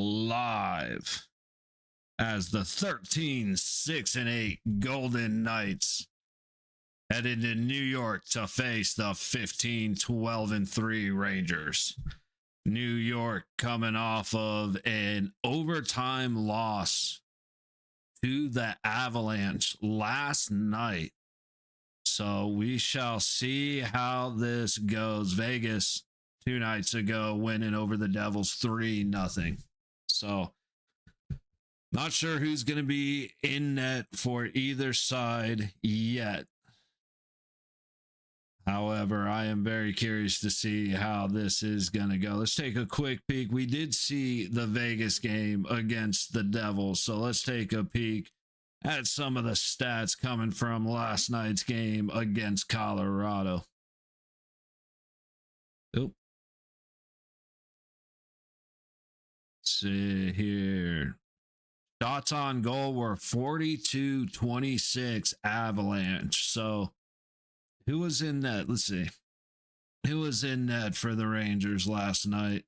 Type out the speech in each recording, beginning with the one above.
live as the 13-6-8 Golden Knights headed to New York to face the 15-12-3 Rangers. New York coming off of an overtime loss to the Avalanche last night. So we shall see how this goes. Vegas 2 nights ago winning over the Devils 3-0. So not sure who's going to be in net for either side yet. However, I am very curious to see how this is going to go. Let's take a quick peek. We did see the Vegas game against the Devils. So let's take a peek at some of the stats coming from last night's game against Colorado. Let's see here. Shots on goal were 42-26 Avalanche. So who was in net? Let's see. Who was in net for the Rangers last night?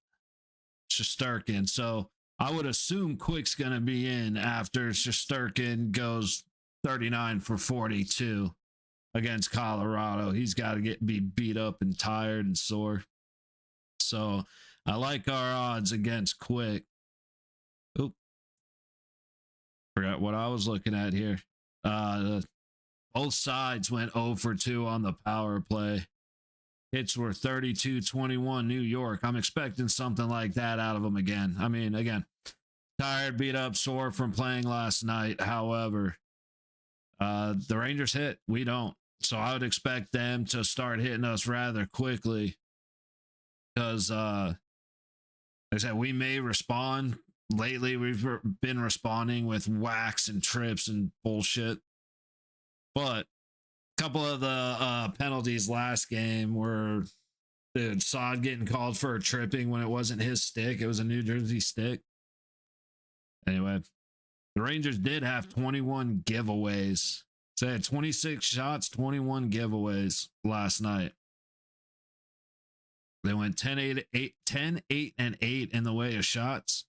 Shesterkin. So I would assume Quick's going to be in after Shesterkin goes 39 for 42 against Colorado. He's got to be beat up and tired and sore. So I like our odds against Quick. Oop. Forgot what I was looking at here. Both sides went 0 for 2 on the power play. Hits were 32-21 New York. I'm expecting something like that out of them again. I mean, again, tired, beat up, sore from playing last night. However, the Rangers hit. We don't. So I would expect them to start hitting us rather quickly. Because, like I said, we may respond. Lately, we've been responding with whacks and trips and bullshit. But a couple of the penalties last game were Saad getting called for a tripping when it wasn't his stick. It was a New Jersey stick. Anyway, the Rangers did have 21 giveaways. So they had 26 shots, 21 giveaways last night. They went 10-8 and 8 in the way of shots.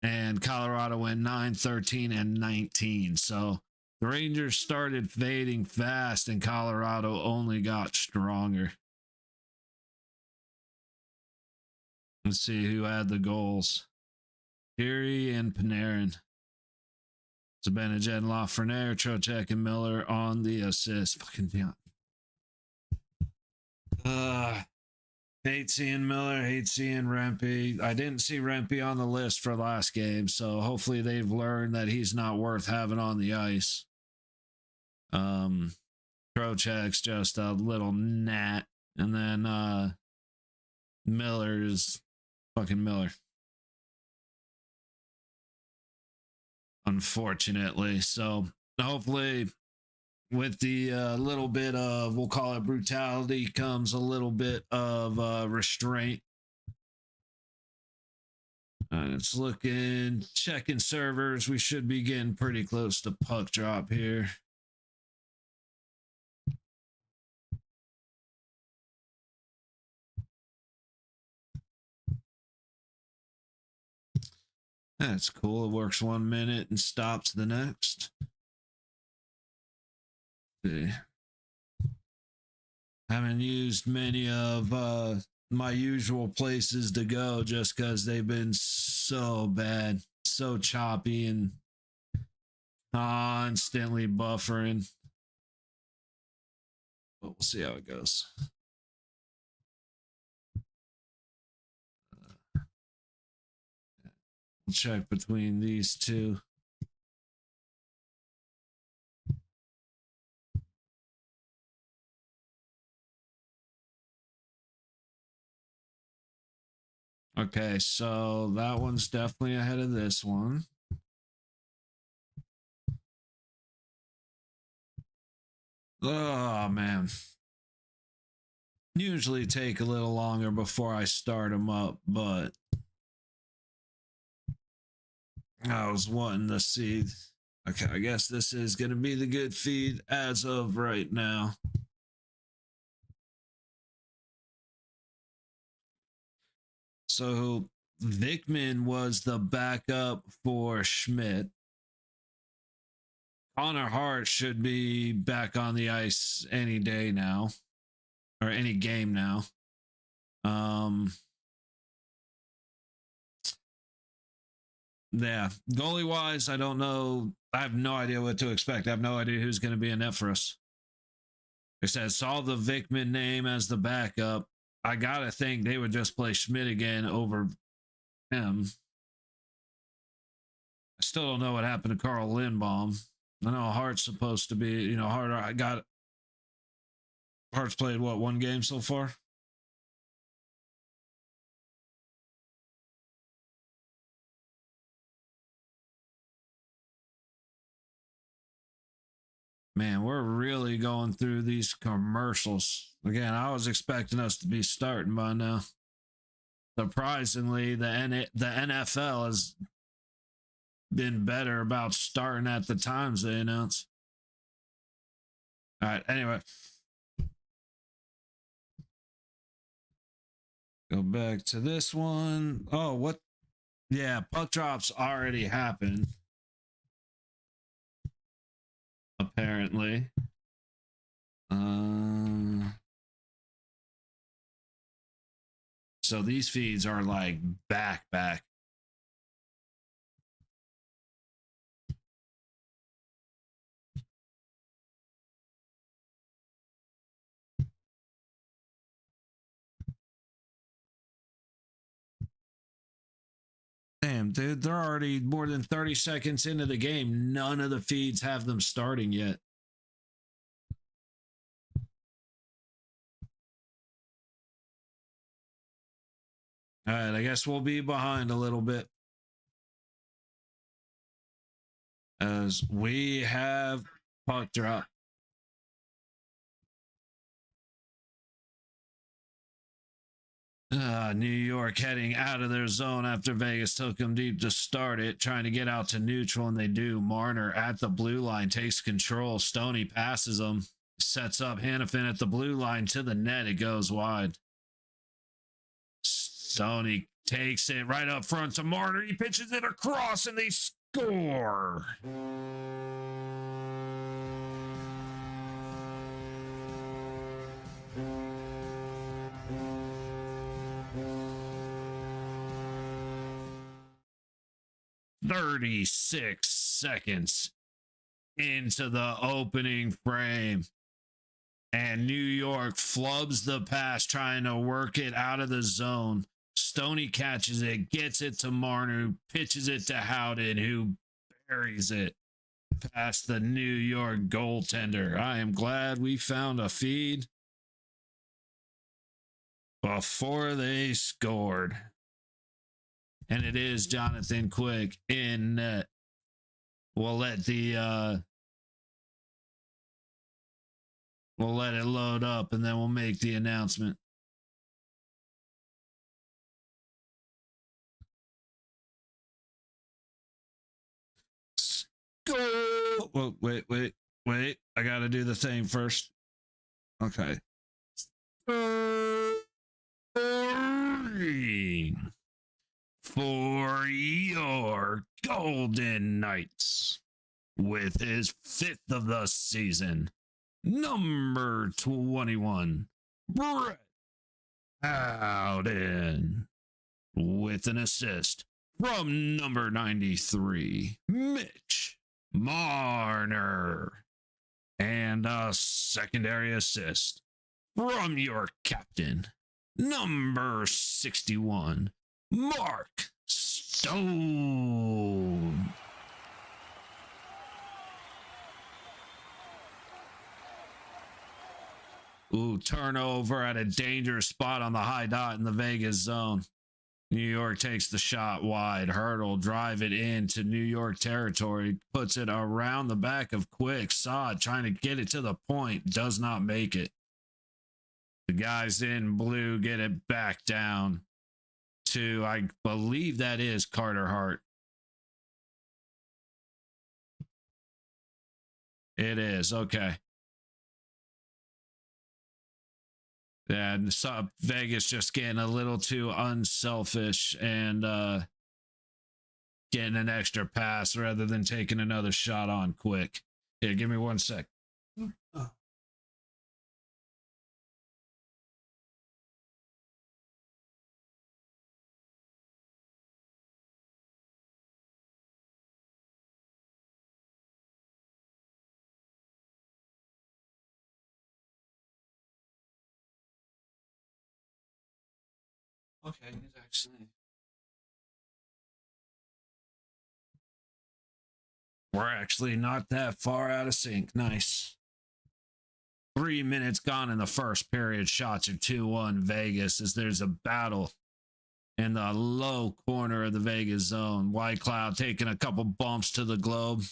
And Colorado went 9-13 and 19. So the Rangers started fading fast, and Colorado only got stronger. Let's see who had the goals. Fury and Panarin. Zibanejad, Lafreniere, Trocheck, and Miller on the assist. Fucking damn. Hate seeing Miller, hate seeing Rempe. I didn't see Rempe on the list for last game, so hopefully they've learned that he's not worth having on the ice. Trocheck's just a little gnat, and then Miller is fucking Miller. Unfortunately, so hopefully with the little bit of, we'll call it brutality, comes a little bit of restraint. It's looking, checking servers. We should be getting pretty close to puck drop here. That's cool. It works 1 minute and stops the next. See. Haven't used many of my usual places to go just because they've been so bad, so choppy, and constantly buffering. But we'll see how it goes. We'll check between these two. Okay, so that one's definitely ahead of this one. Oh, man. Usually take a little longer before I start them up, but I was wanting to see. Okay, I guess this is going to be the good feed as of right now. So Vickman was the backup for Schmidt. Connor Hart should be back on the ice any day now, or any game now. Yeah, goalie wise, I don't know. I have no idea what to expect. I have no idea who's going to be in net for us. It says saw the Vickman name as the backup. I gotta think they would just play Schmidt again over him. I still don't know what happened to Carl Lindbaum. I know Hart's supposed to be, Hart's played what, one game so far? Man, we're really going through these commercials. Again, I was expecting us to be starting by now. Surprisingly, the NFL has been better about starting at the times they announce. All right, anyway. Go back to this one. Oh, what? Yeah, puck drops already happened. Apparently. So these feeds are like back. Damn, dude, they're already more than 30 seconds into the game. None of the feeds have them starting yet. All right, I guess we'll be behind a little bit. As we have puck drop. New York heading out of their zone after Vegas took them deep to start it, trying to get out to neutral, and they do. Marner at the blue line takes control. Stoney passes him, sets up Hannafin at the blue line to the net. It goes wide. Stoney takes it right up front to Marner. He pitches it across, and they score. "36 seconds into the opening frame, and New York flubs the pass, trying to work it out of the zone. Stoney catches it, gets it to Marner, pitches it to Howden, who buries it past the New York goaltender. I am glad we found a feed before they scored. And it is Jonathan Quick in net. We'll let it load up, and then we'll make the announcement. Go! Well, wait. I gotta do the thing first. Okay. For your Golden Knights, with his 5th of the season, number 21, Brett Howden, with an assist from number 93, Mitch Marner, and a secondary assist from your captain, number 61, Mark Stone. Ooh, turnover at a dangerous spot on the high dot in the Vegas zone. New York takes the shot wide. Hurdle, drive it into New York territory. Puts it around the back of Quick. Saad trying to get it to the point. Does not make it. The guys in blue get it back down to, I believe that is Carter Hart. It is. Okay. Yeah, and saw Vegas just getting a little too unselfish and getting an extra pass rather than taking another shot on quick. Here, give me 1 sec. Oh. Okay, he's actually. We're actually not that far out of sync. Nice. 3 minutes gone in the first period. Shots are 2-1 Vegas as there's a battle in the low corner of the Vegas zone. White Cloud taking a couple bumps to the globe.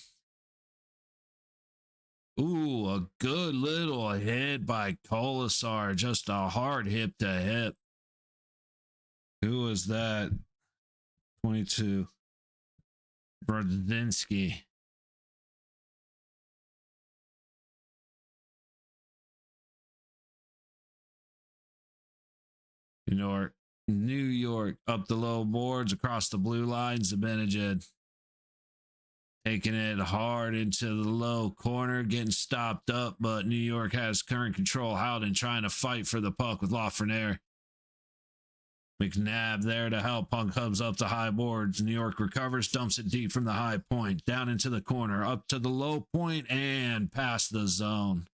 Ooh, a good little hit by Kolasar. Just a hard hip to hip. Who was that? 22. Brzezinski. New York up the low boards across the blue lines. Zibanejad taking it hard into the low corner, getting stopped up, but New York has current control. Howden trying to fight for the puck with Lafreniere. McNabb there to help. Puck comes up the high boards. New York recovers, dumps it deep from the high point, down into the corner, up to the low point, and past the zone.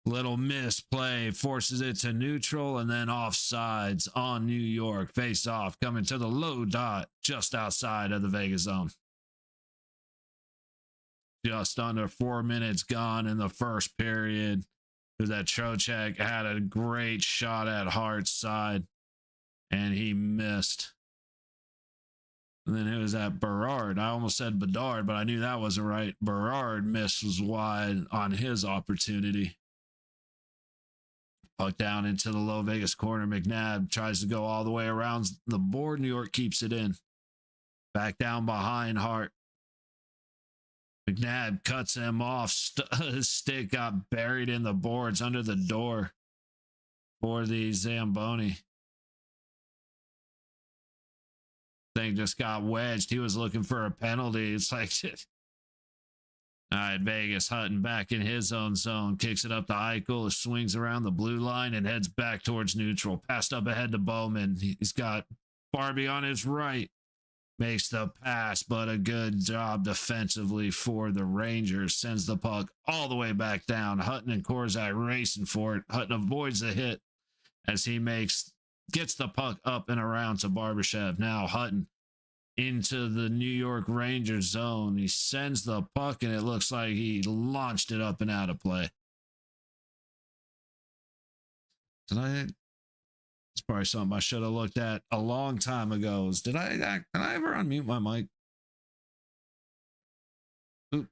Little misplay forces it to neutral and then offsides on New York. Face off coming to the low dot just outside of the Vegas zone. Just under 4 minutes gone in the first period. That Trocheck had a great shot at Hart's side and he missed. And then it was at Berard. I almost said Bedard, but I knew that wasn't right. Berard missed was wide on his opportunity. Puck down into the low Vegas corner. McNabb tries to go all the way around the board. New York keeps it in. Back down behind Hart. McNabb cuts him off. His stick got buried in the boards under the door for the Zamboni. Thing just got wedged. He was looking for a penalty. It's like, all right, Vegas Hutton back in his own zone. Kicks it up to Eichel. Swings around the blue line and heads back towards neutral. Passed up ahead to Bowman. He's got Barbie on his right. Makes the pass, but a good job defensively for the Rangers. Sends the puck all the way back down. Hutton and Korzak racing for it. Hutton avoids the hit as he gets the puck up and around to Barbashev. Now Hutton into the New York Rangers zone. He sends the puck, and it looks like he launched it up and out of play. It's probably something I should have looked at a long time ago. Can I ever unmute my mic? Oop.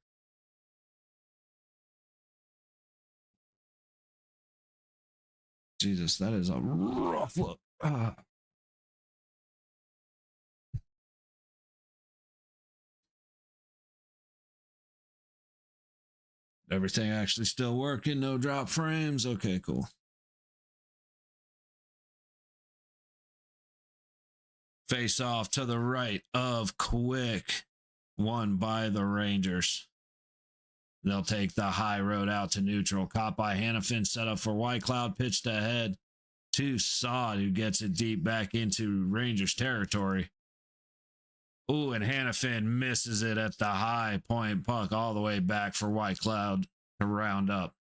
Jesus, that is a rough look. Everything actually still working. No drop frames. Okay, cool. Face off to the right of Quick. Won by the Rangers. They'll take the high road out to neutral. Caught by Hannafin. Set up for White Cloud. Pitched ahead to Sod, who gets it deep back into Rangers territory. Ooh, and Hannafin misses it at the high point. Puck all the way back for White Cloud to round up.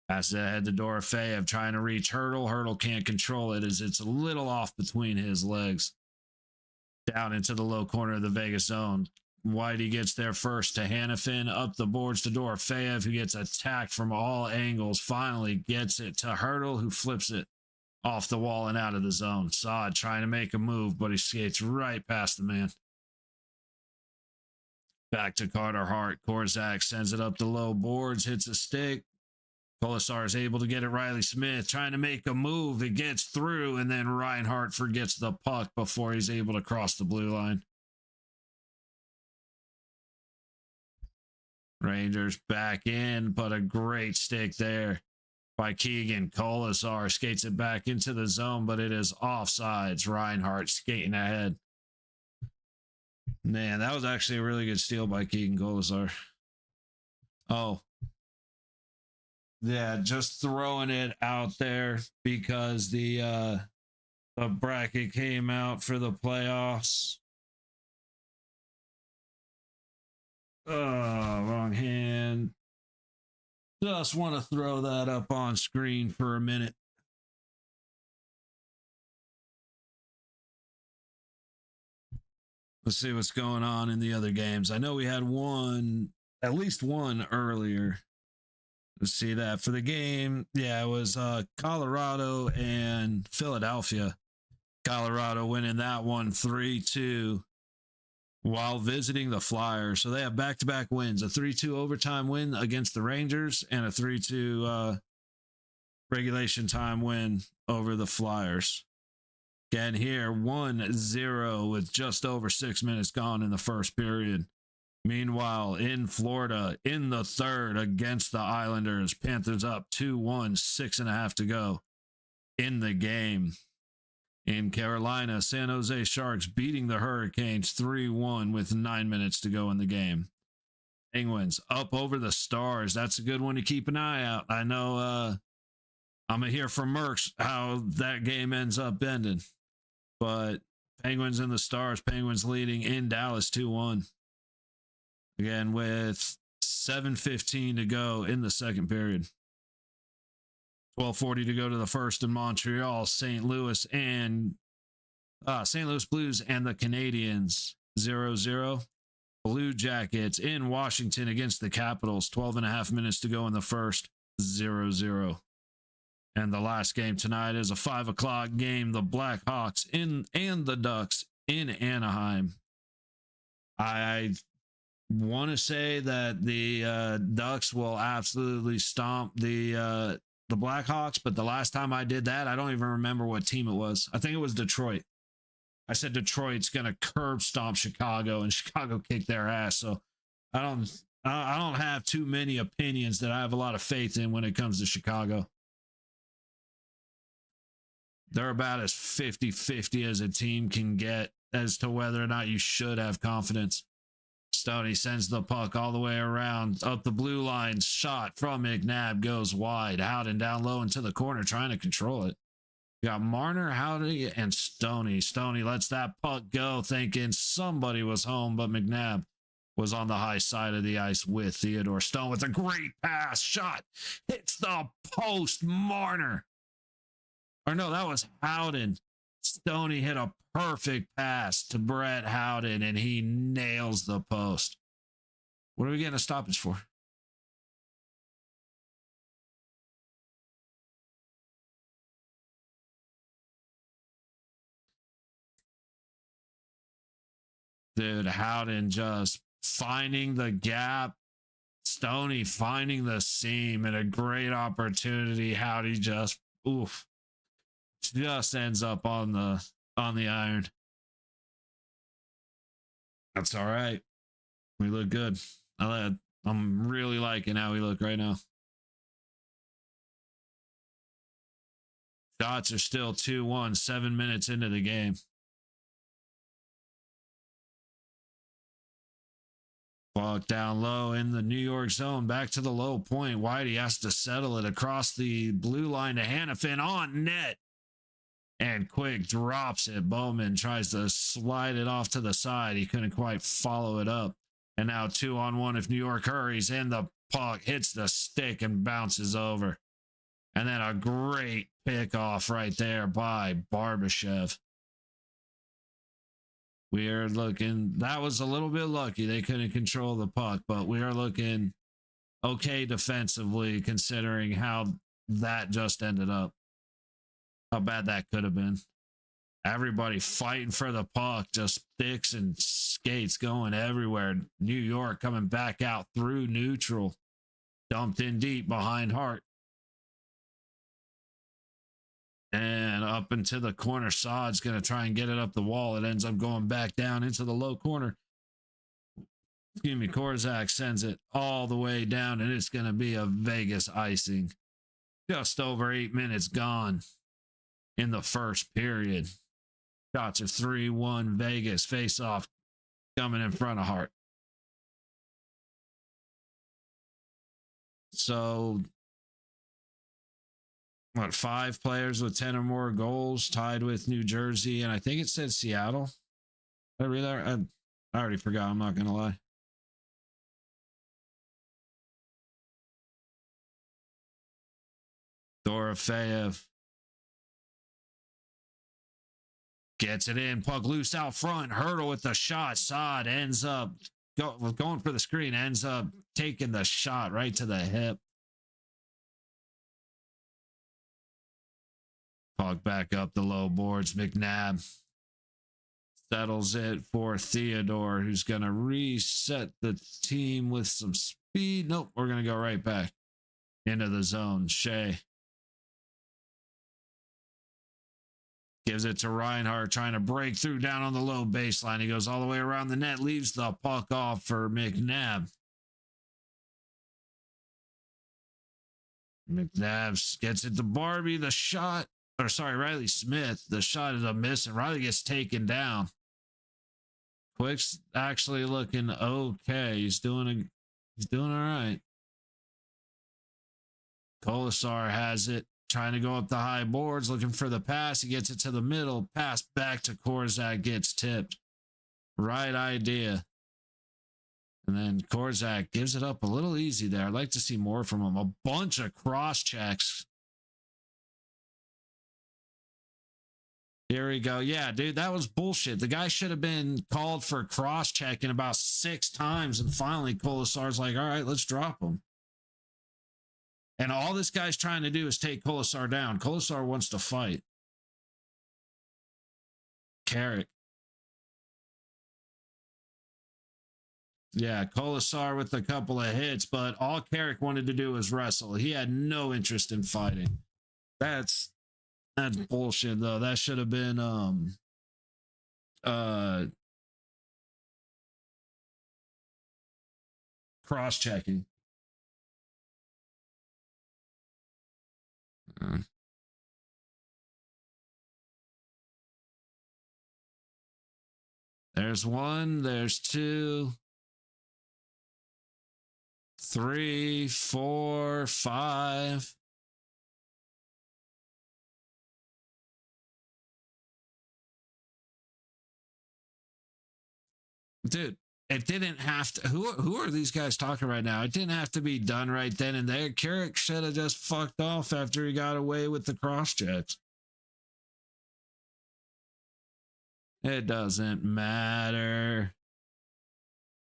Passes ahead to Dorofeyev trying to reach Hurdle. Hurdle can't control it as it's a little off between his legs. Down into the low corner of the Vegas zone. Whitey gets there first to Hannafin. Up the boards to Dorofeyev, who gets attacked from all angles. Finally gets it to Hurdle, who flips it off the wall and out of the zone. Sod trying to make a move, but he skates right past the man. Back to Carter Hart. Korzak sends it up the low boards, hits a stick. Kolasar is able to get it. Riley Smith trying to make a move. It gets through, and then Reinhart forgets the puck before he's able to cross the blue line. Rangers back in, but a great stick there by Keegan Colasar. Skates it back into the zone, but it is offsides. Reinhart skating ahead. Man, that was actually a really good steal by Keegan Colasar. Oh. Yeah, just throwing it out there because the bracket came out for the playoffs. Wrong hand. Just want to throw that up on screen for a minute. Let's see what's going on in the other games. I know we had one, at least one earlier. Let's see that for the game. Yeah, it was Colorado and Philadelphia. Colorado winning that one 3-2 while visiting the Flyers. So they have back-to-back wins, a 3-2 overtime win against the Rangers and a 3-2 regulation time win over the Flyers. Again here, 1-0 with just over 6 minutes gone in the first period. Meanwhile, in Florida, in the third against the Islanders, Panthers up 2-1, 6.5 to go in the game. In Carolina, San Jose Sharks beating the Hurricanes 3-1 with 9 minutes to go in the game. Penguins up over the Stars. That's a good one to keep an eye out. I know I'm going to hear from Merckx how that game ends up ending. But Penguins and the Stars, Penguins leading in Dallas 2-1. Again, with 7:15 to go in the second period. 12:40 to go to the first in Montreal. St. Louis Blues and the Canadiens 0-0. Blue Jackets in Washington against the Capitals. 12.5 minutes to go in the first. 0-0. And the last game tonight is a 5 o'clock game. The Blackhawks and the Ducks in Anaheim. I want to say that the Ducks will absolutely stomp the Blackhawks, but the last time I did that, I don't even remember what team it was. I think it was Detroit. I said Detroit's going to curb stomp Chicago, and Chicago kicked their ass. So I don't have too many opinions that I have a lot of faith in when it comes to Chicago. They're about as 50-50 as a team can get as to whether or not you should have confidence. Stoney sends the puck all the way around up the blue line. Shot from McNabb goes wide. Howden down low into the corner trying to control it. You got Marner, Howden, and Stoney. Stoney lets that puck go thinking somebody was home, but McNabb was on the high side of the ice with Theodore Stone with a great pass. Shot hits the post. Marner. Or no, that was Howden. Stoney hit a perfect pass to Brett Howden, and he nails the post. What are we getting a stoppage for? Dude, Howden just finding the gap. Stoney finding the seam, and a great opportunity. Howdy just ends up on the iron. That's all right. We look good. I'm really liking how we look right now. Shots are still 2-1, 7 minutes into the game. Puck down low in the New York zone. Back to the low point. Whitey has to settle it across the blue line to Hanifin on net. And Quick drops it. Bowman tries to slide it off to the side. He couldn't quite follow it up. And now 2-on-1 if New York hurries. And the puck hits the stick and bounces over. And then a great pickoff right there by Barbashev. We are looking, that was a little bit lucky. They couldn't control the puck, but we are looking okay defensively considering how that just ended up. How bad that could have been. Everybody fighting for the puck, just sticks and skates going everywhere. New York coming back out through neutral. Dumped in deep behind Hart. And up into the corner. Saad's going to try and get it up the wall. It ends up going back down into the low corner. Excuse me, Korzak sends it all the way down, and it's going to be a Vegas icing. Just over 8 minutes gone in the first period. Shots are 3-1 Vegas. Face off coming in front of Hart. So, what, 5 players with 10 or more goals, tied with New Jersey, and I think it said Seattle. I already forgot. I'm not going to lie. Dorofeyev gets it in. Puck loose out front. Hurdle with the shot. Saad ends up going for the screen. Ends up taking the shot right to the hip. Puck back up the low boards. McNabb settles it for Theodore, who's going to reset the team with some speed. Nope, we're going to go right back into the zone. Shea gives it to Reinhardt, trying to break through down on the low baseline. He goes all the way around the net, leaves the puck off for McNabb. McNabb gets it to Barbie. The shot, or sorry, Riley Smith. The shot is a miss, and Riley gets taken down. Quick's actually looking okay. He's doing all right. Kolasar has it. Trying to go up the high boards, looking for the pass. He gets it to the middle. Pass back to Korzak, gets tipped. Right idea. And then Korzak gives it up a little easy there. I'd like to see more from him. A bunch of cross checks. Here we go. Yeah, dude, that was bullshit. The guy should have been called for cross checking about 6 times. And finally, Kolasar's like, all right, let's drop him. And all this guy's trying to do is take Kolasar down. Kolasar wants to fight. Carrick. Yeah, Kolasar with a couple of hits, but all Carrick wanted to do was wrestle. He had no interest in fighting. That's bullshit, though. That should have been cross-checking. There's 1, there's 2, 3, 4, 5. Dude, it didn't have to. Who are these guys talking right now? It didn't have to be done right then and there. Carrick should have just fucked off after he got away with the cross checks. It doesn't matter.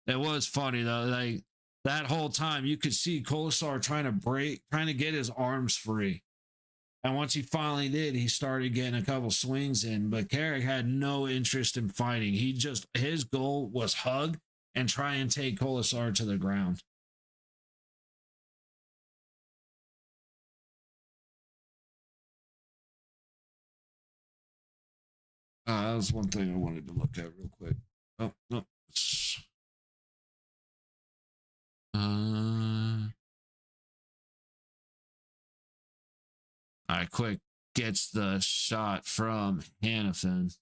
It was funny though. Like that whole time, you could see Kolasar trying to get his arms free. And once he finally did, he started getting a couple swings in. But Carrick had no interest in fighting. His goal was hug and try and take Kolasar to the ground. That was one thing I wanted to look at real quick. Oh, no. All right, quick gets the shot from Hannafin.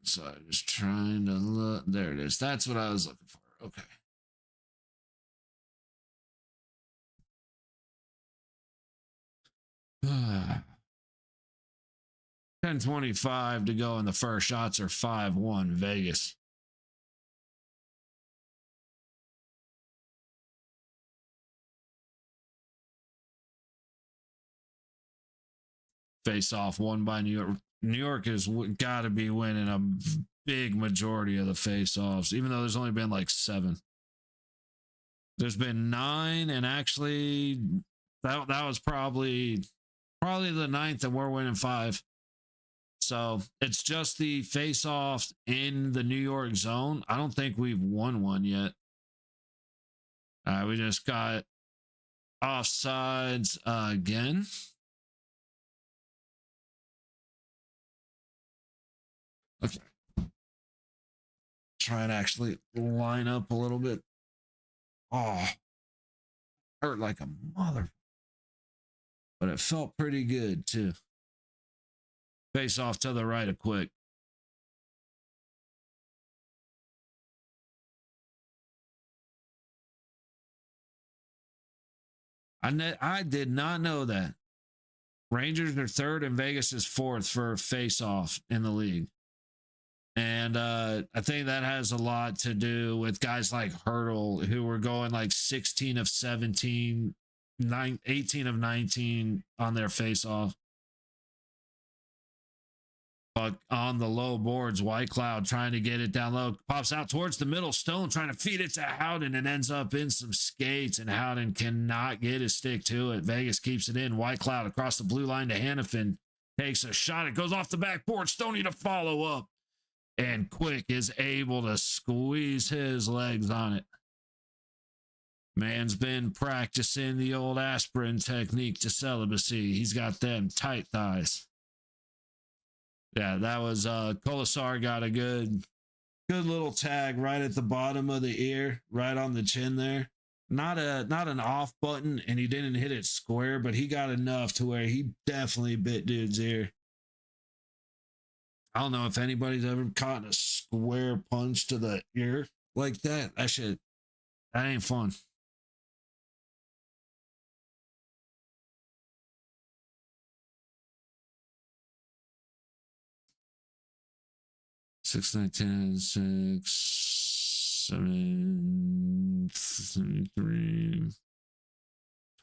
So I was trying to look. There it is. That's what I was looking for. Okay. Uh, 10:25 to go, and the first shots are 5-1 Vegas. Face off won by New York. New York has got to be winning a big majority of the face offs, even though there's only been like 7. There's been 9, and actually that was probably the 9th, and we're winning 5. So it's just the face off in the New York zone. I don't think we've won one yet. We just got offsides again. Okay. Try and actually line up a little bit. Oh, hurt like a mother. but it felt pretty good too. Face off to the right of Quick. I did not know that. Rangers are third and Vegas is fourth for face off in the league. And I think that has a lot to do with guys like Hurdle, who were going like 16 of 17, 18 of 19 on their face off. But on the low boards, White Cloud trying to get it down low, pops out towards the middle. Stone trying to feed it to Howden and ends up in some skates, and Howden cannot get his stick to it. Vegas keeps it in. White Cloud across the blue line to Hannafin. Takes a shot. It goes off the backboard. Stoney to follow up. And Quick is able to squeeze his legs on it. Man's been practicing the old aspirin technique to celibacy. He's got them tight thighs. Yeah, that was Colasar got a good little tag right at the bottom of the ear, right on the chin there. Not an off button, and he didn't hit it square, but he got enough to where he definitely bit dude's ear. I don't know if anybody's ever caught a square punch to the ear like that. That ain't fun. Six, 19, 6, 7, 3,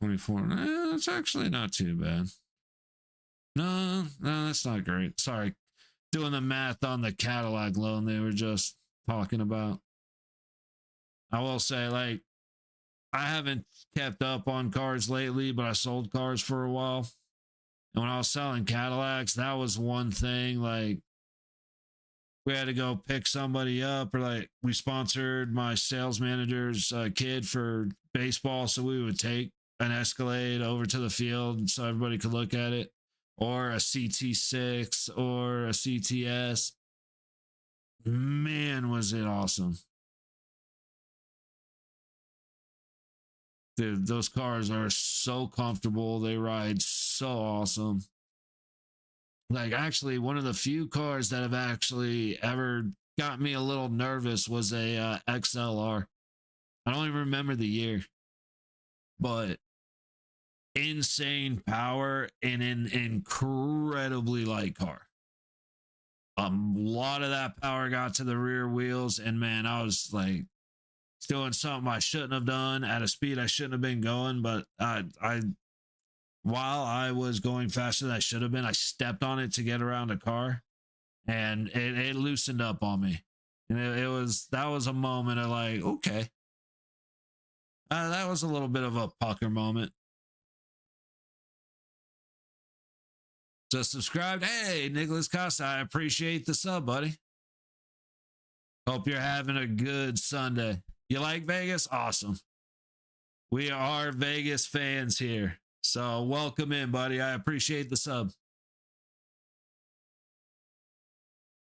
24. It's actually not too bad. No, that's not great. Sorry. Doing the math on the Cadillac loan they were just talking about. I will say, like, I haven't kept up on cars lately, but I sold cars for a while. And when I was selling Cadillacs, that was one thing. Like, we had to go pick somebody up, or like we sponsored my sales manager's kid for baseball. So we would take an Escalade over to the field so everybody could look at it, or a CT6 or a CTS. Man, was it awesome. Dude, those cars are so comfortable. They ride so awesome. Like, actually, one of the few cars that have actually ever got me a little nervous was a XLR. I don't even remember the year, but insane power in an incredibly light car. A lot of that power got to the rear wheels, and man, I was like doing something I shouldn't have done at a speed I shouldn't have been going, but while I was going faster than I should have been, I stepped on it to get around a car, and it loosened up on me. And that was a moment of like, okay. That was a little bit of a pucker moment. Just subscribed. Hey, Nicholas Costa, I appreciate the sub, buddy. Hope you're having a good Sunday. You like Vegas? Awesome. We are Vegas fans here. So welcome in, buddy. I appreciate the sub.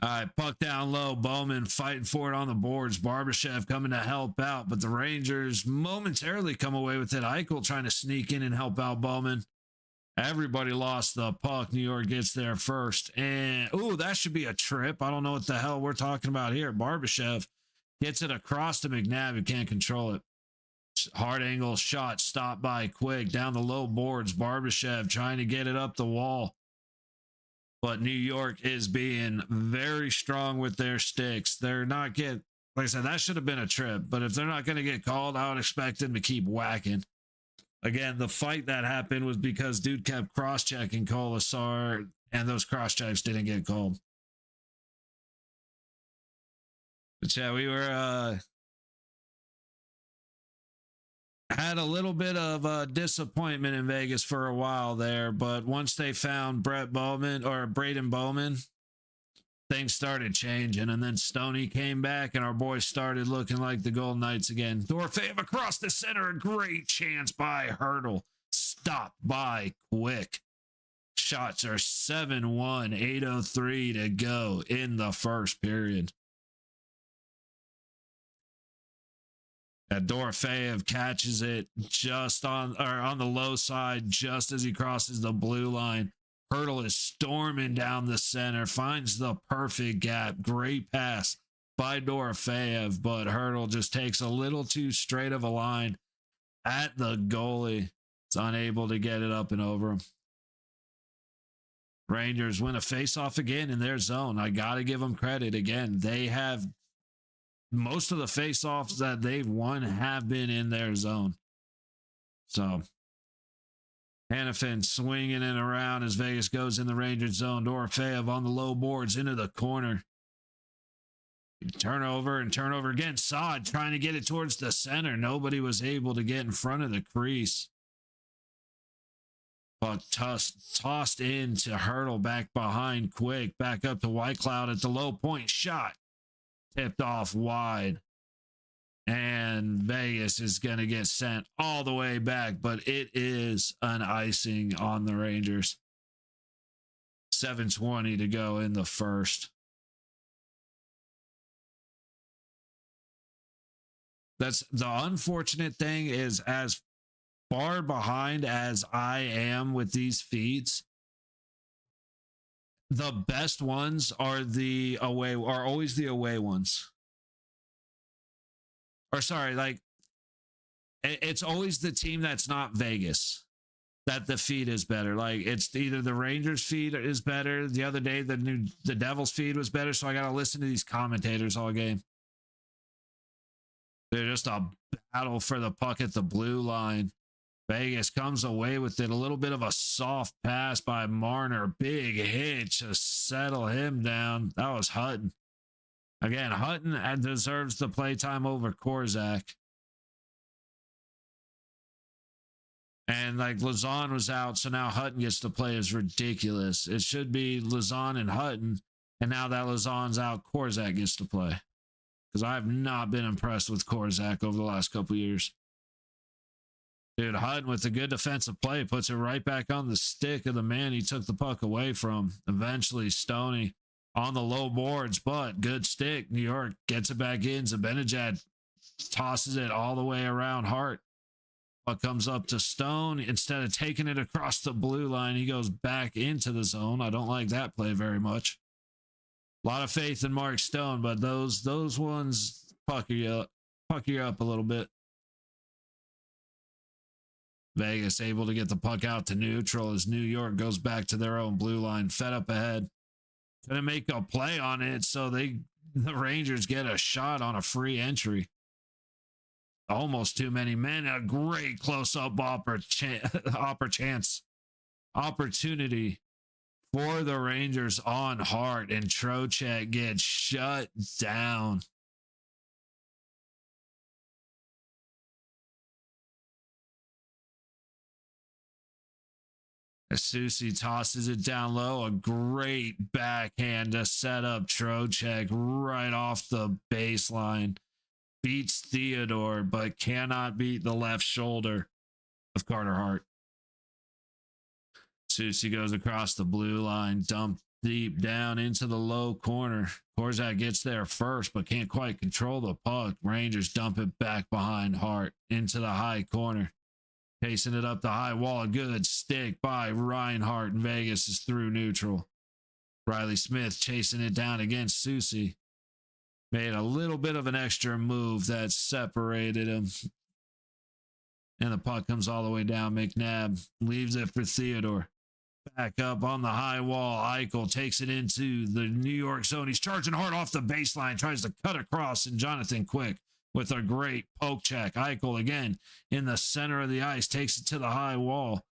All right, puck down low. Bowman fighting for it on the boards. Barbashev coming to help out, but the Rangers momentarily come away with it. Eichel trying to sneak in and help out Bowman. Everybody lost the puck. New York gets there first. And, ooh, that should be a trip. I don't know what the hell we're talking about here. Barbashev gets it across to McNabb, who can't control it. Hard angle shot stopped by Quick down the low boards. Barbashev trying to get it up the wall. But New York is being very strong with their sticks. They're not getting, like I said, that should have been a trip. But if they're not going to get called, I would expect them to keep whacking. Again, the fight that happened was because dude kept cross-checking Colasar, and those cross-checks didn't get called. But yeah, we were had a little bit of disappointment in Vegas for a while there, but once they found Braden Bowman, things started changing, and then Stoney came back, and our boys started looking like the Golden Knights again. Dorofeev across the center, a great chance by Hurdle, stopped by Quick. Shots are 7-1, 8:03 to go in the first period. Dorofeyev catches it just on the low side, just as he crosses the blue line. Hurdle is storming down the center, finds the perfect gap. Great pass by Dorofeyev, but Hurdle just takes a little too straight of a line at the goalie. It's unable to get it up and over him. Rangers win a faceoff again in their zone. I got to give them credit again. They have most of the faceoffs that they've won have been in their zone. So Hannafin swinging it around as Vegas goes in the Rangers zone. Dorofeyev on the low boards into the corner. Turnover and turnover again. Saad trying to get it towards the center. Nobody was able to get in front of the crease. Puck tossed into Hurdle back behind quick. Back up to Whitecloud at the low point. Shot. Tipped off wide. And Vegas is going to get sent all the way back, but it is an icing on the Rangers. 7:20 to go in the first. That's the unfortunate thing is, as far behind as I am with these feeds, the best ones are always the away ones. Or sorry, like it's always the team that's not Vegas that the feed is better. Like it's either the Rangers feed is better. The other day the Devils feed was better, so I got to listen to these commentators all game. They're just a battle for the puck at the blue line. Vegas comes away with it. A little bit of a soft pass by Marner. Big hit to settle him down. That was Hutton. Again, Hutton deserves the playtime over Korzak. And like Lazan was out, so now Hutton gets to play is ridiculous. It should be Lazan and Hutton. And now that Lazan's out, Korzak gets to play. Because I have not been impressed with Korzak over the last couple of years. Dude, Hutton with a good defensive play puts it right back on the stick of the man he took the puck away from. Eventually, Stoney on the low boards, but good stick. New York gets it back in. Zibanejad tosses it all the way around Hart. Puck comes up to Stone. Instead of taking it across the blue line, he goes back into the zone. I don't like that play very much. A lot of faith in Mark Stone, but those ones pucker you up a little bit. Vegas able to get the puck out to neutral as New York goes back to their own blue line, fed up ahead. Gonna make a play on it, so the Rangers get a shot on a free entry. Almost too many men. A great close-up opportunity for the Rangers on Hart, and Trocheck gets shut down. Susie tosses it down low. A great backhand to set up Trocheck right off the baseline. Beats Theodore, but cannot beat the left shoulder of Carter Hart. Susie goes across the blue line, dumped deep down into the low corner. Korzak gets there first, but can't quite control the puck. Rangers dump it back behind Hart into the high corner. Pacing it up the high wall. A good stick by Reinhart, and Vegas is through neutral. Riley Smith chasing it down against Susie. Made a little bit of an extra move that separated him. And the puck comes all the way down. McNabb leaves it for Theodore. Back up on the high wall. Eichel takes it into the New York zone. He's charging hard off the baseline. Tries to cut across, and Jonathan Quick with a great poke check. Eichel again in the center of the ice. Takes it to the high wall.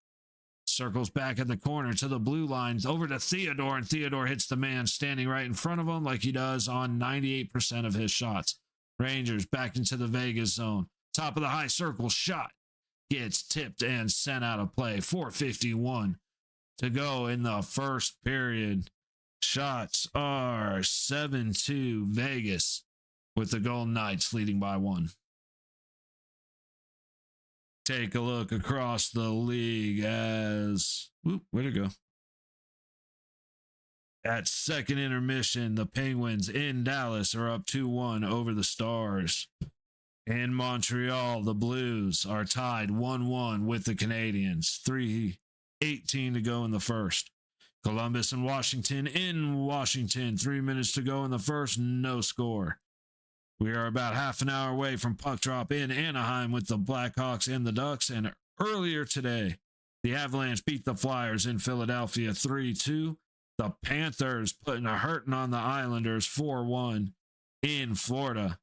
Circles back at the corner to the blue lines. Over to Theodore, and Theodore hits the man standing right in front of him like he does on 98% of his shots. Rangers back into the Vegas zone. Top of the high circle shot. Gets tipped and sent out of play. 4:51 to go in the first period. Shots are 7-2 Vegas, with the Golden Knights leading by 1. Take a look across the league as... where'd it go? At second intermission, the Penguins in Dallas are up 2-1 over the Stars. In Montreal, the Blues are tied 1-1 with the Canadiens. 3:18 to go in the first. Columbus and Washington in Washington. 3 minutes to go in the first. No score. We are about half an hour away from puck drop in Anaheim with the Blackhawks and the Ducks. And earlier today, the Avalanche beat the Flyers in Philadelphia 3-2. The Panthers putting a hurting on the Islanders 4-1 in Florida.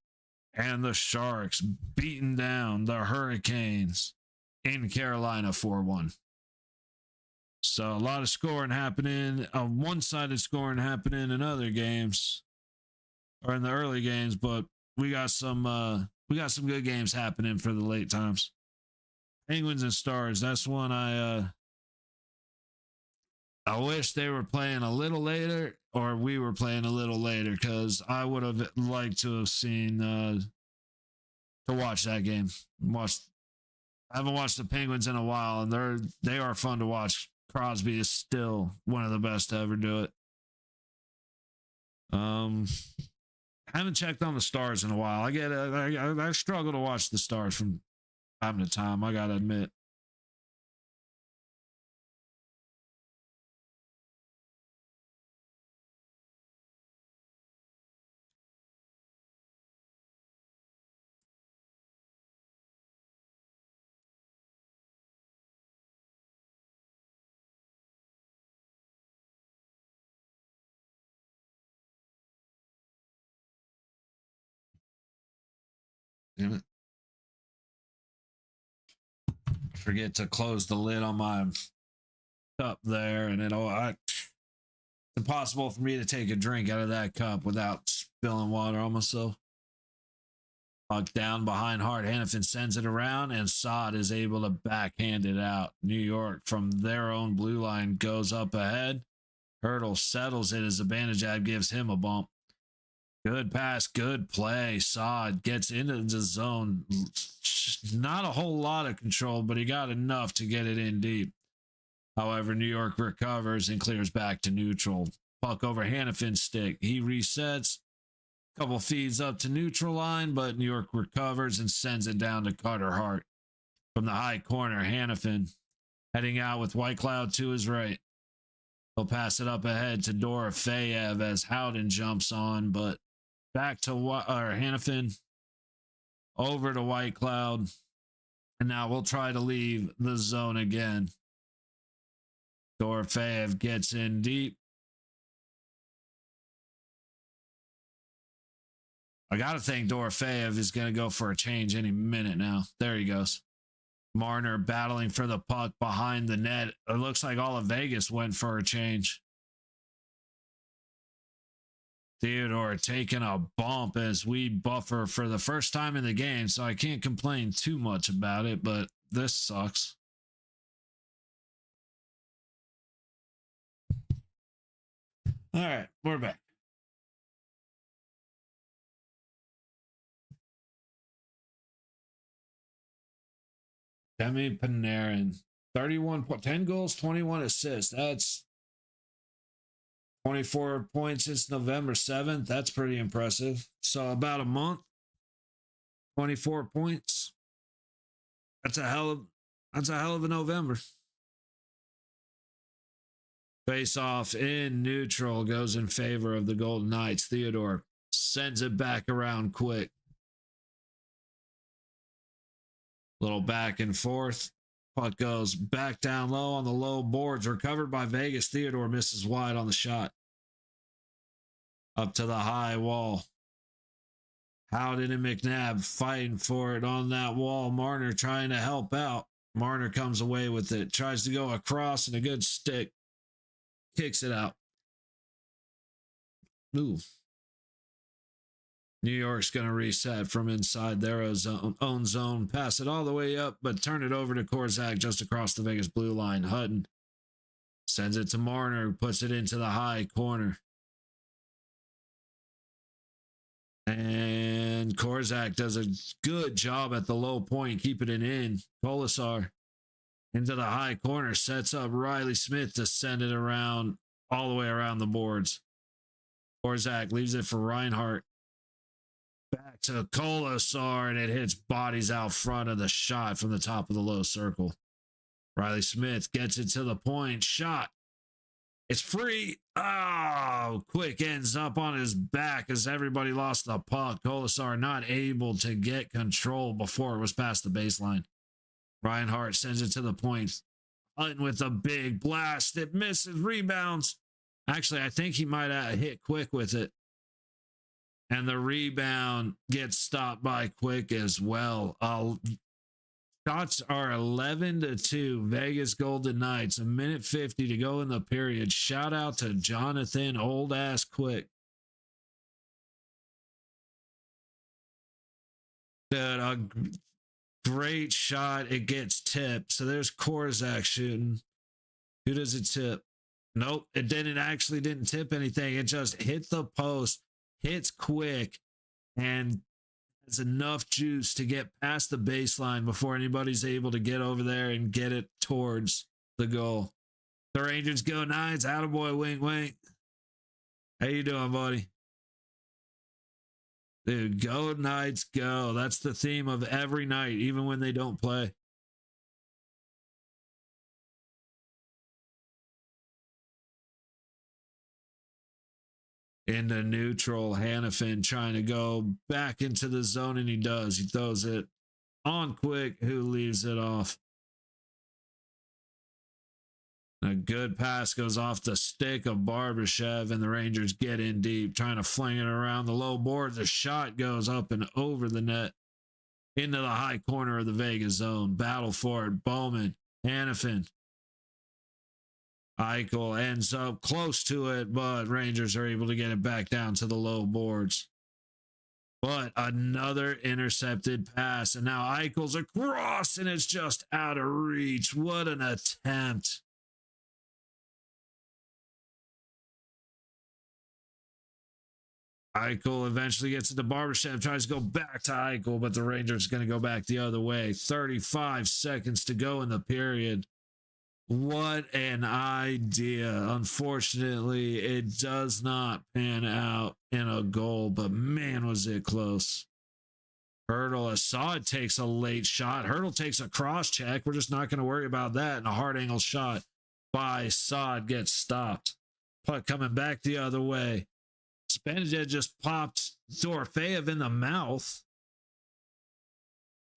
And the Sharks beating down the Hurricanes in Carolina 4-1. So a lot of scoring happening, one-sided scoring happening in other games, or in the early games, but we got some good games happening for the late times. Penguins and Stars, that's one I wish they were playing a little later, or we were playing a little later, because I would have liked to have seen to watch that game. I haven't watched the Penguins in a while, and they are fun to watch. Crosby is still one of the best to ever do it. Haven't checked on the Stars in a while. I struggle to watch the Stars from time to time, I gotta admit. Damn it. Forget to close the lid on my cup there, and it's impossible for me to take a drink out of that cup without spilling water on myself. Puck down behind Hart. Hannafin sends it around, and Saad is able to backhand it out. New York from their own blue line goes up ahead. Hurdle settles it as Zibanejad gives him a bump. Good pass, good play. Saad gets into the zone. Not a whole lot of control, but he got enough to get it in deep. However, New York recovers and clears back to neutral. Puck over Hannafin's stick. He resets. Couple feeds up to neutral line, but New York recovers and sends it down to Carter Hart. From the high corner, Hannafin heading out with Whitecloud to his right. He'll pass it up ahead to Dorofeyev as Howden jumps on, but back to Hannafin, over to Whitecloud, and now we'll try to leave the zone again. Dorofeyev gets in deep. I got to think Dorofeyev is going to go for a change any minute now. There he goes. Marner battling for the puck behind the net. It looks like all of Vegas went for a change. Theodore taking a bump as we buffer for the first time in the game, so I can't complain too much about it, but this sucks. All right, we're back. Demi Panarin, 10 goals, 21 assists. That's 24 points since November 7th. That's pretty impressive. So about a month, 24 points. That's a hell of a November. Face off in neutral goes in favor of the Golden Knights. Theodore sends it back around quick. Little back and forth. Puck goes back down low on the low boards. Recovered by Vegas. Theodore misses wide on the shot. Up to the high wall. Howden and McNabb fighting for it on that wall. Marner trying to help out. Marner comes away with it. Tries to go across and a good stick. Kicks it out. Ooh. New York's going to reset from inside their own zone. Pass it all the way up, but turn it over to Korzak just across the Vegas blue line. Hutton sends it to Marner, who puts it into the high corner. And Korzak does a good job at the low point, keeping it in. Kolasar into the high corner, sets up Riley Smith to send it around, all the way around the boards. Korzak leaves it for Reinhart. Back back to Colasar, and it hits bodies out front of the shot from the top of the low circle. Riley Smith gets it to the point. Shot. It's free. Oh, Quick ends up on his back as everybody lost the puck. Colasar not able to get control before it was past the baseline. Reinhart sends it to the point. Hutton with a big blast. It misses. Rebounds. Actually, I think he might have hit Quick with it. And the rebound gets stopped by Quick as well. Shots are 11-2. Vegas Golden Knights. 1:50 to go in the period. Shout out to Jonathan Old Ass Quick. Dude, a great shot. It gets tipped. So there's Korzak shooting. Who does it tip? Nope, it didn't tip anything. It just hit the post, hits Quick, and has enough juice to get past the baseline before anybody's able to get over there and get it towards the goal. The Rangers go Knights. Attaboy, wink, wink. How you doing, buddy? Dude, go Knights, go. That's the theme of every night, even when they don't play. Into neutral, Hannafin trying to go back into the zone, and he does. He throws it on Quick, who leaves it off. A good pass goes off the stick of Barbashev, and the Rangers get in deep, trying to fling it around the low board. The shot goes up and over the net into the high corner of the Vegas zone. Battle for it. Bowman, Hannafin. Eichel ends up close to it, but Rangers are able to get it back down to the low boards. But another intercepted pass, and now Eichel's across, and it's just out of reach. What an attempt. Eichel eventually gets it to Barbashev, tries to go back to Eichel, but the Rangers are going to go back the other way. 35 seconds to go in the period. What an idea. Unfortunately, it does not pan out in a goal, but man, was it close. Hurdle, Assad takes a late shot. Hurdle takes a cross check. We're just not going to worry about that. And a hard angle shot by Assad gets stopped. Puck coming back the other way. Spanajed just popped Dorofeyev in the mouth.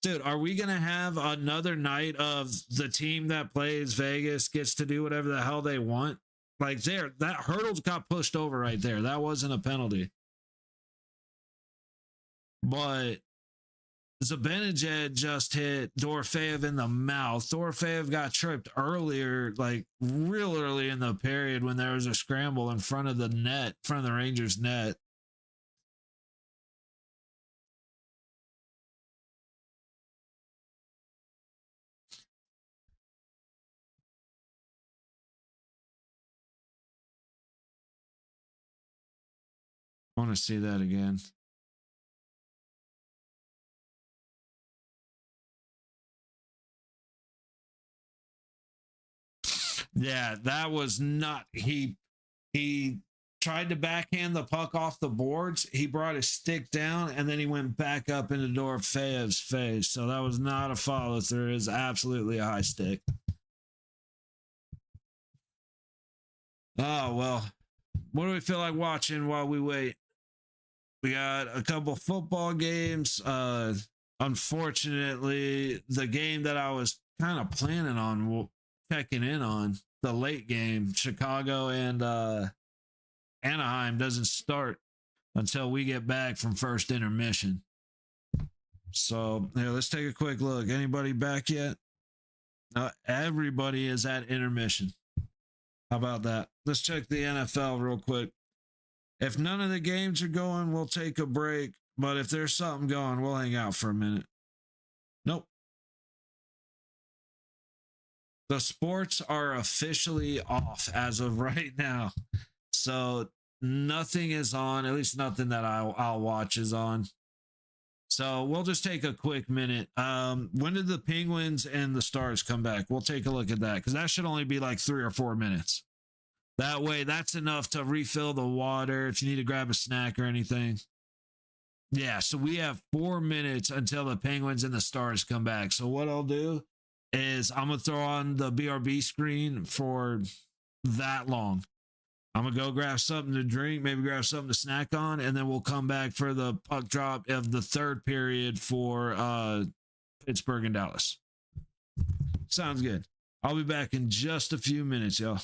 Dude, are we going to have another night of the team that plays Vegas gets to do whatever the hell they want? Like that Hurdles got pushed over right there. That wasn't a penalty. But Zibanejad just hit Dorofeyev in the mouth. Dorofeyev got tripped earlier, like real early in the period when there was a scramble in front of the net, in front of the Rangers net. I want to see that again. Yeah, that was not. He tried to backhand the puck off the boards. He brought his stick down, and then he went back up into Dorofeyev's face. So that was not a follow through. It is absolutely a high stick. Oh, well. What do we feel like watching while we wait? We got a couple football games. Unfortunately, the game that I was kind of planning on checking in on, the late game, Chicago and Anaheim, doesn't start until we get back from first intermission. So here, let's take a quick look. Anybody back yet? Everybody is at intermission. How about that? Let's check the NFL real quick. If none of the games are going, we'll take a break. But if there's something going, we'll hang out for a minute. Nope. The sports are officially off as of right now. So nothing is on, at least nothing that I'll watch is on. So we'll just take a quick minute. When did the Penguins and the Stars come back? We'll take a look at that because that should only be like 3 or 4 minutes. That way, that's enough to refill the water if you need to grab a snack or anything. Yeah, so we have 4 minutes until the Penguins and the Stars come back. So what I'll do is I'm gonna throw on the BRB screen for that long. I'm gonna go grab something to drink, maybe grab something to snack on, and then we'll come back for the puck drop of the third period for Pittsburgh and Dallas. Sounds good. I'll be back in just a few minutes, y'all.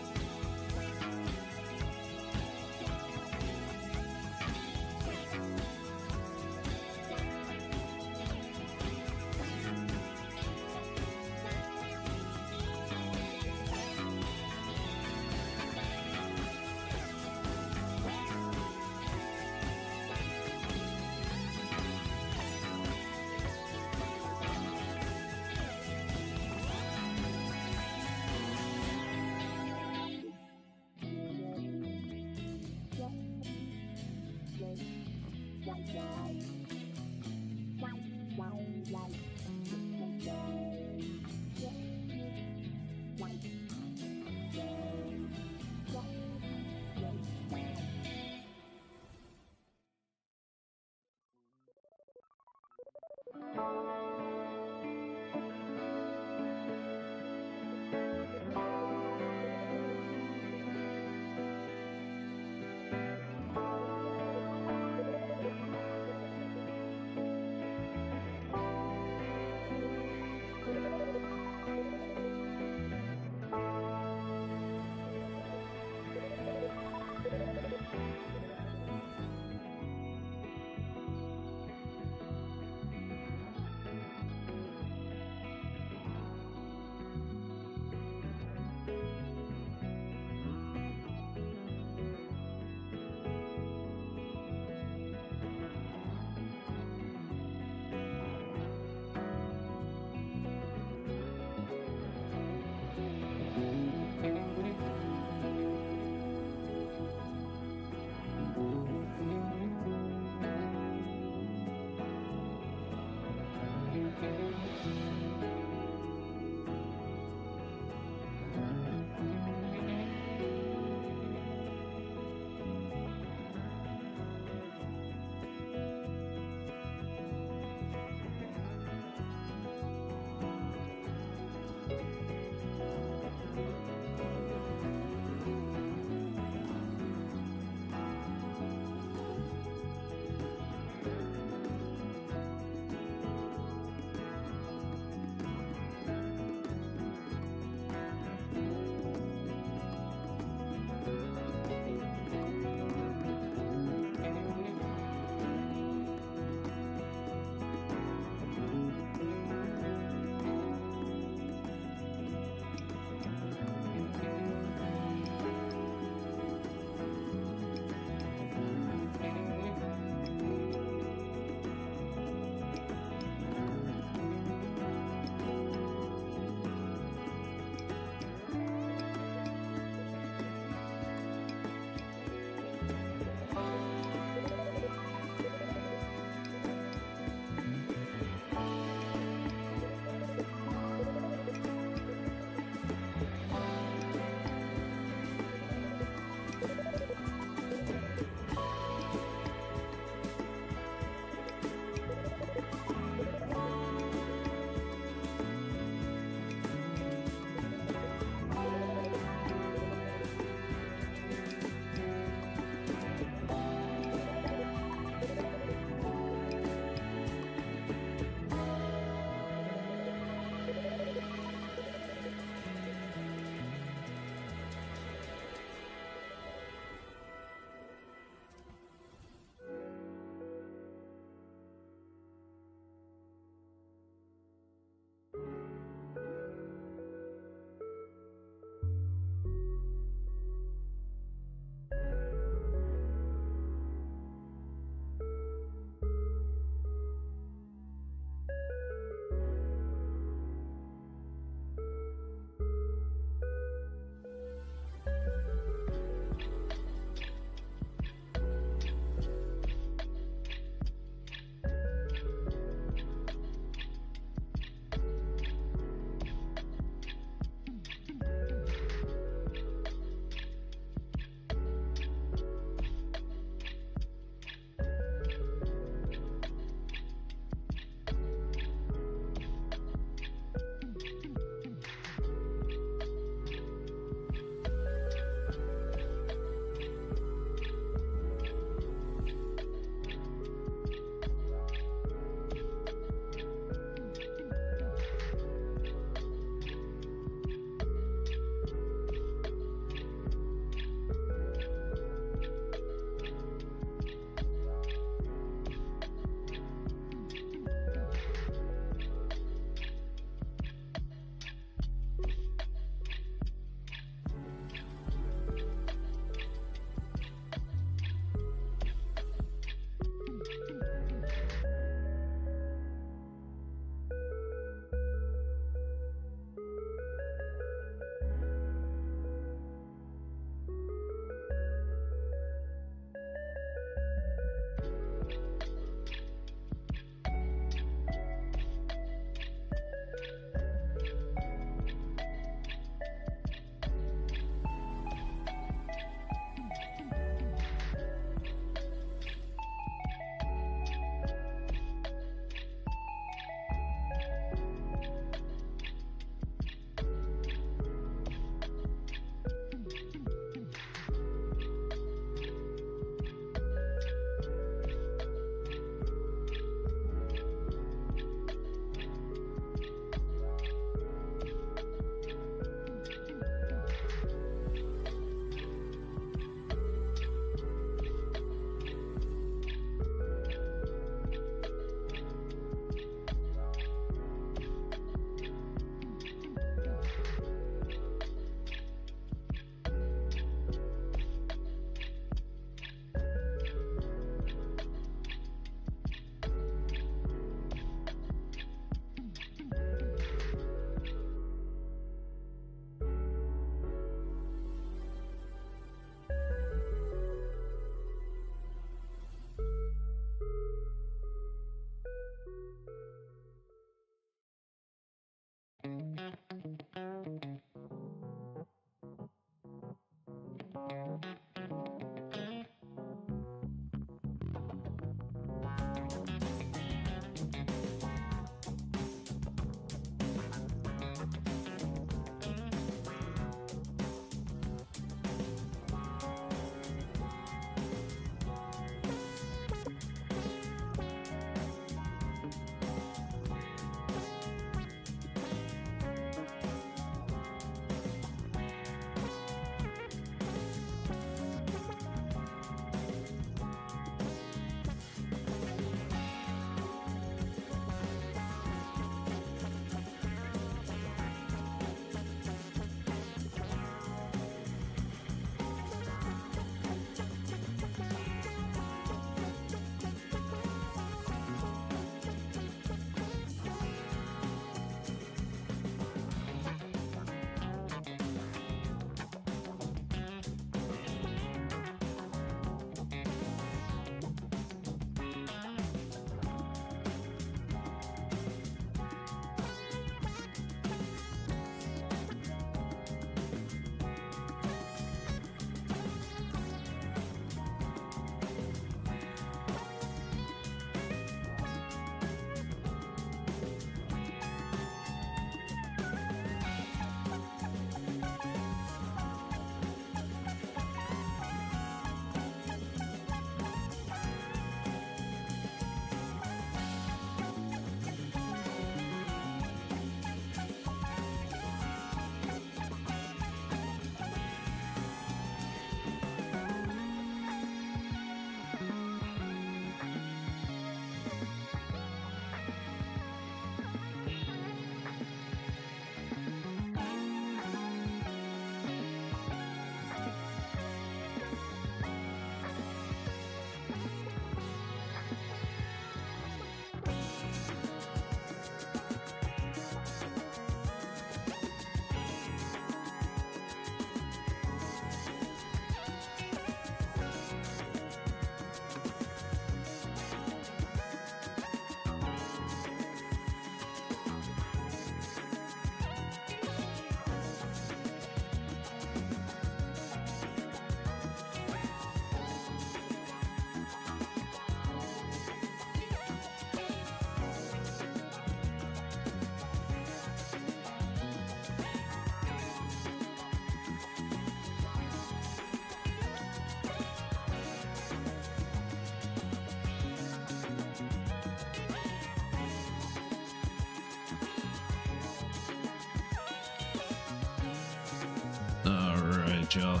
Joe.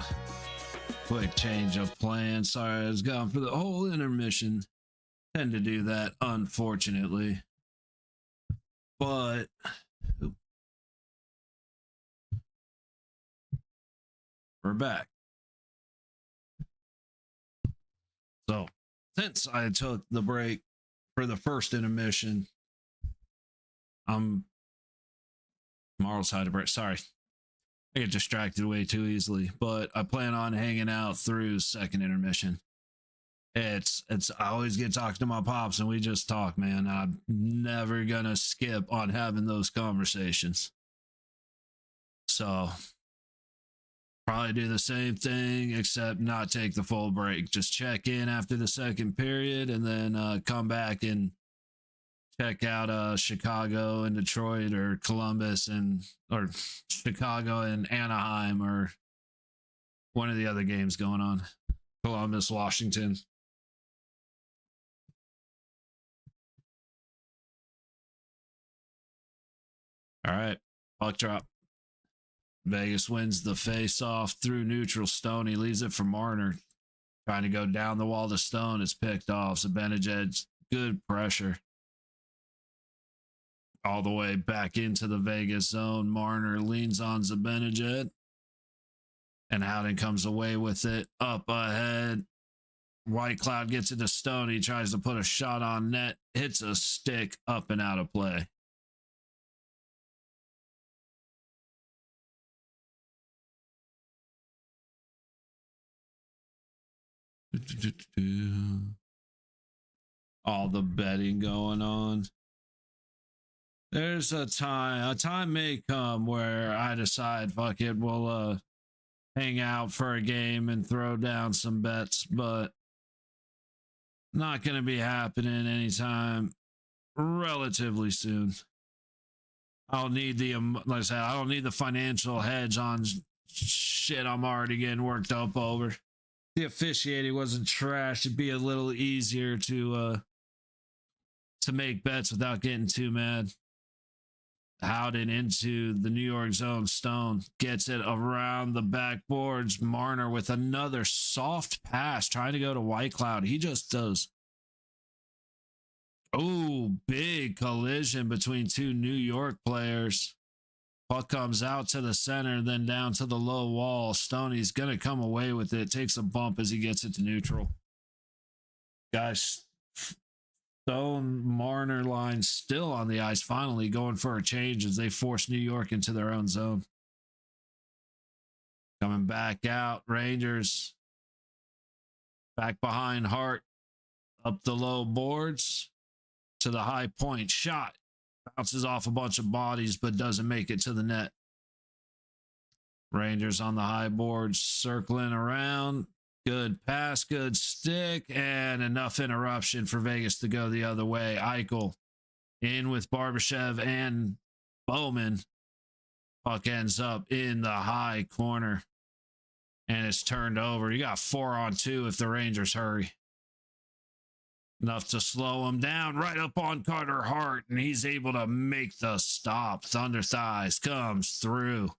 Quick change of plan. Sorry, I was gone for the whole intermission. Tend to do that, unfortunately. But we're back. So, since I took the break for the first intermission, tomorrow's high to break. Sorry, I get distracted way too easily, but I plan on hanging out through second intermission. It's I always get talking to my pops and we just talk, man. I'm never gonna skip on having those conversations. So probably do the same thing except not take the full break. Just check in after the second period and then come back and check out Chicago and Detroit or Columbus or Chicago and Anaheim or one of the other games going on. Columbus, Washington. All right, puck drop. Vegas wins the face-off through neutral. Stoney leaves it for Marner. Trying to go down the wall to Stone. It's picked off. Zibanejad's good pressure. All the way back into the Vegas zone. Marner leans on Zibanejad. And Howden comes away with it. Up ahead. White Cloud gets it to Stone. He tries to put a shot on net. Hits a stick up and out of play. All the betting going on. There's a time may come where I decide, fuck it, we'll hang out for a game and throw down some bets, but not going to be happening anytime relatively soon. I'll need like I said, I don't need the financial hedge on shit I'm already getting worked up over. The officiating wasn't trash. It'd be a little easier to make bets without getting too mad. Howden into the New York zone. Stone gets it around the backboards. Marner with another soft pass trying to go to White Cloud. He just does. Oh, big collision between two New York players. Puck comes out to the center, then down to the low wall. Stoney's going to come away with it. Takes a bump as he gets it to neutral. Guys, Stone Marner line still on the ice, finally going for a change as they force New York into their own zone. Coming back out, Rangers back behind Hart, up the low boards to the high point. Shot bounces off a bunch of bodies but doesn't make it to the net. Rangers on the high boards circling around. Good pass, good stick, and enough interruption for Vegas to go the other way. Eichel in with Barbashev and Bowman. Puck ends up in the high corner, and it's turned over. You got 4-on-2 if the Rangers hurry. Enough to slow him down right up on Carter Hart, and he's able to make the stop. Thunder Thighs comes through.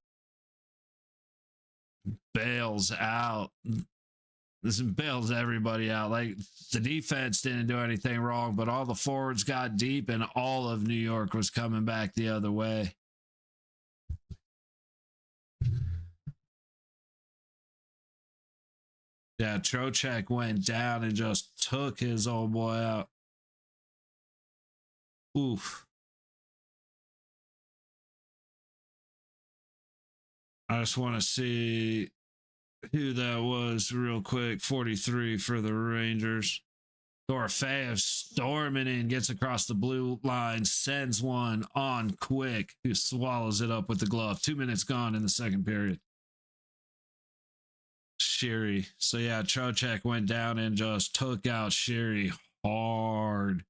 Bails out. This bails everybody out. Like, the defense didn't do anything wrong, but all the forwards got deep and all of New York was coming back the other way. Yeah, Trocheck went down and just took his old boy out. Oof. I just want to see who that was real quick. 43 for the Rangers. Dorofeyev storming in, gets across the blue line, sends one on quick, who swallows it up with the glove. 2 minutes gone in the second period. Sherry. So yeah, Trocheck went down and just took out Sherry hard.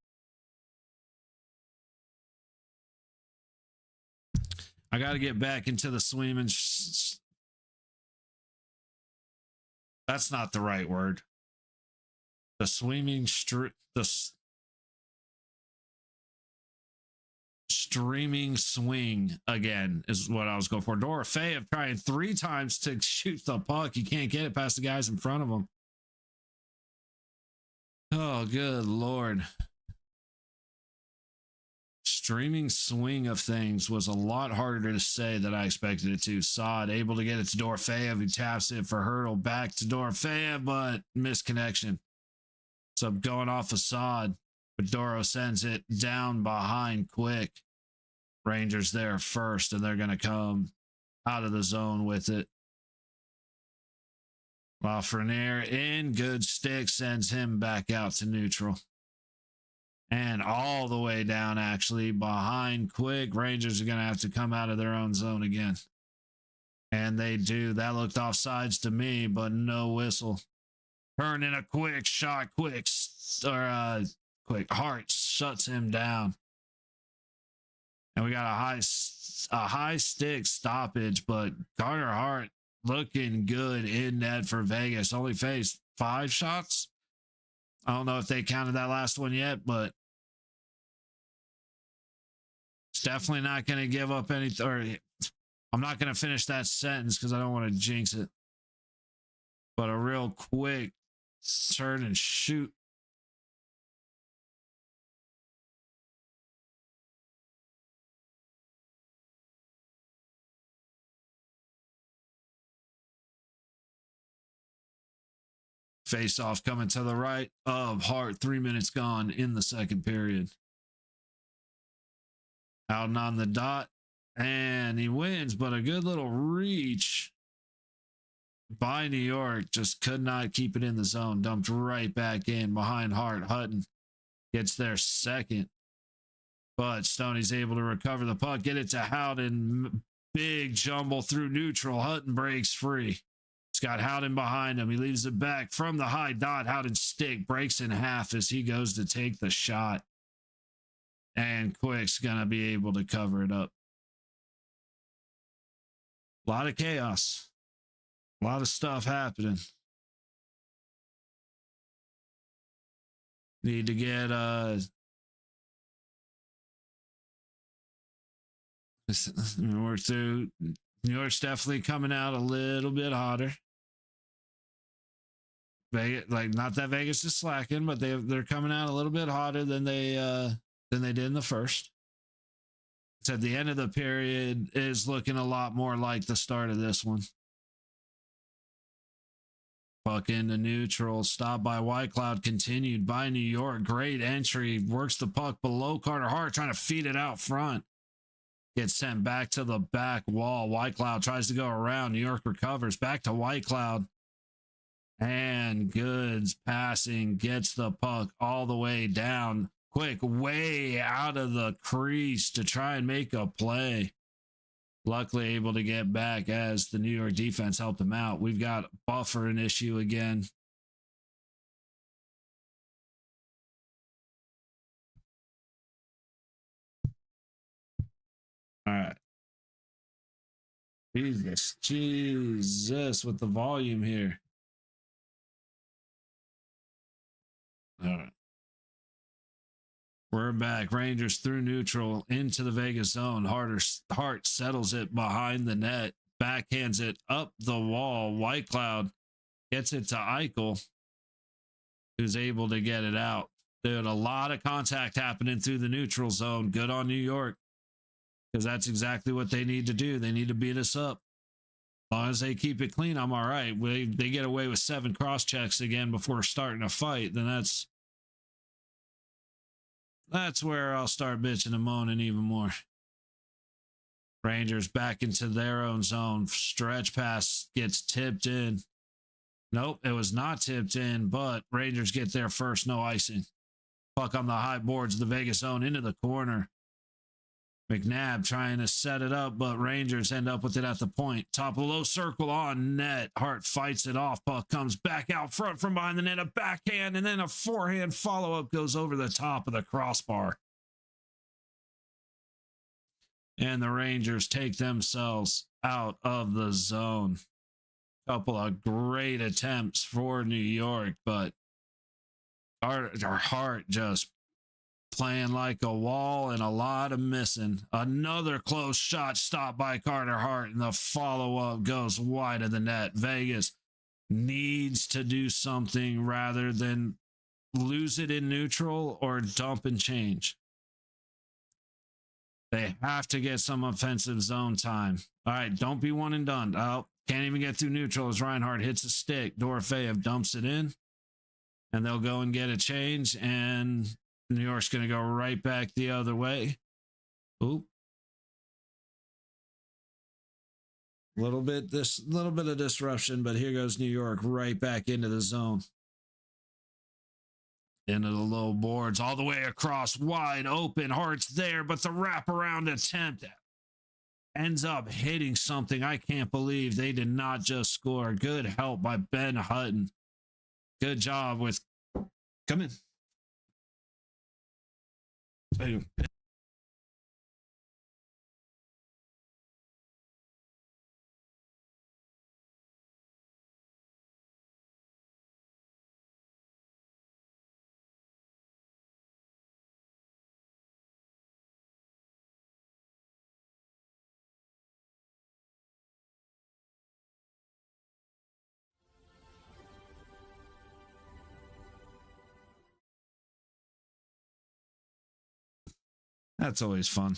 I got to get back into the swimming. That's not the right word. The swimming stream streaming swing again is what I was going for. Dorofeyev trying 3 times to shoot the puck. He can't get it past the guys in front of him. Oh, good Lord. Streaming swing of things was a lot harder to say than I expected it to. Saad able to get it to Dorofeyev. He taps it for Hurdle back to Dorofeyev, but misconnection. So going off of Saad, but Doro sends it down behind quick. Rangers there first, and they're going to come out of the zone with it. Lafreniere in, good stick, sends him back out to neutral. And all the way down, actually, behind quick. Rangers are going to have to come out of their own zone again. And they do. That looked offsides to me, but no whistle. Turn in a quick shot, quick Hart shuts him down. And we got a high stick stoppage, but Carter Hart looking good in net for Vegas. Only faced 5 shots. I don't know if they counted that last one yet, but it's definitely not going to give up anything. Or I'm not going to finish that sentence because I don't want to jinx it. But a real quick turn and shoot. Face off coming to the right of Hart. 3 minutes gone in the second period. Out and on the dot. And he wins, but a good little reach by New York. Just could not keep it in the zone. Dumped right back in behind Hart. Hutton gets there second. But Stoney's able to recover the puck. Get it to Howden. Big jumble through neutral. Hutton breaks free. He's got Howden behind him. He leaves it back from the high dot. Howden's stick breaks in half as he goes to take the shot. And Quick's going to be able to cover it up. A lot of chaos. A lot of stuff happening. Need to get work through. New York's definitely coming out a little bit hotter. Vegas, like, not that Vegas is slacking, but they're coming out a little bit hotter than they did in the first. It's at the end of the period is looking a lot more like the start of this one. Puck into neutral. Stopped by Whitecloud. Continued by New York. Great entry. Works the puck below Carter Hart. Trying to feed it out front. Gets sent back to the back wall. Whitecloud tries to go around. New York recovers. Back to Whitecloud. And Goods passing. Gets the puck all the way down. Quick way out of the crease to try and make a play. Luckily able to get back as the New York defense helped him out. We've got buffer an issue again. All right. Jesus, with the volume here. All right. We're back. Rangers through neutral into the Vegas zone. Hart settles it behind the net. Backhands it up the wall. Whitecloud gets it to Eichel, who's able to get it out. Dude, a lot of contact happening through the neutral zone. Good on New York, because that's exactly what they need to do. They need to beat us up. As long as they keep it clean, I'm all right. They get away with 7 cross checks again before starting a fight, then that's where I'll start bitching and moaning even more. Rangers back into their own zone. Stretch pass gets tipped in. Nope, it was not tipped in, but Rangers get there first, no icing. Puck on the high boards of the Vegas zone into the corner. McNabb trying to set it up, but Rangers end up with it at the point. Top of the low circle on net. Hart fights it off. Puck comes back out front from behind the net. A backhand and then a forehand follow-up goes over the top of the crossbar. And the Rangers take themselves out of the zone. Couple of great attempts for New York, but our Hart just playing like a wall and a lot of missing. Another close shot stopped by Carter Hart, and the follow-up goes wide of the net. Vegas needs to do something rather than lose it in neutral or dump and change. They have to get some offensive zone time. All right, don't be one and done. Oh, can't even get through neutral as Reinhardt hits a stick. Dorofeyev dumps it in, and they'll go and get a change, and New York's going to go right back the other way. Oop. Little bit of disruption, but here goes New York right back into the zone. Into the low boards, all the way across, wide open. Hart's there, but the wraparound attempt ends up hitting something. I can't believe they did not just score. Good help by Ben Hutton. Good job with... Come in. That's always fun.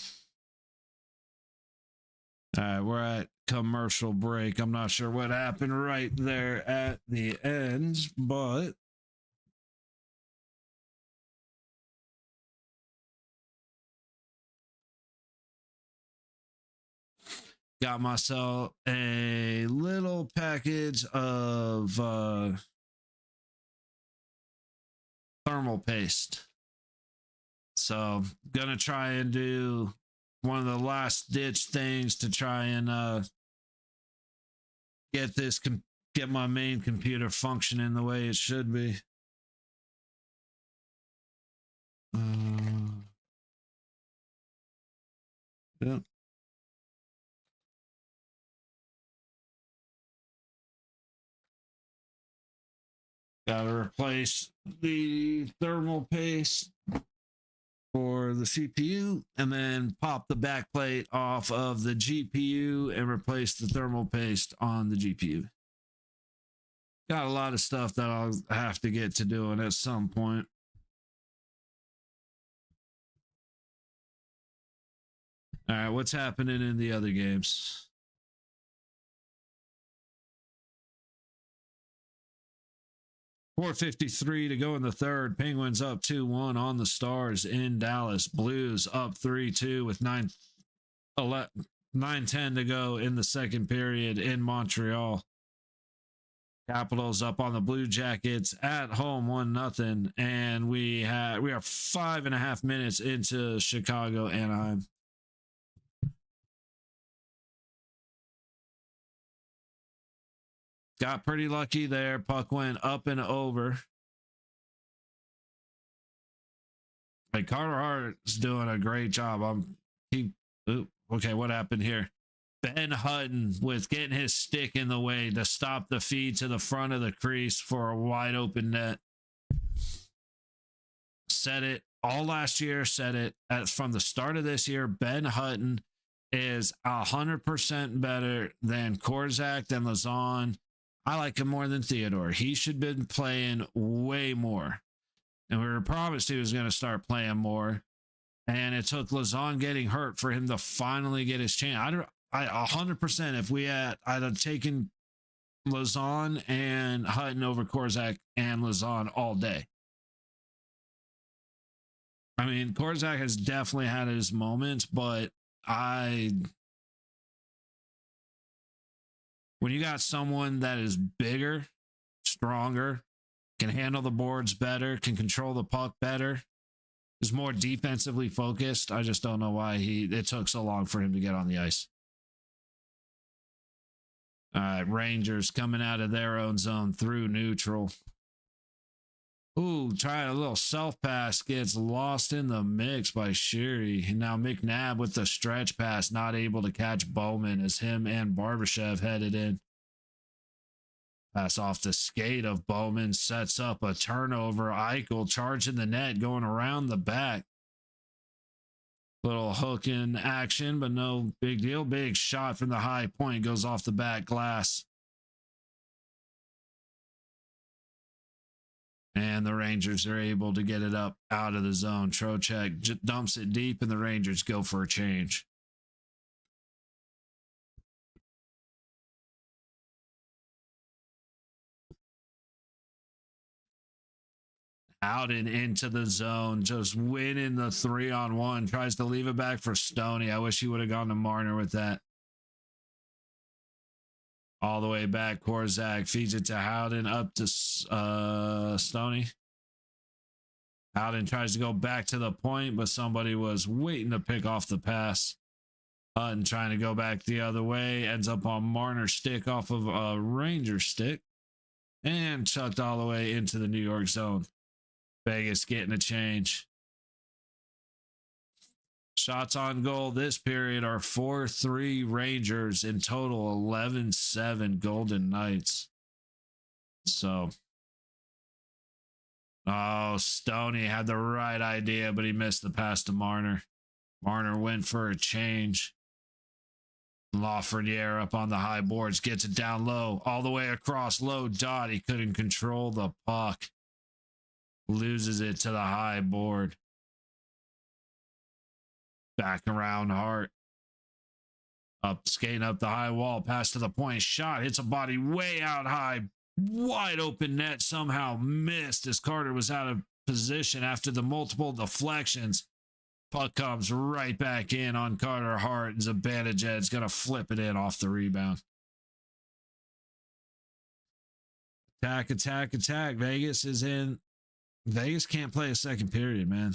All right, we're at commercial break. I'm not sure what happened right there at the end, but got myself a little package of thermal paste. So gonna try and do one of the last ditch things to try and get my main computer functioning the way it should be. Yep. Gotta replace the thermal paste for the CPU and then pop the backplate off of the GPU and replace the thermal paste on the GPU. Got a lot of stuff that I'll have to get to doing at some point. All right, what's happening in the other games? .453 to go in the third. Penguins up 2-1 on the Stars in Dallas. Blues up 3-2 with 9:10 to go in the second period in Montreal. Capitals up on the Blue Jackets at home 1-0, and we are 5.5 minutes into Chicago Anaheim. Got pretty lucky there. Puck went up and over. Like Carter Hart's doing a great job. Okay, what happened here? Ben Hutton with getting his stick in the way to stop the feed to the front of the crease for a wide open net. Said it all last year, said it from the start of this year. Ben Hutton is 100% better than Korzak and Lazon. I like him more than Theodore. He should have been playing way more. And we were promised he was going to start playing more. And it took Lazon getting hurt for him to finally get his chance. I 100%, if we I'd have taken Lazon and Hutton over Korzak and Lazon all day. I mean, Korzak has definitely had his moments, but when you got someone that is bigger, stronger, can handle the boards better, can control the puck better, is more defensively focused, I just don't know why it took so long for him to get on the ice. All right, Rangers coming out of their own zone through neutral. Ooh, trying a little self pass, gets lost in the mix by Sherry. And now McNabb with the stretch pass, not able to catch Bowman as him and Barbashev headed in. Pass off the skate of Bowman, sets up a turnover. Eichel charging the net, going around the back. Little hook in action, but no big deal. Big shot from the high point goes off the back glass. And the Rangers are able to get it up out of the zone. Trocheck dumps it deep, and the Rangers go for a change. Out and into the zone, just winning the 3-on-1. Tries to leave it back for Stoney. I wish he would have gone to Marner with that. All the way back, Korzak feeds it to Howden, up to Stoney. Howden tries to go back to the point, but somebody was waiting to pick off the pass. Hutton trying to go back the other way, ends up on Marner's stick off of a Ranger stick, and chucked all the way into the New York zone. Vegas getting a change. Shots on goal this period are 4-3 Rangers, in total 11-7 Golden Knights. So, oh, Stoney had the right idea, but he missed the pass to Marner. Marner went for a change. Lafreniere up on the high boards, gets it down low, all the way across, low dot. He couldn't control the puck. Loses it to the high board. Back around Hart. Up, skating up the high wall, pass to the point, shot, hits a body way out high. Wide open net, somehow missed as Carter was out of position after the multiple deflections. Puck comes right back in on Carter Hart, and Zibanejad's going to flip it in off the rebound. Attack, attack, attack. Vegas is in. Vegas can't play a second period, man.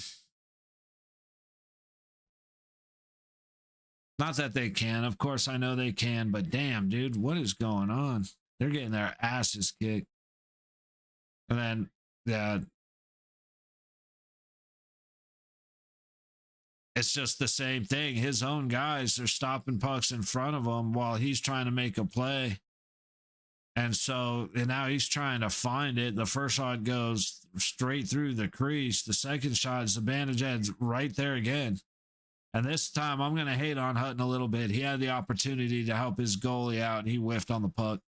Not that they can. Of course, I know they can, but damn, dude, what is going on? They're getting their asses kicked. And then, yeah, it's just the same thing. His own guys are stopping pucks in front of him while he's trying to make a play. And so, and now he's trying to find it. The first shot goes straight through the crease. The second shot is Zibanejad's right there again. And this time, I'm going to hate on Hutton a little bit. He had the opportunity to help his goalie out, and he whiffed on the puck.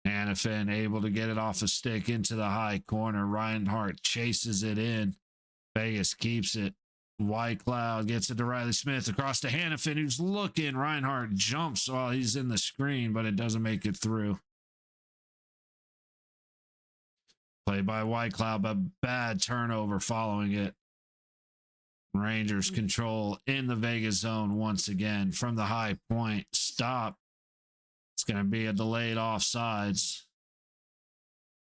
Hanifin able to get it off a stick into the high corner. Reinhart chases it in. Vegas keeps it. White Cloud gets it to Riley Smith across to Hanifin, who's looking. Reinhart jumps while he's in the screen, but it doesn't make it through. Play by White Cloud, but bad turnover following it. Rangers control in the Vegas zone once again from the high point. Stop. It's going to be a delayed offsides.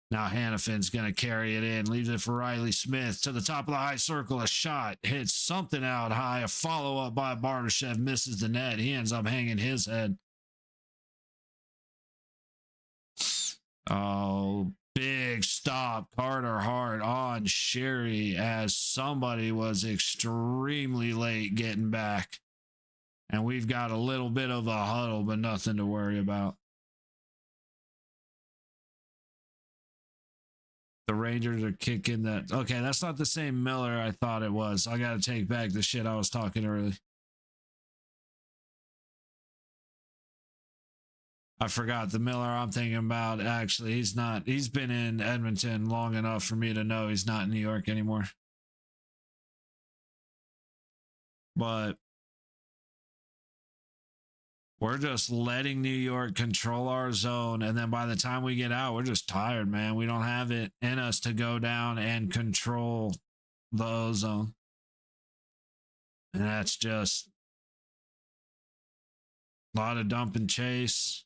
Now Hanifin's going to carry it in, leaves it for Riley Smith to the top of the high circle. A shot hits something out high. A follow-up by Barbashev misses the net. He ends up hanging his head. Oh, big stop. Carter Hart on Sherry as somebody was extremely late getting back. And we've got a little bit of a huddle, but nothing to worry about. The Rangers are kicking that. Okay, that's not the same Miller I thought it was. I got to take back the shit I was talking early. I forgot the Miller I'm thinking about. Actually, he's not. He's been in Edmonton long enough for me to know he's not in New York anymore. But we're just letting New York control our zone. And then by the time we get out, we're just tired, man. We don't have it in us to go down and control the ozone. And that's just a lot of dump and chase.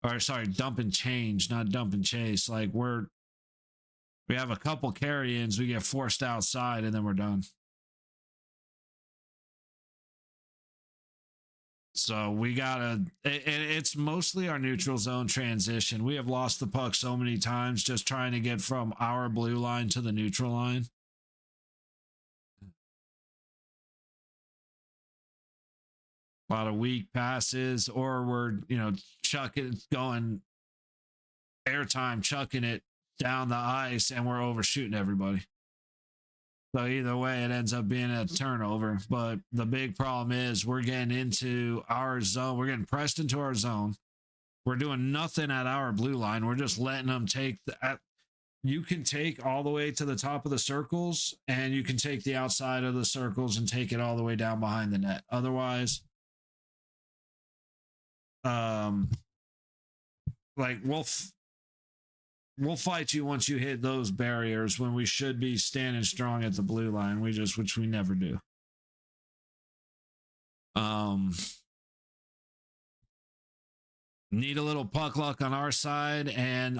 Or sorry, dump and change, not dump and chase. Like we have a couple carry-ins, we get forced outside, and then we're done. So we gotta, it's mostly our neutral zone transition. We have lost the puck so many times just trying to get from our blue line to the neutral line. A lot of weak passes, or we're, chucking, going airtime, chucking it down the ice, and we're overshooting everybody. So either way, it ends up being a turnover. But the big problem is we're getting into our zone. We're getting pressed into our zone. We're doing nothing at our blue line. We're just letting them take you can take all the way to the top of the circles, and you can take the outside of the circles and take it all the way down behind the net. Otherwise, like we'll fight you once you hit those barriers, when we should be standing strong at the blue line. Which we never do. Need a little puck luck on our side, and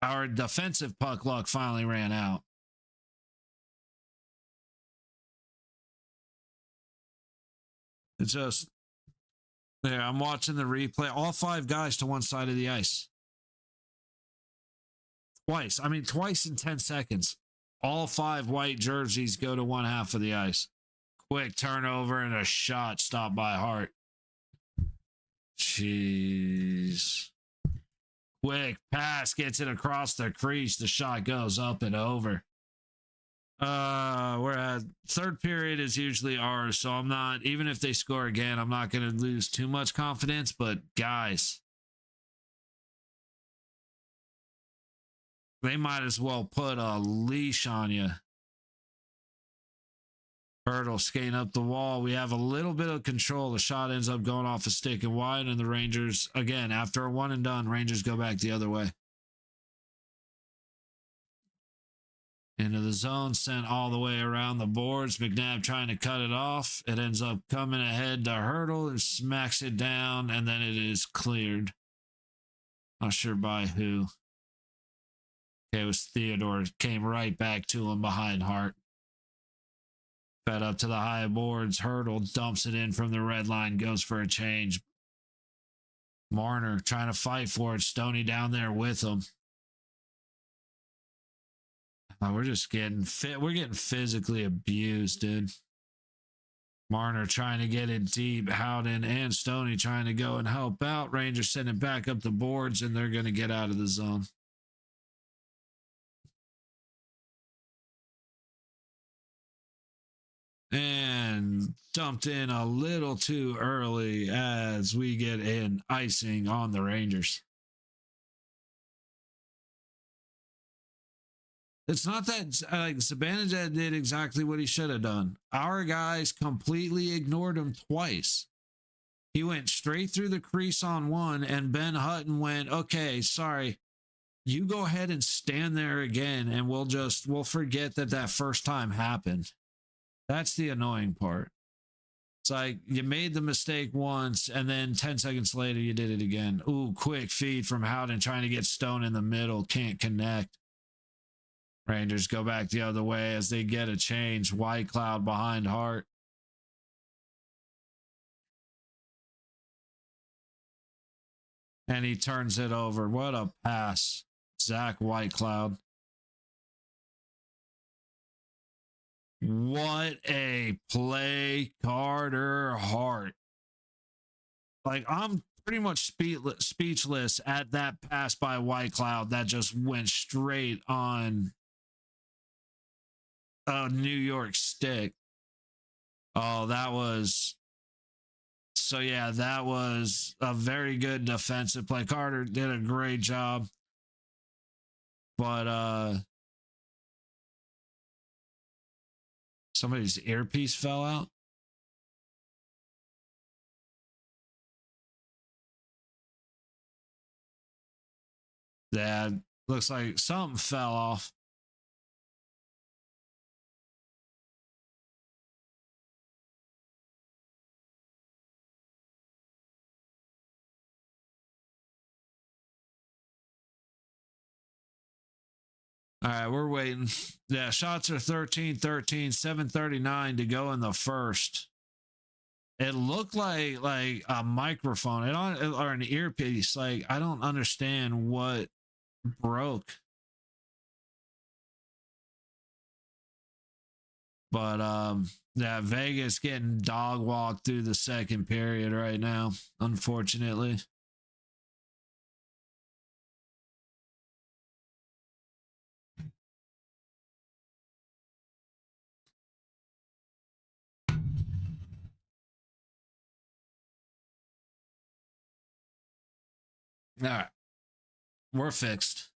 our defensive puck luck finally ran out. It's just there. I'm watching the replay. All 5 guys to one side of the ice. Twice. I mean, twice in 10 seconds. All 5 white jerseys go to one half of the ice. Quick turnover and a shot stopped by Hart. Jeez. Quick pass gets it across the crease. The shot goes up and over. We're at third period is usually ours, so I'm not, even if they score again, I'm not going to lose too much confidence. But guys, they might as well put a leash on you. Hurdle skating up the wall. We have a little bit of control. The shot ends up going off a stick and wide, and the Rangers, again, after a one and done, Rangers go back the other way. Into the zone, sent all the way around the boards. McNabb trying to cut it off. It ends up coming ahead to Hurdle and smacks it down, and then it is cleared. Not sure by who. Okay, it was Theodore. Came right back to him behind Hart. Fed up to the high boards. Hurdle dumps it in from the red line. Goes for a change. Marner trying to fight for it. Stoney down there with him. We're just getting fit. We're getting physically abused, dude. Marner trying to get it deep. Howden and Stoney trying to go and help out. Rangers sending it back up the boards, and they're going to get out of the zone. And dumped in a little too early as we get an icing on the Rangers. It's not that like Zibanejad did exactly what he should have done. Our guys completely ignored him twice. He went straight through the crease on one, and Ben Hutton went, okay, sorry, you go ahead and stand there again, and we'll forget that first time happened. That's the annoying part. It's like you made the mistake once, and then 10 seconds later you did it again. Ooh, quick feed from Howden trying to get Stone in the middle. Can't connect. Rangers go back the other way as they get a change. White Cloud behind Hart. And he turns it over. What a pass. Zach Whitecloud. What a play, Carter Hart. Like, I'm pretty much speechless at that pass by Whitecloud that just went straight on a New York stick. Oh, that was... So, yeah, that was a very good defensive play. Carter did a great job. But, somebody's earpiece fell out. That looks like something fell off. All right, we're waiting. Yeah, shots are 13-13, 7:39 to go in the first. It looked like a microphone or an earpiece. Like, I don't understand what broke. But yeah, Vegas getting dog walked through the second period right now, unfortunately. All right. We're fixed.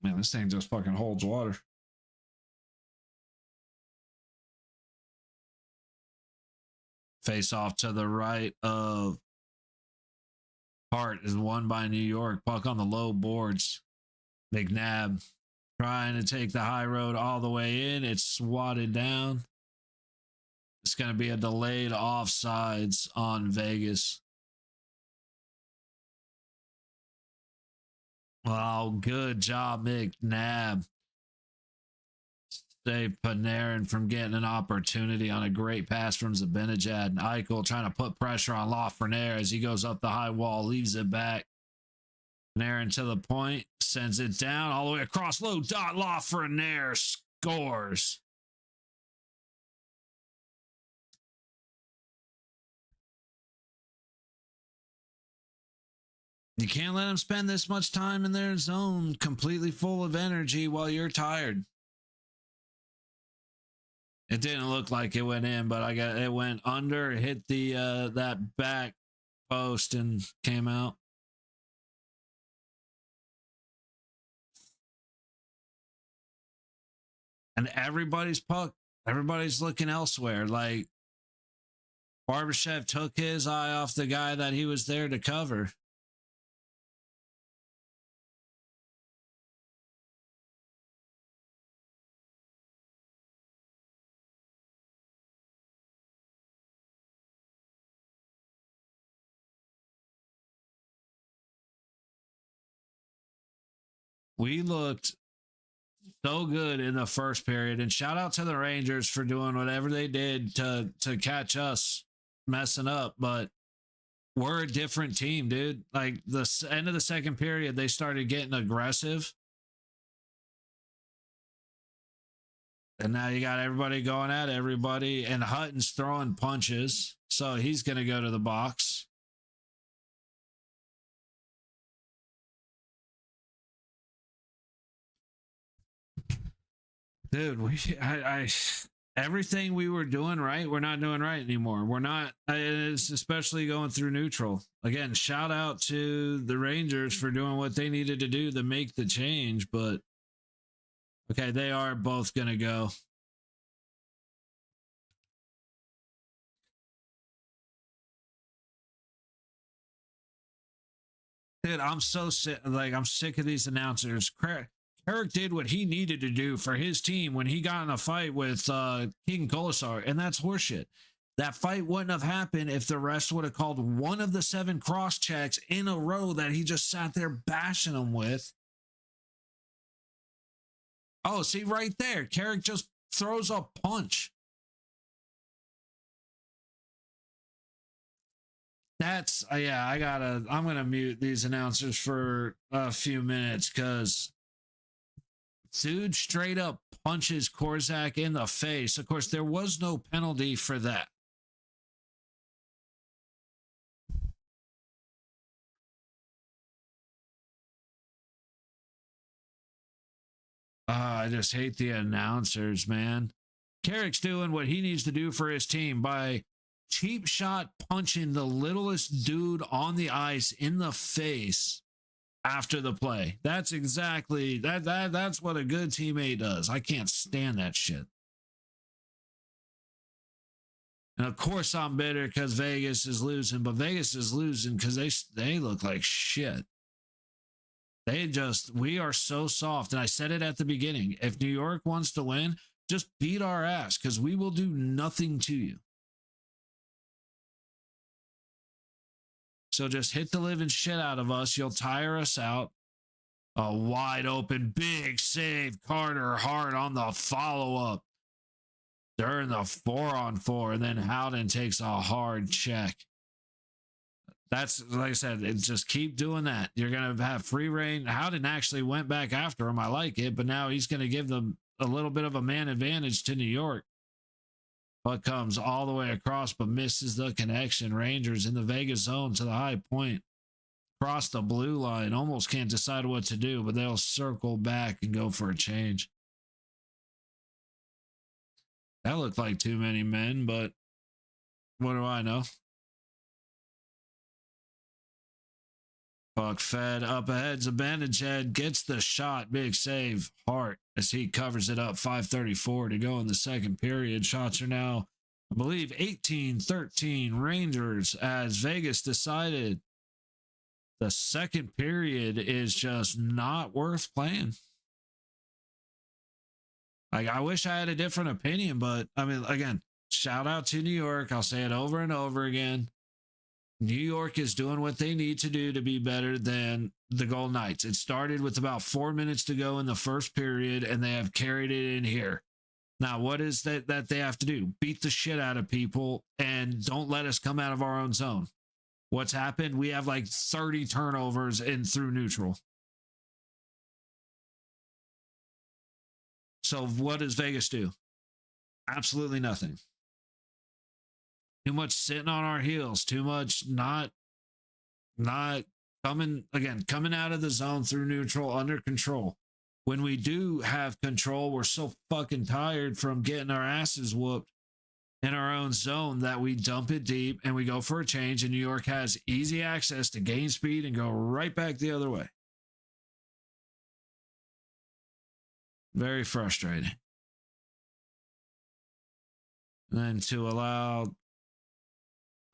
Man, this thing just fucking holds water. Face off to the right of Hart is won by New York. Puck on the low boards. McNabb trying to take the high road all the way in. It's swatted down. It's going to be a delayed offsides on Vegas. Wow, good job, McNabb. Save Panarin from getting an opportunity on a great pass from Zibanejad. And Eichel trying to put pressure on Lafreniere as he goes up the high wall, leaves it back. Panarin to the point, sends it down all the way across low dot. Lafreniere scores. You can't let them spend this much time in their zone, completely full of energy while you're tired. It didn't look like it went in, but it went under, hit the that back post and came out. And everybody's looking elsewhere. Like Barbashev took his eye off the guy that he was there to cover. We looked so good in the first period, and shout out to the Rangers for doing whatever they did to catch us messing up. But we're a different team, dude. Like the end of the second period, they started getting aggressive. And now you got everybody going at everybody, and Hutton's throwing punches. So he's going to go to the box. Dude, everything we were doing right, we're not doing right anymore. We're not, it's especially going through neutral. Again, shout out to the Rangers for doing what they needed to do to make the change. But okay, they are both going to go. Dude, I'm so sick. Like, I'm sick of these announcers. Eric did what he needed to do for his team when he got in a fight with King Colasar, and that's horseshit. That fight wouldn't have happened if the rest would have called one of the 7 cross checks in a row that he just sat there bashing him with. Oh, see right there. Carrick just throws a punch. That's yeah, I'm gonna mute these announcers for a few minutes because dude straight up punches Korzak in the face. Of course, there was no penalty for that. I just hate the announcers, man. Carrick's doing what he needs to do for his team by cheap shot punching the littlest dude on the ice in the face after the play. That's exactly that's what a good teammate does. I can't stand that shit. And of course I'm bitter because Vegas is losing, but Vegas is losing because they look like shit. We are so soft. And I said it at the beginning. If New York wants to win, just beat our ass because we will do nothing to you. So just hit the living shit out of us. You'll tire us out. A wide open, big save. Carter Hart on the follow-up during the 4-on-4. And then Howden takes a hard check. That's like I said, it's just keep doing that. You're gonna have free reign. Howden actually went back after him. I like it, but now he's gonna give them a little bit of a man advantage to New York. Puck comes all the way across, but misses the connection. Rangers in the Vegas zone to the high point. Cross the blue line. Almost can't decide what to do, but they'll circle back and go for a change. That looked like too many men, but what do I know? Puck fed up ahead. Zibanejad gets the shot. Big save. Hart as he covers it up. 5:34 to go in the second period. Shots are now, I believe, 18-13 Rangers as Vegas decided the second period is just not worth playing. Like, I wish I had a different opinion, but I mean, again, shout out to New York. I'll say it over and over again. New York is doing what they need to do to be better than the Golden Knights. It started with about 4 minutes to go in the first period, and they have carried it in here. Now, what is that they have to do? Beat the shit out of people and don't let us come out of our own zone. What's happened? We have like 30 turnovers in through neutral. So what does Vegas do? Absolutely nothing. Too much sitting on our heels, too much not coming out of the zone through neutral under control. When we do have control, we're so fucking tired from getting our asses whooped in our own zone that we dump it deep and we go for a change, and New York has easy access to gain speed and go right back the other way. Very frustrating. And then to allow,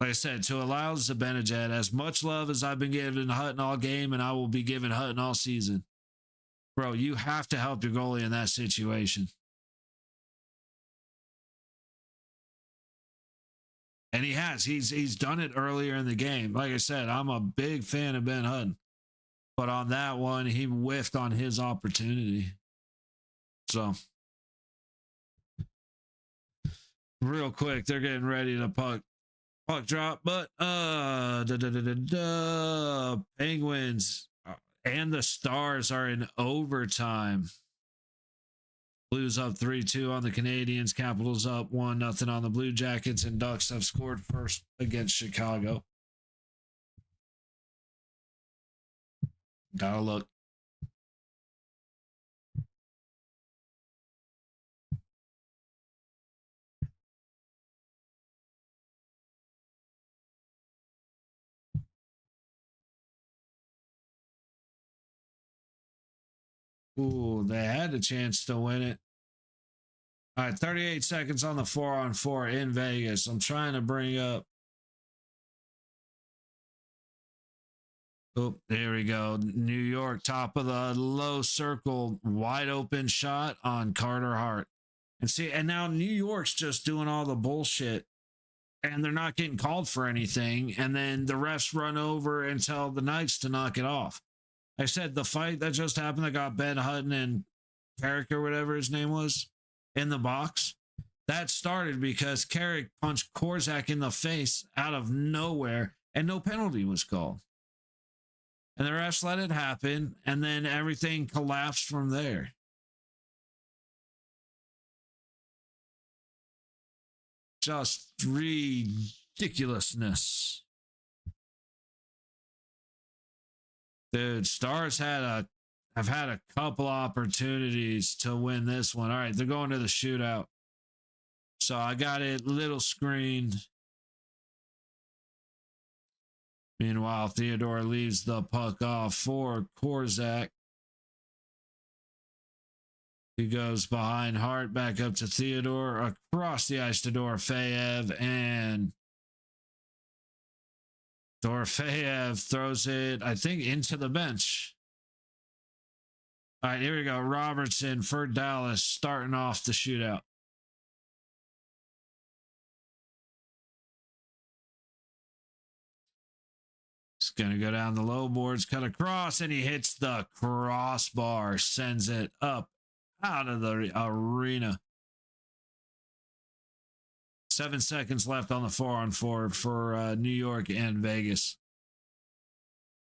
like I said, to allow Zibanejad, as much love as I've been giving Hutton all game and I will be giving Hutton all season. Bro, you have to help your goalie in that situation. And he has. He's done it earlier in the game. Like I said, I'm a big fan of Ben Hutton. But on that one, he whiffed on his opportunity. So, real quick, they're getting ready to puck drop, but Penguins and the Stars are in overtime. Blues up 3-2 on the Canadians. Capitals up 1-0 on the Blue Jackets, and Ducks have scored first against Chicago. Gotta look. Ooh, they had a chance to win it. All right, 38 seconds on the 4-on-4 in Vegas. I'm trying to bring up. Oh, there we go. New York, top of the low circle, wide open shot on Carter Hart. And see, and now New York's just doing all the bullshit, and they're not getting called for anything. And then the refs run over and tell the Knights to knock it off. I said the fight that just happened that got Ben Hutton and Carrick or whatever his name was in the box, that started because Carrick punched Korzak in the face out of nowhere and no penalty was called. And the refs let it happen, and then everything collapsed from there. Just ridiculousness. Dude, Stars have had a couple opportunities to win this one. All right, they're going to the shootout. So I got it little screened. Meanwhile, Theodore leaves the puck off for Korzak. He goes behind Hart, back up to Theodore, across the ice to Dorofeyev, and Dorofeyev throws it, I think, into the bench. All right, here we go. Robertson for Dallas, starting off the shootout. He's going to go down the low boards, cut across, and he hits the crossbar, sends it up out of the arena. 7 seconds left on the 4-on-4 for New York and Vegas.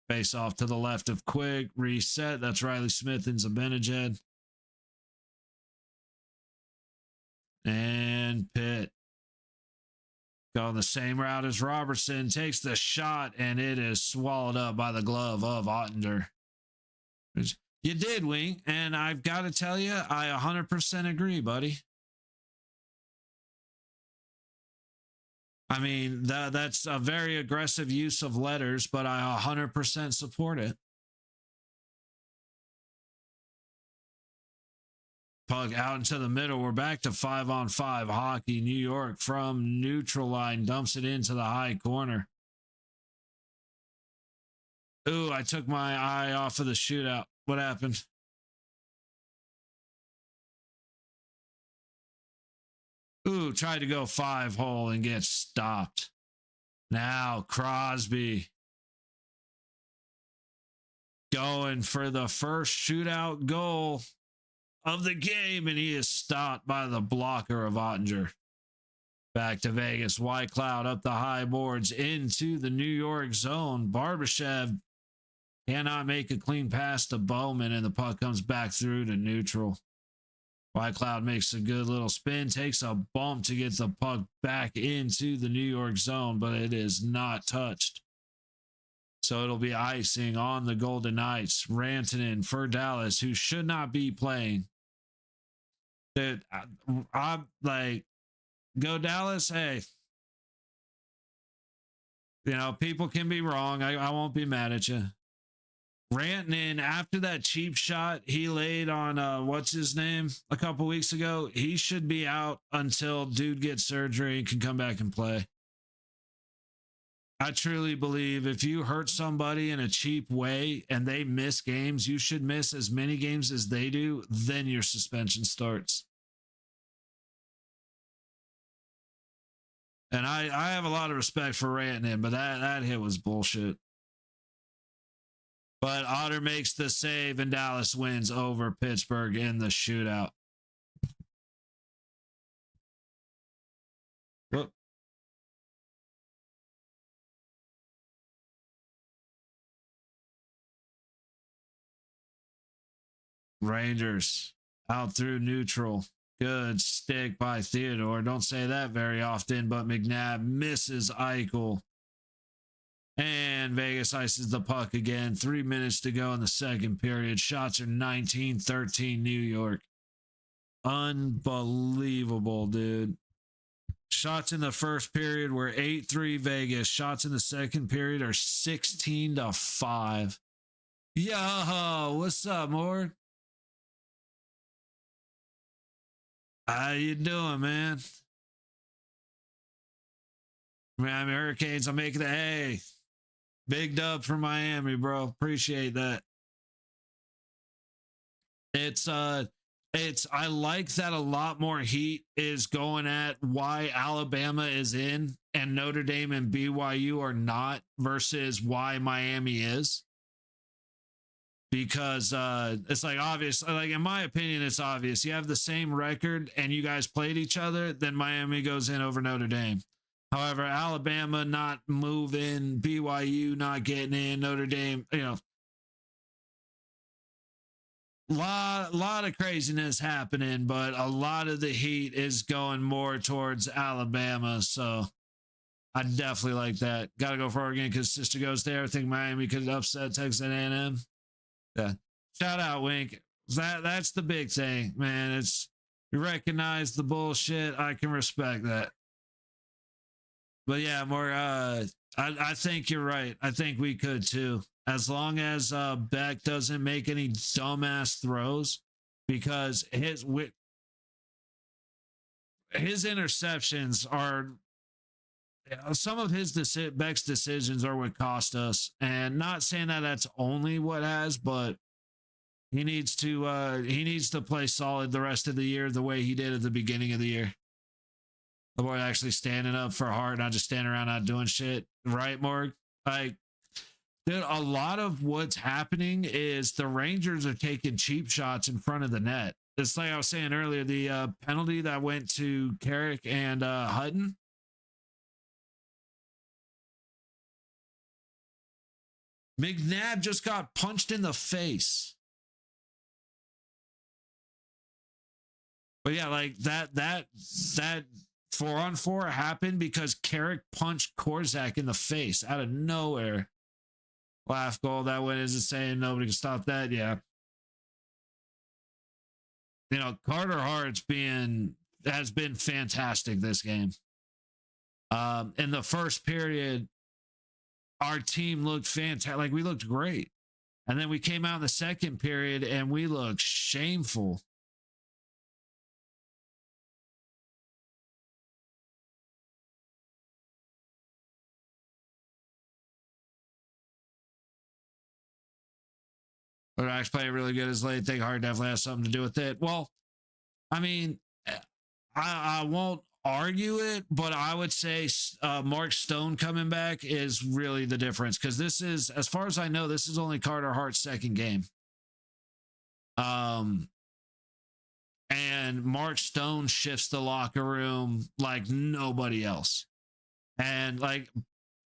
Face off to the left of Quick. Reset. That's Riley Smith and Zibanejad. And Pitt. Going the same route as Robertson. Takes the shot, and it is swallowed up by the glove of Ottinger. You did, Wink. And I've got to tell you, I 100% agree, buddy. I mean, that's a very aggressive use of letters, but I 100% support it. Puck out into the middle. We're back to 5-on-5 hockey. New York from neutral line dumps it into the high corner. Ooh, I took my eye off of the shootout. What happened? Ooh, tried to go 5-hole and get stopped. Now Crosby going for the first shootout goal of the game, and he is stopped by the blocker of Ottinger. Back to Vegas. Whitecloud up the high boards into the New York zone. Barbashev cannot make a clean pass to Bowman, and the puck comes back through to neutral. Whitecloud makes a good little spin, takes a bump to get the puck back into the New York zone, but it is not touched. So it'll be icing on the Golden Knights. Rantanen for Dallas, who should not be playing. Dude, I'm like, go Dallas. Hey, you know, people can be wrong. I won't be mad at you. Rantanen, after that cheap shot he laid on what's his name a couple weeks ago, he should be out until dude gets surgery and can come back and play. I truly believe if you hurt somebody in a cheap way and they miss games, you should miss as many games as they do, then your suspension starts. And I have a lot of respect for Rantanen, but that hit was bullshit. But Otter makes the save, and Dallas wins over Pittsburgh in the shootout. Whoop. Rangers out through neutral. Good stick by Theodore. Don't say that very often, but McNabb misses Eichel. And Vegas ices the puck again. 3 minutes to go in the second period. Shots are 19-13 New York. Unbelievable, dude. Shots in the first period were 8-3 Vegas. Shots in the second period are 16-5. Yo, what's up, Mort? How you doing, man? Miami Hurricanes, I'm making the hey. Big dub for Miami, bro. Appreciate that. I like that a lot more heat is going at why Alabama is in and Notre Dame and BYU are not versus why Miami is. Because it's like obvious, like in my opinion, it's obvious. You have the same record and you guys played each other, then Miami goes in over Notre Dame. However, Alabama not moving, BYU not getting in, Notre Dame, you know, lot of craziness happening, but a lot of the heat is going more towards Alabama. So I definitely like that. Got to go for Oregon because sister goes there. I think Miami could upset Texas A&M. Yeah. Shout out, Wink. That's the big thing, man. It's you recognize the bullshit. I can respect that. But yeah, more I think you're right. I think we could too. As long as Beck doesn't make any dumbass throws, because his interceptions are some of his Beck's decisions are what cost us. And not saying that that's only what has, but he needs to play solid the rest of the year the way he did at the beginning of the year. The boy actually standing up for Hart, not just standing around not doing shit. Right, Morg? Like, dude, a lot of what's happening is the Rangers are taking cheap shots in front of the net. It's like I was saying earlier, the penalty that went to Carrick and Hutton. McNabb just got punched in the face. But yeah, like that 4-on-4 happened because Carrick punched Korzak in the face out of nowhere. Laugh goal. That one isn't saying nobody can stop that. Yeah. You know, Carter Hart's has been fantastic this game. In the first period, our team looked fantastic. Like, we looked great. And then we came out in the second period and we looked shameful. But actually playing really good as late. I think Hart definitely has something to do with it. Well, I mean, I won't argue it, but I would say Mark Stone coming back is really the difference, because this is, as far as I know, this is only Carter Hart's second game. And Mark Stone shifts the locker room like nobody else. And like,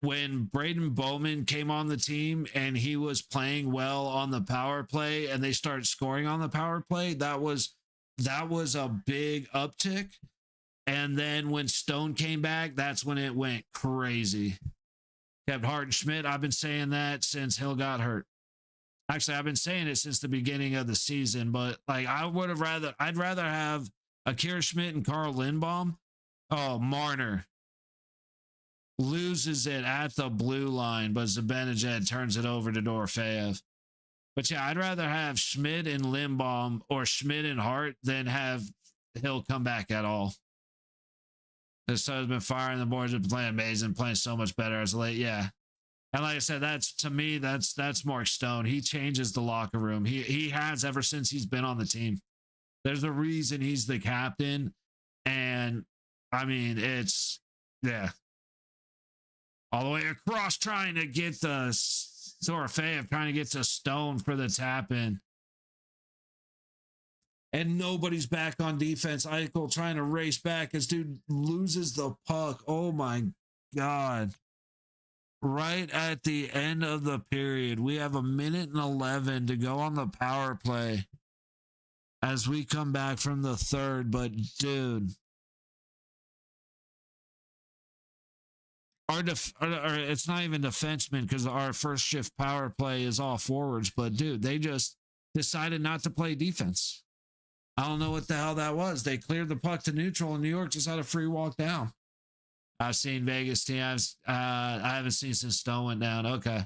when Braden Bowman came on the team and he was playing well on the power play and they started scoring on the power play, that was a big uptick. And then when Stone came back, that's when it went crazy. Kept Hart and Schmidt. I've been saying that since Hill got hurt. Actually, I've been saying it since the beginning of the season, but like, I'd rather have Akira Schmidt and Carl Lindbaum. Oh, Marner loses it at the blue line, but Zibanejad turns it over to Dorofeyev. But yeah, I'd rather have Schmidt and Lindbaum or Schmidt and Hart than have Hill come back at all. This has been firing. The boys have been playing amazing, playing so much better as late. Yeah. And like I said, to me, that's Mark Stone. He changes the locker room. He has ever since he's been on the team. There's a reason he's the captain. And I mean, yeah. All the way across, trying to get the Dorofeyev, trying to get to Stone for the tap in. And nobody's back on defense. Eichel trying to race back as dude loses the puck. Oh my God. Right at the end of the period, we have 1:11 to go on the power play as we come back from the third. But dude, it's not even defensemen, because our first shift power play is all forwards. But dude, they just decided not to play defense. I don't know what the hell that was. They cleared the puck to neutral, and New York just had a free walk down. I've seen Vegas team. I haven't seen since Stone went down. Okay.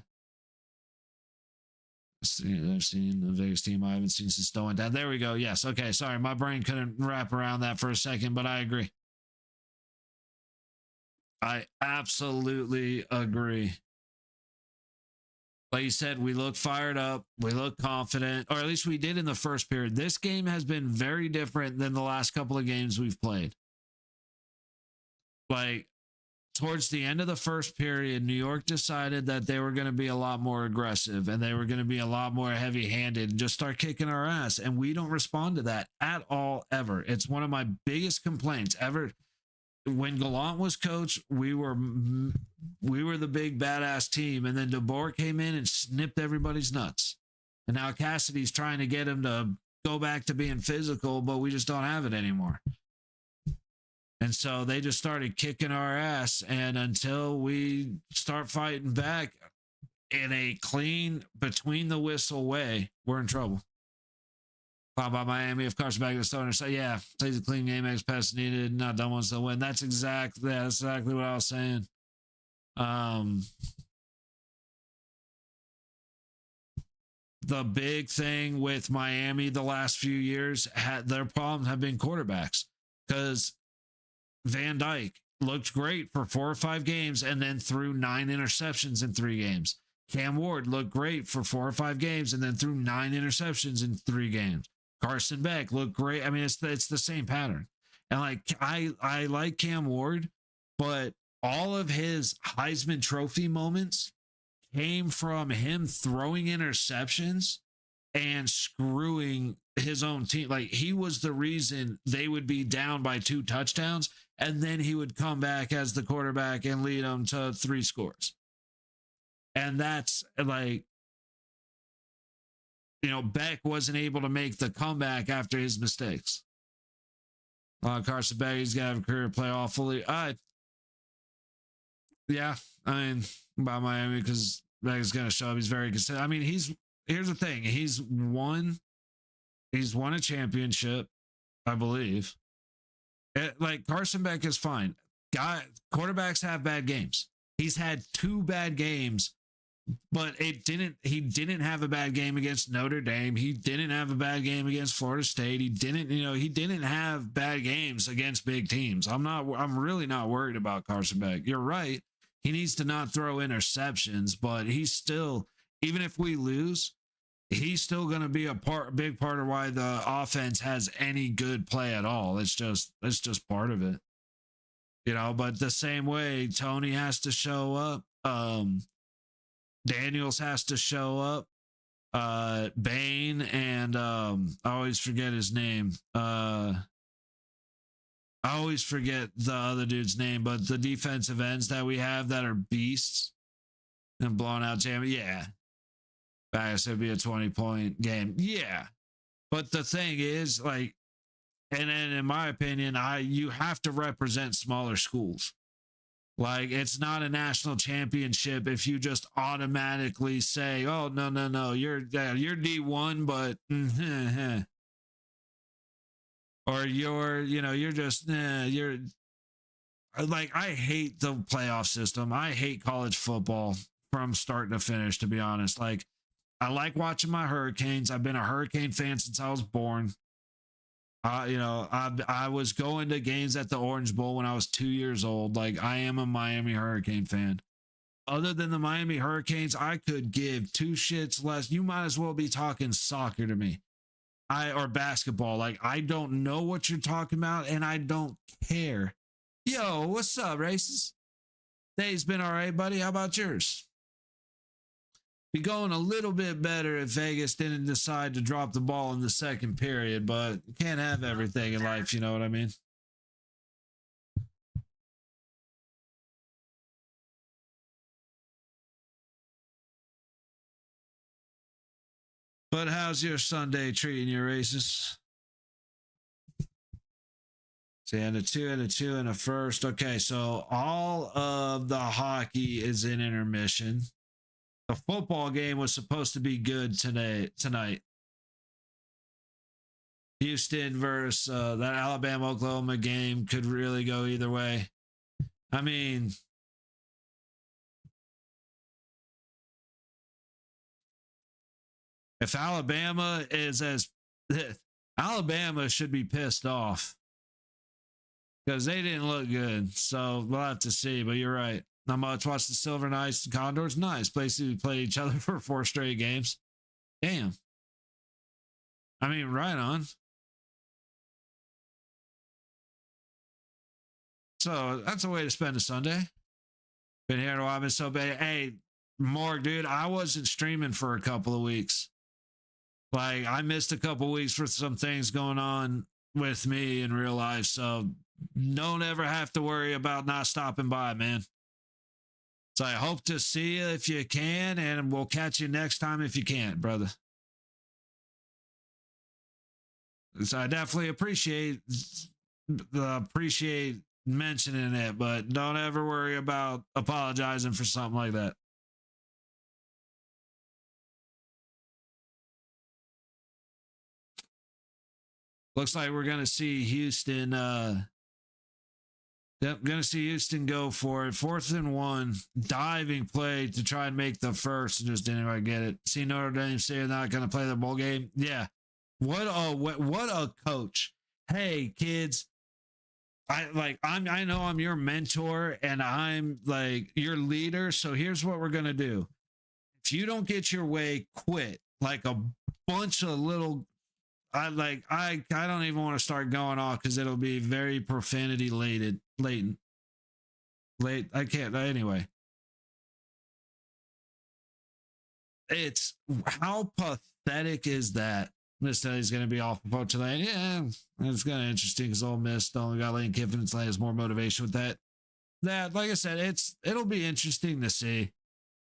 I've seen the Vegas team. I haven't seen since Stone went down. There we go. Yes. Okay. Sorry. My brain couldn't wrap around that for a second, but I agree. I absolutely agree. Like you said, we look fired up. We look confident, or at least we did in the first period. This game has been very different than the last couple of games we've played. Like, towards the end of the first period, New York decided that they were going to be a lot more aggressive and they were going to be a lot more heavy-handed and just start kicking our ass. And we don't respond to that at all, ever. It's one of my biggest complaints ever. When Gallant was coach, we were the big badass team, and then DeBoer came in and snipped everybody's nuts. And now Cassidy's trying to get him to go back to being physical, but we just don't have it anymore. And so they just started kicking our ass, and until we start fighting back in a clean, between the whistle way, we're in trouble. Followed by Miami, of course, back to the starter. So yeah, plays a clean game, makes pass needed, not done once to win. That's exactly what I was saying. The big thing with Miami the last few years, their problems have been quarterbacks, because Van Dyke looked great for 4 or 5 games and then threw 9 interceptions in 3 games. Cam Ward looked great for 4 or 5 games and then threw 9 interceptions in 3 games. Carson Beck looked great. I mean, it's the same pattern. And like, I like Cam Ward, but all of his Heisman Trophy moments came from him throwing interceptions and screwing his own team. Like, he was the reason they would be down by 2 touchdowns, and then he would come back as the quarterback and lead them to 3 scores. And that's like, Beck wasn't able to make the comeback after his mistakes. Carson Beck, he's gonna have a career play awfully. Yeah, I mean, about Miami, because Beck is gonna show up. He's very consistent. I mean, here's the thing. He's won a championship, I believe. Like Carson Beck is fine. Quarterbacks have bad games. He's had 2 bad games, but he didn't have a bad game against Notre Dame. He didn't have a bad game against Florida State. He didn't have bad games against big teams. I'm really not worried about Carson Beck. You're right. He needs to not throw interceptions, but he's still, even if we lose, he's still going to be a big part of why the offense has any good play at all. It's just part of it, but the same way Tony has to show up. Daniels has to show up. Bain and I always forget his name. I always forget the other dude's name, but the defensive ends that we have that are beasts and blown out jam. Yeah. I guess it'd be a 20-point game. Yeah. But the thing is, like, and in my opinion, you have to represent smaller schools. Like, it's not a national championship if you just automatically say, oh, no, you're D1, but or you're just you're like, I hate the playoff system. I hate college football from start to finish, to be honest. Like, I like watching my Hurricanes. I've been a Hurricane fan since I was born. I was going to games at the Orange Bowl when I was 2 years old. Like, I am a Miami Hurricane fan. Other than the Miami Hurricanes, I could give 2 shits less. You might as well be talking soccer to me. Or basketball. Like, I don't know what you're talking about, and I don't care. Yo, what's up, races? Day's been all right, buddy. How about yours? Be going a little bit better if Vegas didn't decide to drop the ball in the second period, but you can't have everything in life, you know what I mean? But how's your Sunday treating you, races? So, and a 2 and a 2 and a first. Okay, so all of the hockey is in intermission. The football game was supposed to be good tonight. Houston versus that Alabama-Oklahoma game could really go either way. I mean, if Alabama should be pissed off because they didn't look good. So we'll have to see, but you're right. Not much. Watch the Silver Knights and Condors. Nice place to play each other for 4 straight games. Damn. I mean, right on. So that's a way to spend a Sunday. Been here in a while. I've been so bad. Hey, Morg, dude, I wasn't streaming for a couple of weeks. Like, I missed a couple of weeks for some things going on with me in real life. So don't ever have to worry about not stopping by, man. So I hope to see you if you can, and we'll catch you next time if you can't, brother. So I definitely appreciate mentioning it, but don't ever worry about apologizing for something like that. Looks like we're going to see Houston going to see Houston go for it. 4th and 1, diving play to try and make the first, and just didn't quite get it. See Notre Dame say they're not going to play the bowl game. Yeah, what a coach. Hey kids, I know I'm your mentor and I'm like your leader. So here's what we're going to do. If you don't get your way, quit. Like a bunch of little. I don't even want to start going off because it'll be very profanity laden. I can't anyway. It's how pathetic is that? Miss Teddy's going to be off the tonight. Yeah, it's kind of interesting because Ole Miss only got Lane Kiffin and has more motivation with that. Like I said, it'll be interesting to see.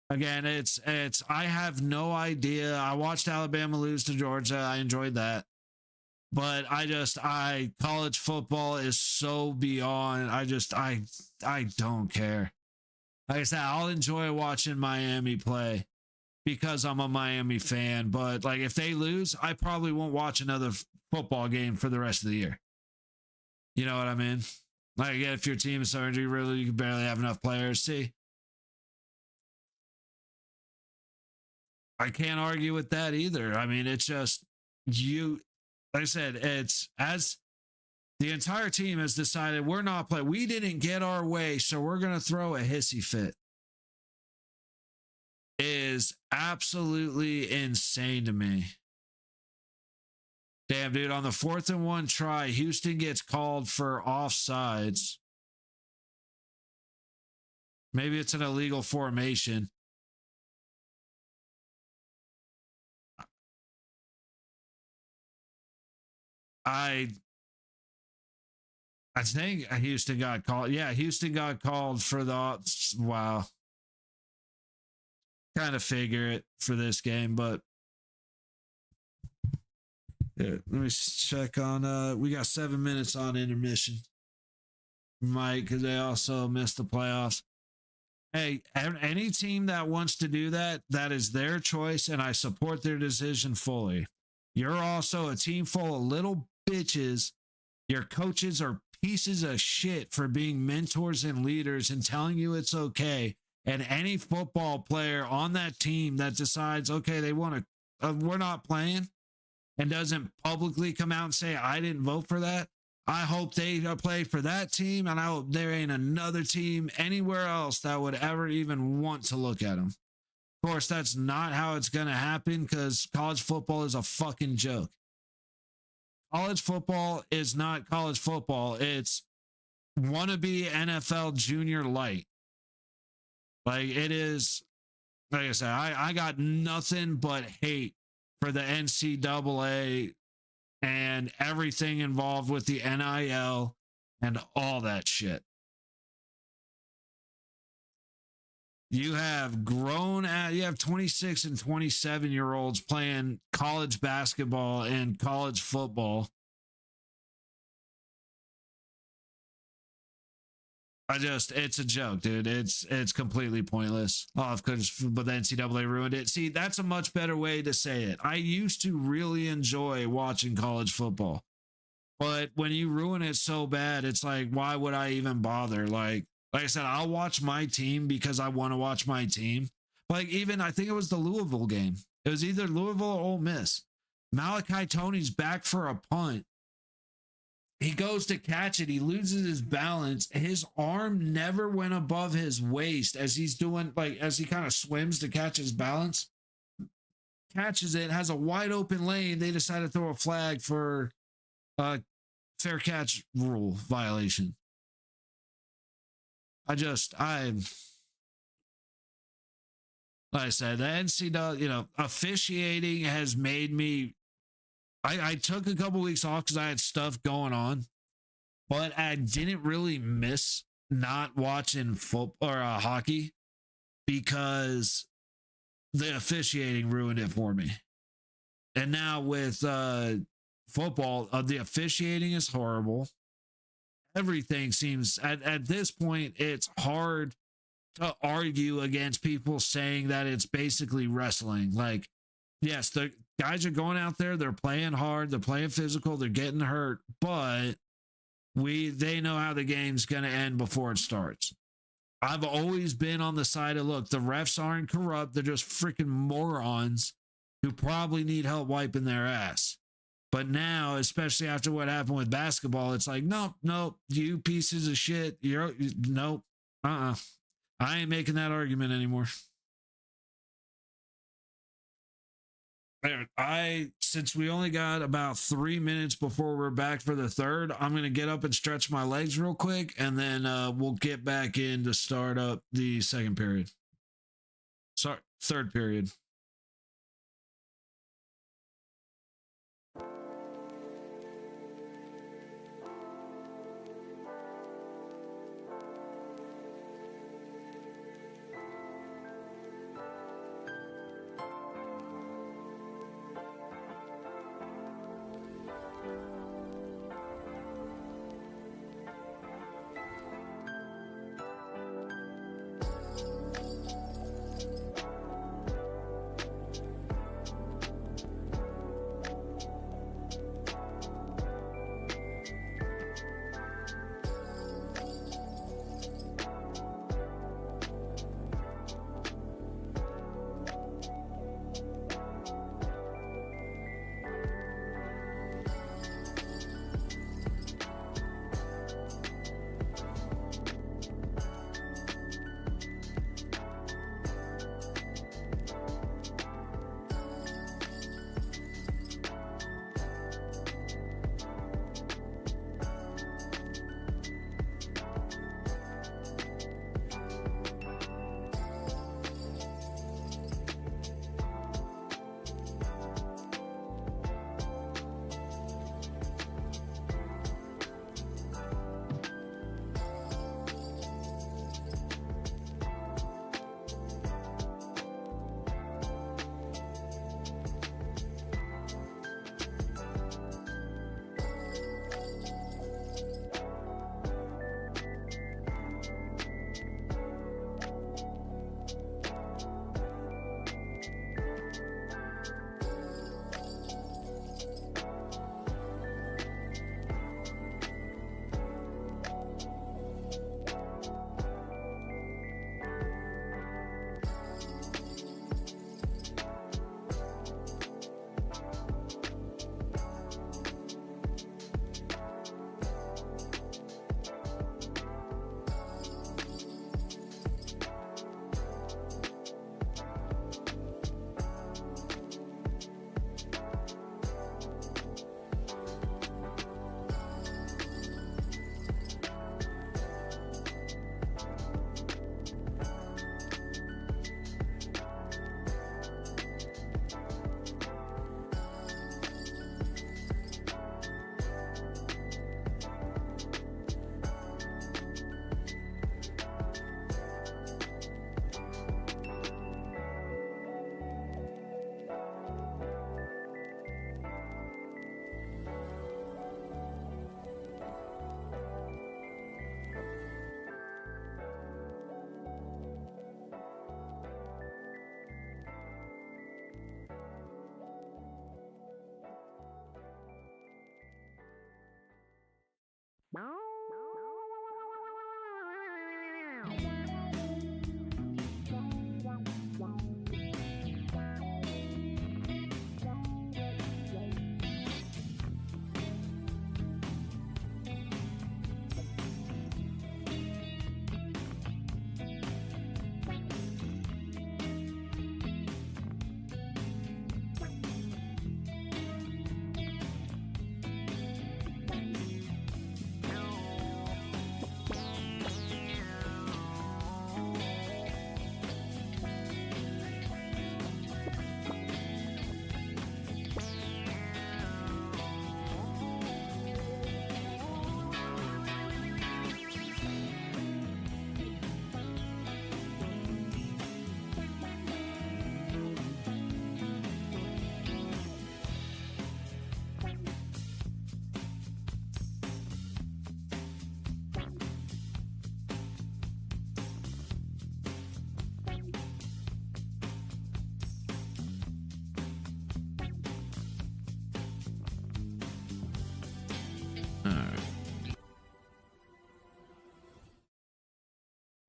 Again, it's I have no idea. I watched Alabama lose to Georgia. I enjoyed that. But I college football is so beyond. I don't care. Like I said, I'll enjoy watching Miami play because I'm a Miami fan. But like if they lose, I probably won't watch another football game for the rest of the year. You know what I mean? Like again, if your team is so injury riddled, you can barely have enough players. See, I can't argue with that either. I mean, it's just you. Like I said, it's as the entire team has decided we're not playing. We didn't get our way, so we're going to throw a hissy fit. Is absolutely insane to me. Damn, dude, on the 4th and 1 try, Houston gets called for offsides. Maybe it's an illegal formation. I think Houston got called. Yeah, Houston got called for the wow. Kind of figure it for this game, but yeah, let me check on we got 7 minutes on intermission. Mike, because they also missed the playoffs. Hey, any team that wants to do that, that is their choice, and I support their decision fully. You're also a team full of little bitches. Your coaches are pieces of shit for being mentors and leaders and telling you it's okay. And any football player on that team that decides, okay, they want to, we're not playing, and doesn't publicly come out and say, I didn't vote for that. I hope they play for that team, and I hope there ain't another team anywhere else that would ever even want to look at them. Of course, that's not how it's going to happen because college football is a fucking joke. College football is not college football. It's wannabe NFL junior light. Like it is, like I said, I got nothing but hate for the NCAA and everything involved with the NIL and all that shit. You have you have 26 and 27-year-olds playing college basketball and college football. It's a joke, dude. It's completely pointless. Oh, of course, but the NCAA ruined it. See, that's a much better way to say it. I used to really enjoy watching college football, but when you ruin it so bad, it's like, why would I even bother? Like I said, I'll watch my team because I want to watch my team. Like even I think it was the Louisville game. It was either Louisville or Ole Miss. Malachi Tony's back for a punt. He goes to catch it. He loses his balance. His arm never went above his waist as he's doing, like, as he kind of swims to catch his balance. Catches it, has a wide open lane. They decide to throw a flag for a fair catch rule violation. Like I said, the NCAA, officiating has made me. I took a couple weeks off because I had stuff going on, but I didn't really miss not watching football or hockey because the officiating ruined it for me. And now with football, the officiating is horrible. Everything seems at this point, it's hard to argue against people saying that it's basically wrestling. Like, yes, the guys are going out there, they're playing hard, they're playing physical, they're getting hurt, but they know how the game's going to end before it starts. I've always been on the side of, look, the refs aren't corrupt, they're just freaking morons who probably need help wiping their ass. But now, especially after what happened with basketball, it's like, nope, you pieces of shit, nope, I ain't making that argument anymore. Since we only got about 3 minutes before we're back for the third, I'm going to get up and stretch my legs real quick, and then we'll get back in to start up the second period. Sorry, third period.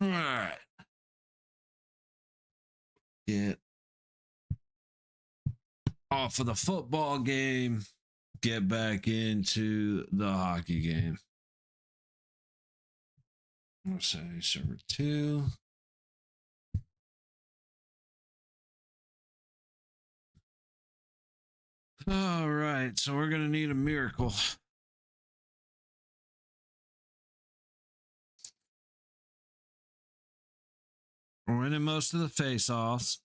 All right. Get off of the football game. Get back into the hockey game. Let's say server 2. All right, so we're going to need a miracle. We're winning most of the face-offs.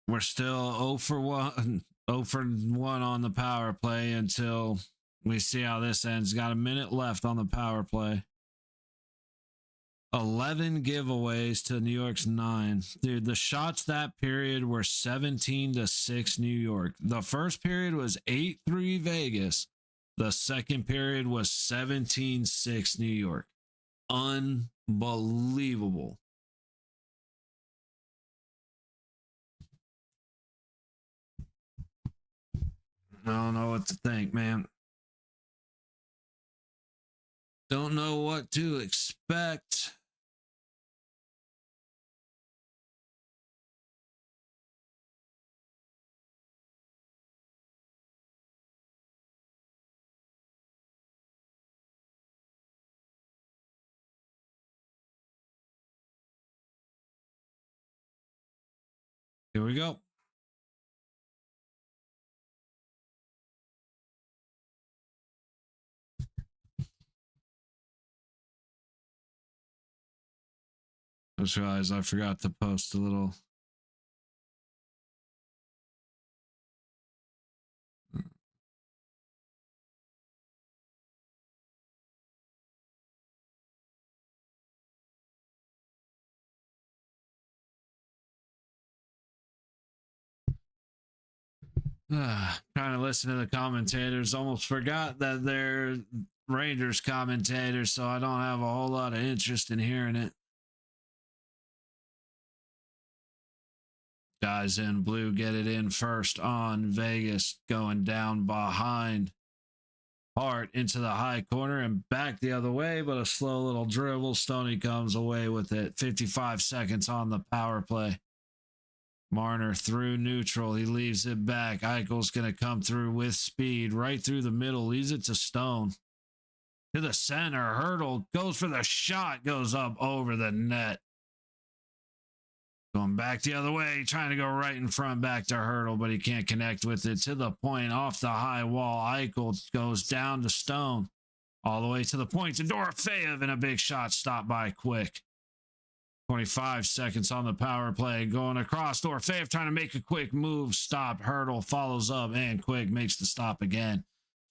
We're still 0 for 1, 0 for 1 on the power play until we see how this ends. Got a minute left on the power play. 11 giveaways to New York's 9. Dude, the shots that period were 17-6 New York. The first period was 8-3 Vegas. The second period was 17-6 New York. Unbelievable. I don't know what to think, man. Don't know what to expect. Here we go. I just realized I forgot to post a little. Trying to listen to the commentators. Almost forgot that they're Rangers commentators, so I don't have a whole lot of interest in hearing it. Guys in blue get it in first on Vegas, going down behind Hart into the high corner and back the other way, but a slow little dribble. Stoney comes away with it. 55 seconds on the power play. Marner through neutral. He leaves it back. Eichel's going to come through with speed right through the middle. Leaves it to Stone. To the center. Hurdle goes for the shot. Goes up over the net. Going back the other way. Trying to go right in front back to Hurdle, but he can't connect with it. To the point off the high wall. Eichel goes down to Stone. All the way to the point to Dorofeyev, and a big shot stopped by Quick. 25 seconds on the power play. Going across. Dorofeyev trying to make a quick move. Stop. Hurdle follows up, and Quick makes the stop again.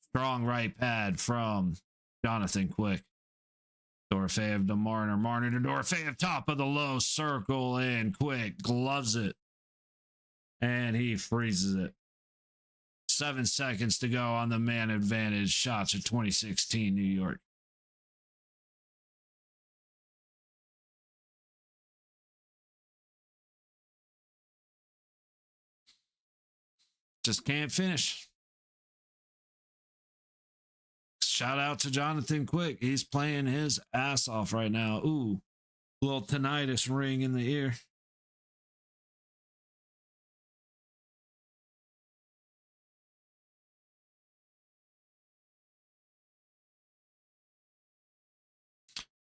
Strong right pad from Jonathan Quick. Dorofeyev to Marner. Marner to Dorofeyev. Top of the low circle, and Quick gloves it. And he freezes it. 7 seconds to go on the man advantage. Shots at 2016 New York. Just can't finish. shout out to Jonathan Quick. He's playing his ass off right now. Ooh, little tinnitus ring in the ear.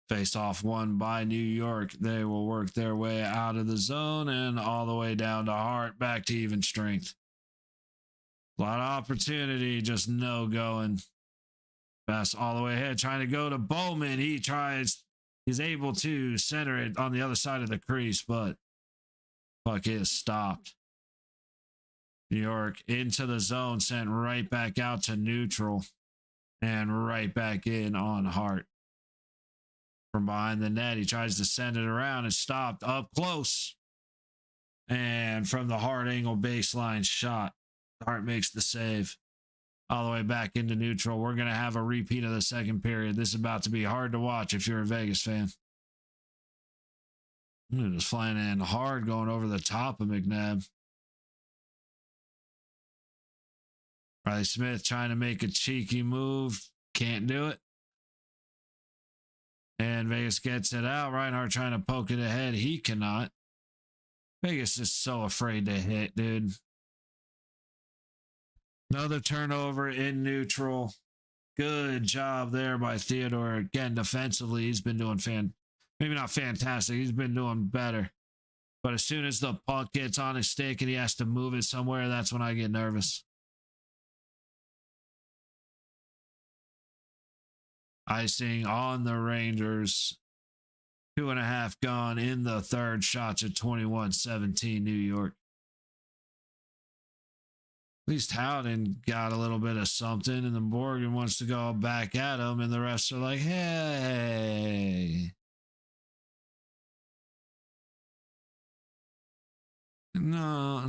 Face off won by New York. They will work their way out of the zone and all the way down to Hart, back to even strength. A lot of opportunity, just no going. Pass all the way ahead, trying to go to Bowman. He's able to center it on the other side of the crease, but puck is stopped. New York into the zone, sent right back out to neutral and right back in on Hart. From behind the net, he tries to send it around and stopped up close. And from the Hart angle baseline shot, Hart makes the save. All the way back into neutral. We're going to have a repeat of the second period. This is about to be hard to watch if you're a Vegas fan. Just flying in hard, going over the top of McNabb. Riley Smith trying to make a cheeky move. Can't do it. And Vegas gets it out. Reinhart trying to poke it ahead. He cannot. Vegas is so afraid to hit, dude. Another turnover in neutral. Good job there by Theodore. Again, defensively, he's been doing maybe not fantastic. He's been doing better. But as soon as the puck gets on his stick and he has to move it somewhere, that's when I get nervous. Icing on the Rangers. 2.5 gone in the third. Shots at 21-17 New York. At least Howden got a little bit of something, and then Morgan wants to go back at him, and the rest are like, hey. No.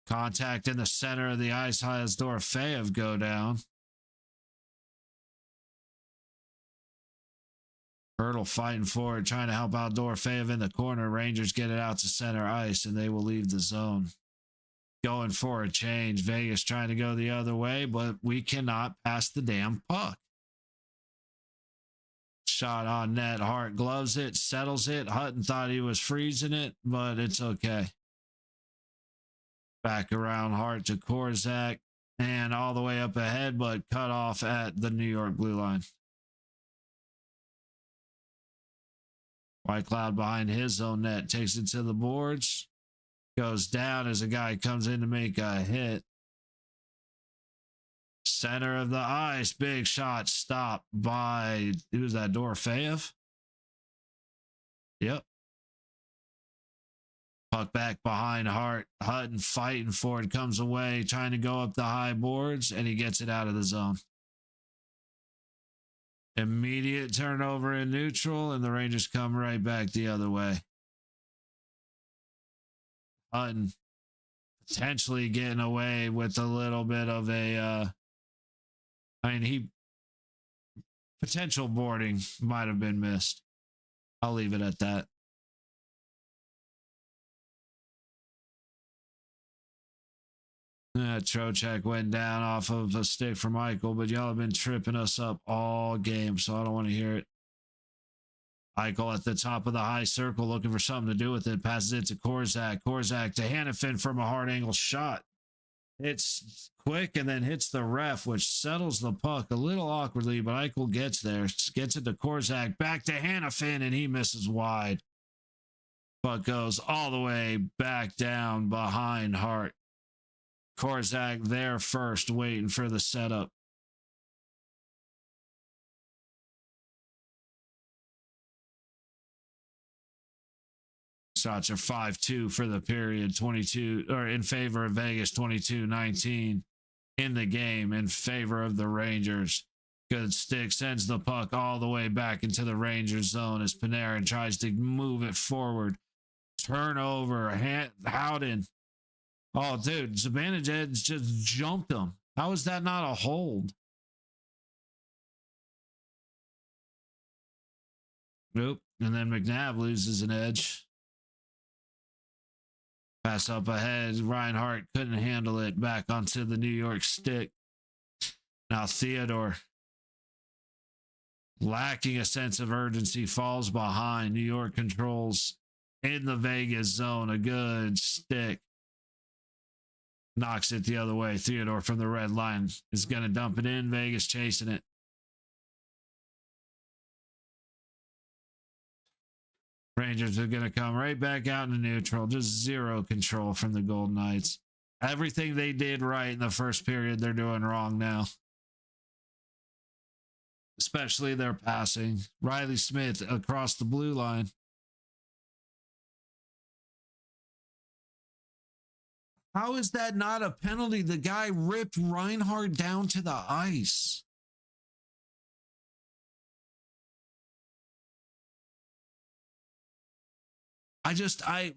Contact in the center of the ice has Dorofeyev go down. Hurdle fighting for it, trying to help out Dorofeyev in the corner. Rangers get it out to center ice, and they will leave the zone. Going for a change. Vegas trying to go the other way, but we cannot pass the damn puck. Shot on net. Hart gloves it, settles it. Hutton thought he was freezing it, but it's okay. Back around Hart to Korzak, and all the way up ahead, but cut off at the New York blue line. White Cloud behind his own net, takes it to the boards, goes down as a guy comes in to make a hit. Center of the ice, big shot, stopped by, who's that, Dorofeyev? Yep. Puck back behind Hart. Hutton fighting for it, comes away, trying to go up the high boards, and he gets it out of the zone. Immediate turnover in neutral, and the Rangers come right back the other way. Hutton potentially getting away with a little bit of a, potential boarding might have been missed. I'll leave it at that. Trocheck went down off of a stick from Eichel, but y'all have been tripping us up all game, so I don't want to hear it. Eichel at the top of the high circle looking for something to do with it. Passes it to Korzak. Korzak to Hanifin from a hard angle shot. It's quick and then hits the ref, which settles the puck a little awkwardly, but Eichel gets there. Gets it to Korzak. Back to Hanifin, and he misses wide. Puck goes all the way back down behind Hart. Korzak there first, waiting for the setup. Shots are 5-2 for the period, 22 or in favor of Vegas, 22-19 in the game in favor of the Rangers. Good stick sends the puck all the way back into the Rangers zone as Panarin tries to move it forward. Turnover, Howden. Oh, dude, Zibanejad just jumped him. How is that not a hold? Nope. And then McNabb loses an edge. Pass up ahead. Reinhart couldn't handle it. Back onto the New York stick. Now Theodore, lacking a sense of urgency, falls behind. New York controls in the Vegas zone. A good stick. Knocks it the other way. Theodore from the red line is going to dump it in. Vegas chasing it. Rangers are going to come right back out into neutral. Just zero control from the Golden Knights. Everything they did right in the first period, they're doing wrong now. Especially their passing. Riley Smith across the blue line. How is that not a penalty? The guy ripped Reinhart down to the ice. I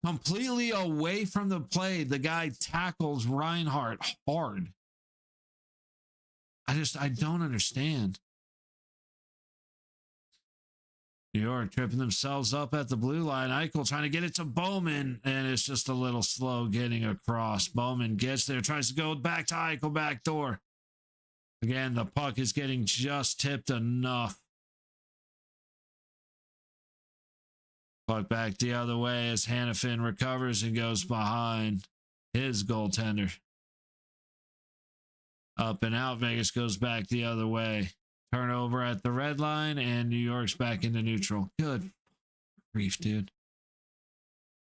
completely away from the play. The guy tackles Reinhart hard. I don't understand. New York tripping themselves up at the blue line. Eichel trying to get it to Bowman, and it's just a little slow getting across. Bowman gets there, tries to go back to Eichel, back door. Again, the puck is getting just tipped enough. Puck back the other way as Hannafin recovers and goes behind his goaltender. Up and out. Vegas goes back the other way. Turnover at the red line, and New York's back into neutral. Good grief, dude.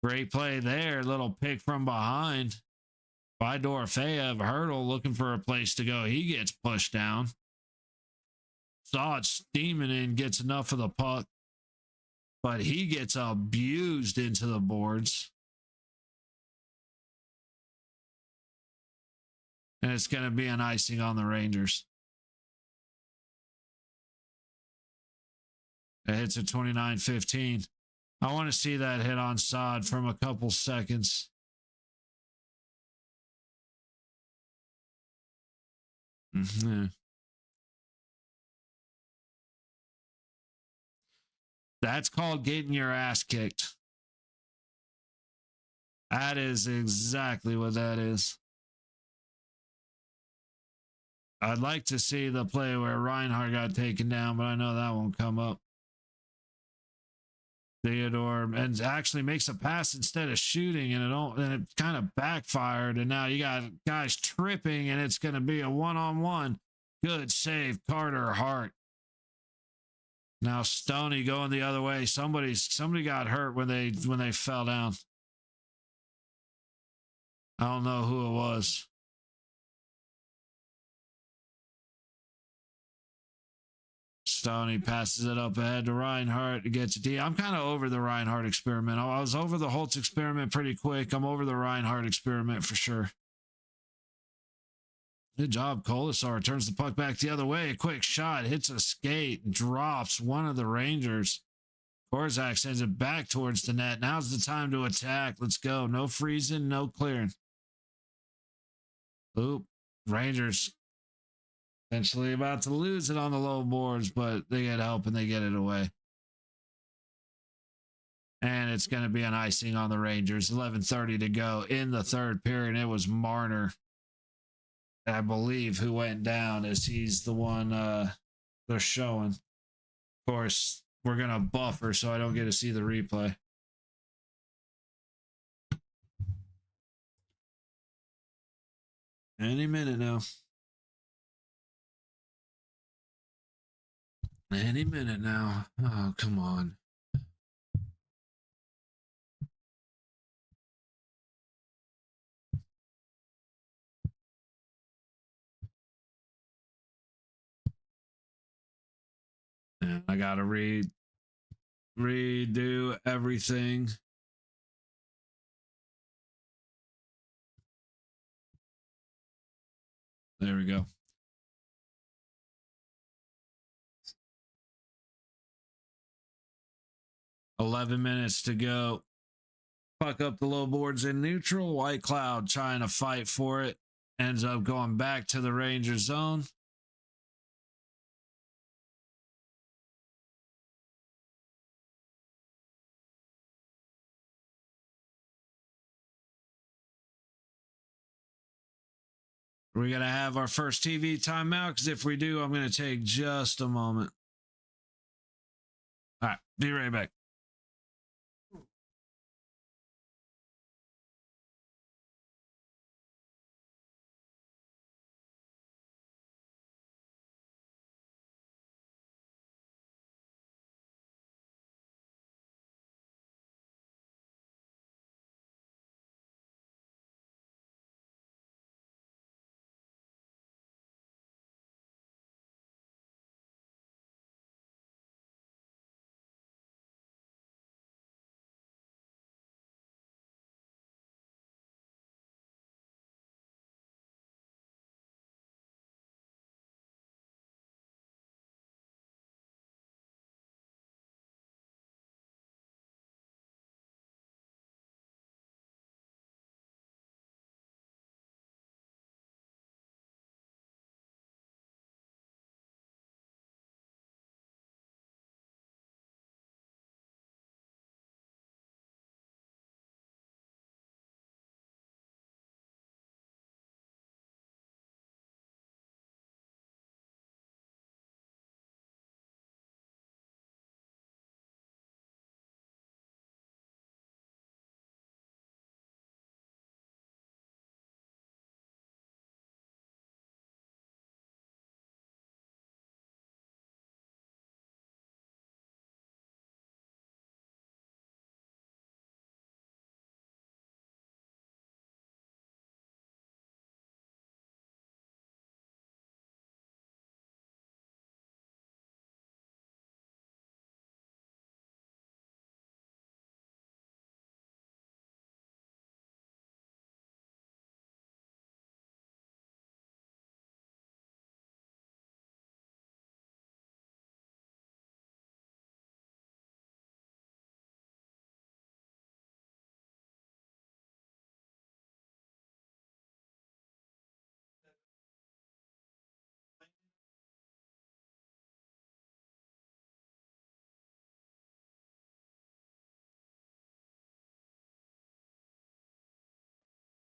Great play there. Little pick from behind by Dorofeyev. Hurdle looking for a place to go. He gets pushed down. Saw it steaming in, gets enough of the puck, but he gets abused into the boards. And it's going to be an icing on the Rangers. It hits at 29-15. I want to see that hit on Saad from a couple seconds. Mm-hmm. That's called getting your ass kicked. That is exactly what that is. I'd like to see the play where Reinhart got taken down, but I know that won't come up. Theodore and actually makes a pass instead of shooting, and it kind of backfired, and now you got guys tripping, and it's going to be a one-on-one. Good save, Carter Hart. Now Stoney going the other way. Somebody got hurt when they fell down. I don't know who it was. Stoney passes it up ahead to Reinhart to get to D. I'm kind of over the Reinhart experiment. I was over the Holtz experiment pretty quick. I'm over the Reinhart experiment for sure. Good job, Colasar. Turns the puck back the other way. A quick shot. Hits a skate. Drops one of the Rangers. Korzak sends it back towards the net. Now's the time to attack. Let's go. No freezing, no clearing. Oop. Rangers essentially about to lose it on the low boards, but they get help and they get it away. And it's going to be an icing on the Rangers. 11:30 to go in the third period. It was Marner, I believe, who went down, as he's the one they're showing. Of course, we're going to buffer so I don't get to see the replay. Any minute now. Any minute now. Oh, come on. And I gotta redo everything. There we go. $11 minutes to go. Puck up the low boards in neutral. White Cloud trying to fight for it. Ends up going back to the Ranger zone. We're going to have our first TV timeout because if we do, I'm going to take just a moment. All right, be right back.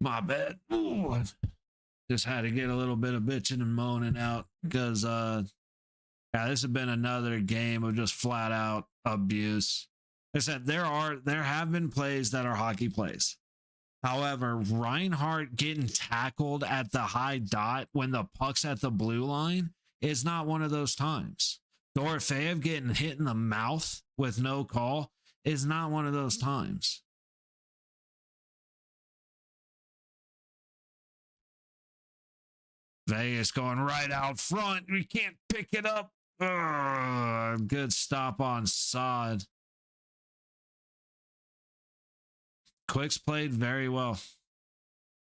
My bad. Ooh, just had to get a little bit of bitching and moaning out because yeah, this has been another game of just flat out abuse. I said there have been plays that are hockey plays. However, Reinhardt getting tackled at the high dot when the puck's at the blue line is not one of those times. Dorofeyev getting hit in the mouth with no call is not one of those times. Vegas going right out front. We can't pick it up. Ugh, good stop on Sod. Quick's played very well.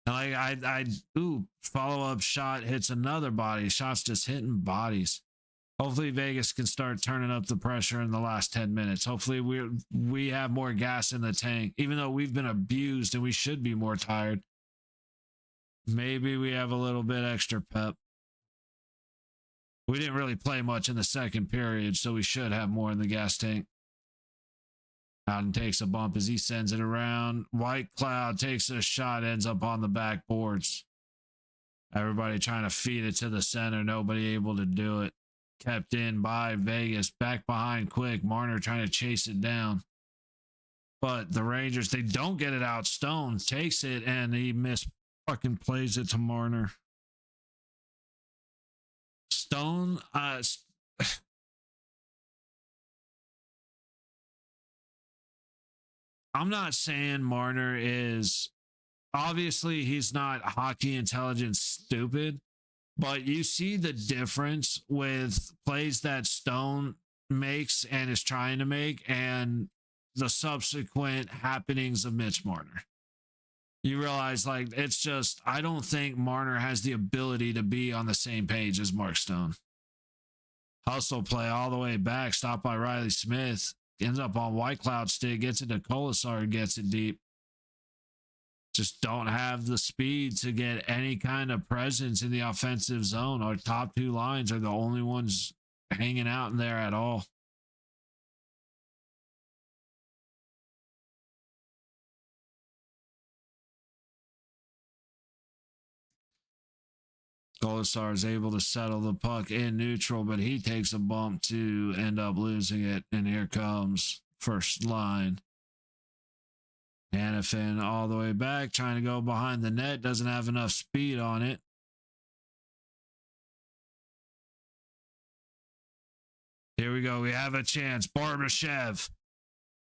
Follow-up shot hits another body. Shots just hitting bodies. Hopefully Vegas can start turning up the pressure in the last 10 minutes. Hopefully we have more gas in the tank, even though we've been abused and we should be more tired. Maybe we have a little bit extra pep. We didn't really play much in the second period, so we should have more in the gas tank. Howden takes a bump as he sends it around. White Cloud takes a shot, ends up on the backboards. Everybody trying to feed it to the center. Nobody able to do it. Kept in by Vegas. Back behind Quick. Marner trying to chase it down. But the Rangers, they don't get it out. Stone takes it and he fucking plays it to Marner. Stone, I'm not saying Marner is, obviously he's not hockey intelligence stupid, but you see the difference with plays that Stone makes and is trying to make and the subsequent happenings of Mitch Marner. You realize, like, it's just, I don't think Marner has the ability to be on the same page as Mark Stone. Hustle play all the way back, stopped by Riley Smith, ends up on White Cloud stick, gets it to Colasar, gets it deep. Just don't have the speed to get any kind of presence in the offensive zone. Our top two lines are the only ones hanging out in there at all. Golisar is able to settle the puck in neutral, but he takes a bump to end up losing it. And here comes first line. Hannafin all the way back, trying to go behind the net. Doesn't have enough speed on it. Here we go. We have a chance. Barbashev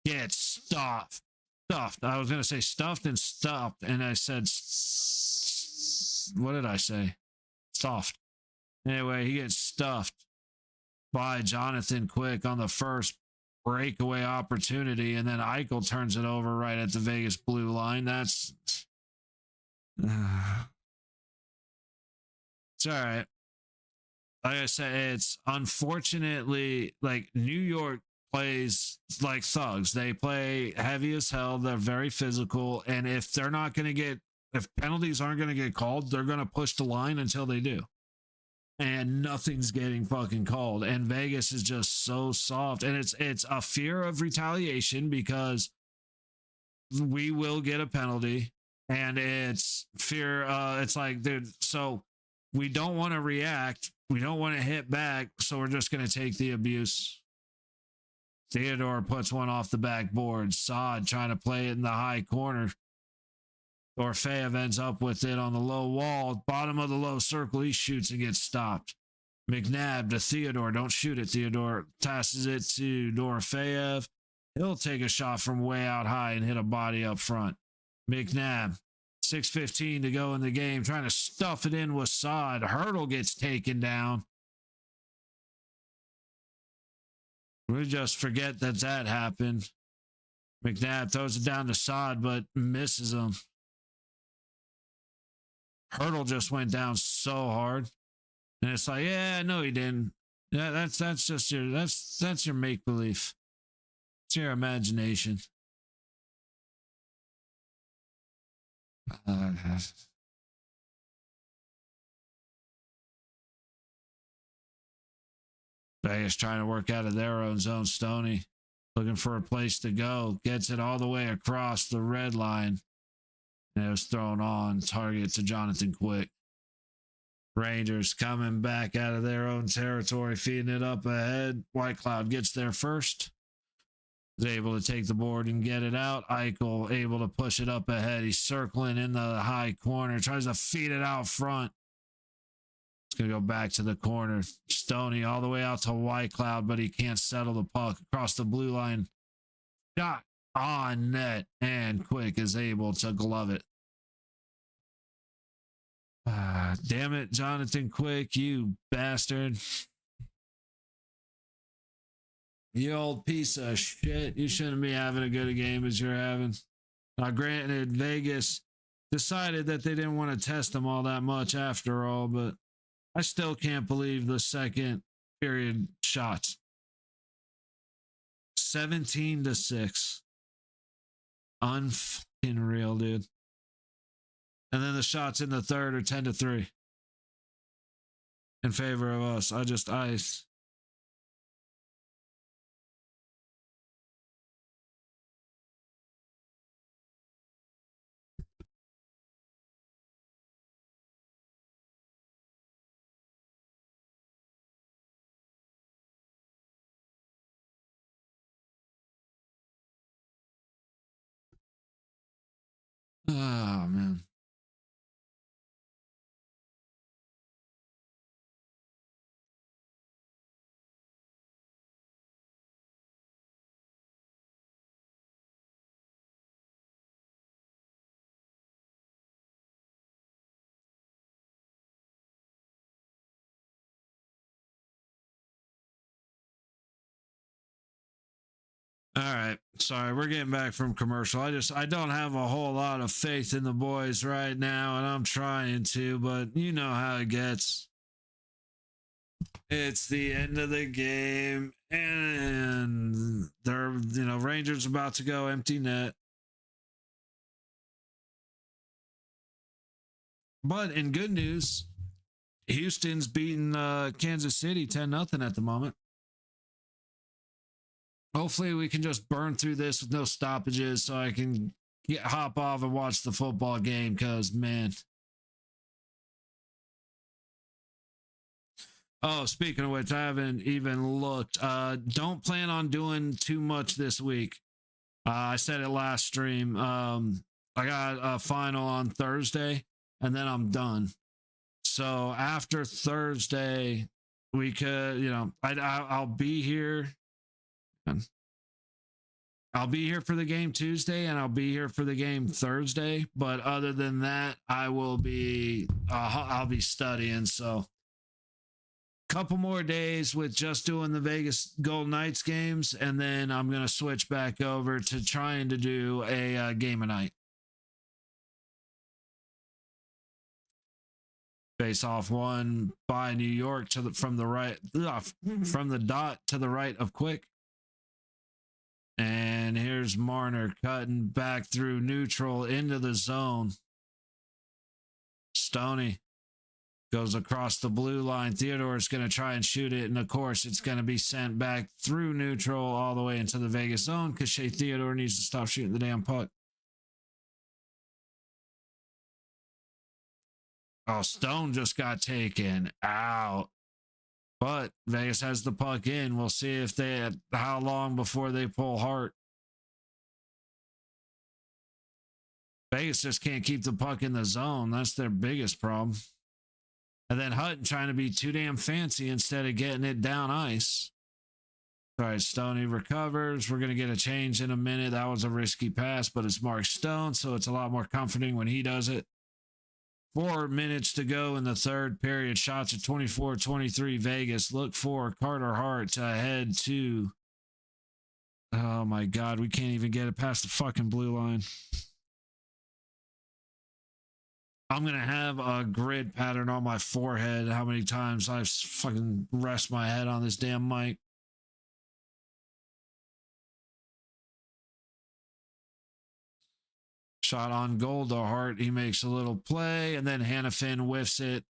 gets stuffed. I was going to say stuffed and stuffed. And I said, what did I say? Soft. Anyway, he gets stuffed by Jonathan Quick on the first breakaway opportunity. And then Eichel turns it over right at the Vegas blue line. That's... it's all right. Like I said, it's unfortunately like New York plays like thugs. They play heavy as hell. They're very physical. And if they're not going to get, if penalties aren't going to get called, they're going to push the line until they do. And nothing's getting fucking called. And Vegas is just so soft. And it's a fear of retaliation because we will get a penalty. And it's fear. It's like, dude, so we don't want to react. We don't want to hit back, so we're just going to take the abuse. Theodore puts one off the backboard. Saad trying to play it in the high corner. Orfeev ends up with it on the low wall. Bottom of the low circle, he shoots and gets stopped. McNabb to Theodore. Don't shoot it, Theodore. Passes it to Dorofeev. He'll take a shot from way out high and hit a body up front. McNabb. 6:15 to go in the game, trying to stuff it in with Saad. Hurdle gets taken down. We just forget that happened. McNabb throws it down to Saad, but misses him. Hurdle just went down so hard. And it's like, yeah, no, he didn't. Yeah, that's just your that's your make-believe. It's your imagination. Vegas trying to work out of their own zone. Stoney looking for a place to go. Gets it all the way across the red line. And it was thrown on target to Jonathan Quick. Rangers coming back out of their own territory, feeding it up ahead. White Cloud gets there first. Is able to take the board and get it out. Eichel able to push it up ahead. He's circling in the high corner. Tries to feed it out front. It's going to go back to the corner. Stoney all the way out to White Cloud, but he can't settle the puck across the blue line. Shot on net, and Quick is able to glove it. Damn it, Jonathan Quick, you bastard. You old piece of shit. You shouldn't be having a good a game as you're having. Now, granted, Vegas decided that they didn't want to test him all that much after all, but I still can't believe the second period shots. 17-6. Unfucking real, dude. And then the shots in the third are 10-3 in favor of us. Oh, man. All right. Sorry, we're getting back from commercial. I don't have a whole lot of faith in the boys right now, and I'm trying to, but you know how it gets. It's the end of the game, and they're, Rangers about to go empty net. But in good news, Houston's beating Kansas City 10-0 at the moment. Hopefully we can just burn through this with no stoppages so I can hop off and watch the football game because, man, Oh, speaking of which, I haven't even looked. Don't plan on doing too much this week. I said it last stream. I got a final on Thursday, and then I'm done. So after Thursday, we could, I'll be here. I'll be here for the game Tuesday, and I'll be here for the game Thursday. But other than that, I'll be studying. So couple more days with just doing the Vegas Golden Knights games, and then I'm going to switch back over to trying to do a game a night. Face off one by New York from the right, from the dot to the right of Quick. And here's Marner cutting back through neutral into the zone. Stoney goes across the blue line. Theodore's going to try and shoot it. And of course, it's going to be sent back through neutral all the way into the Vegas zone because Shea Theodore needs to stop shooting the damn puck. Oh, Stone just got taken out. But Vegas has the puck in. We'll see if how long before they pull Hart. Vegas just can't keep the puck in the zone. That's their biggest problem. And then Hutton trying to be too damn fancy instead of getting it down ice. All right, Stoney recovers. We're going to get a change in a minute. That was a risky pass, but it's Mark Stone, so it's a lot more comforting when he does it. 4 minutes to go in the third period. Shots at 24-23 Vegas. Look for Carter Hart to head to... Oh, my God. We can't even get it past the fucking blue line. I'm going to have a grid pattern on my forehead. How many times I fucking rest my head on this damn mic. Shot on goal to Hart. He makes a little play, and then Hannafin whiffs it.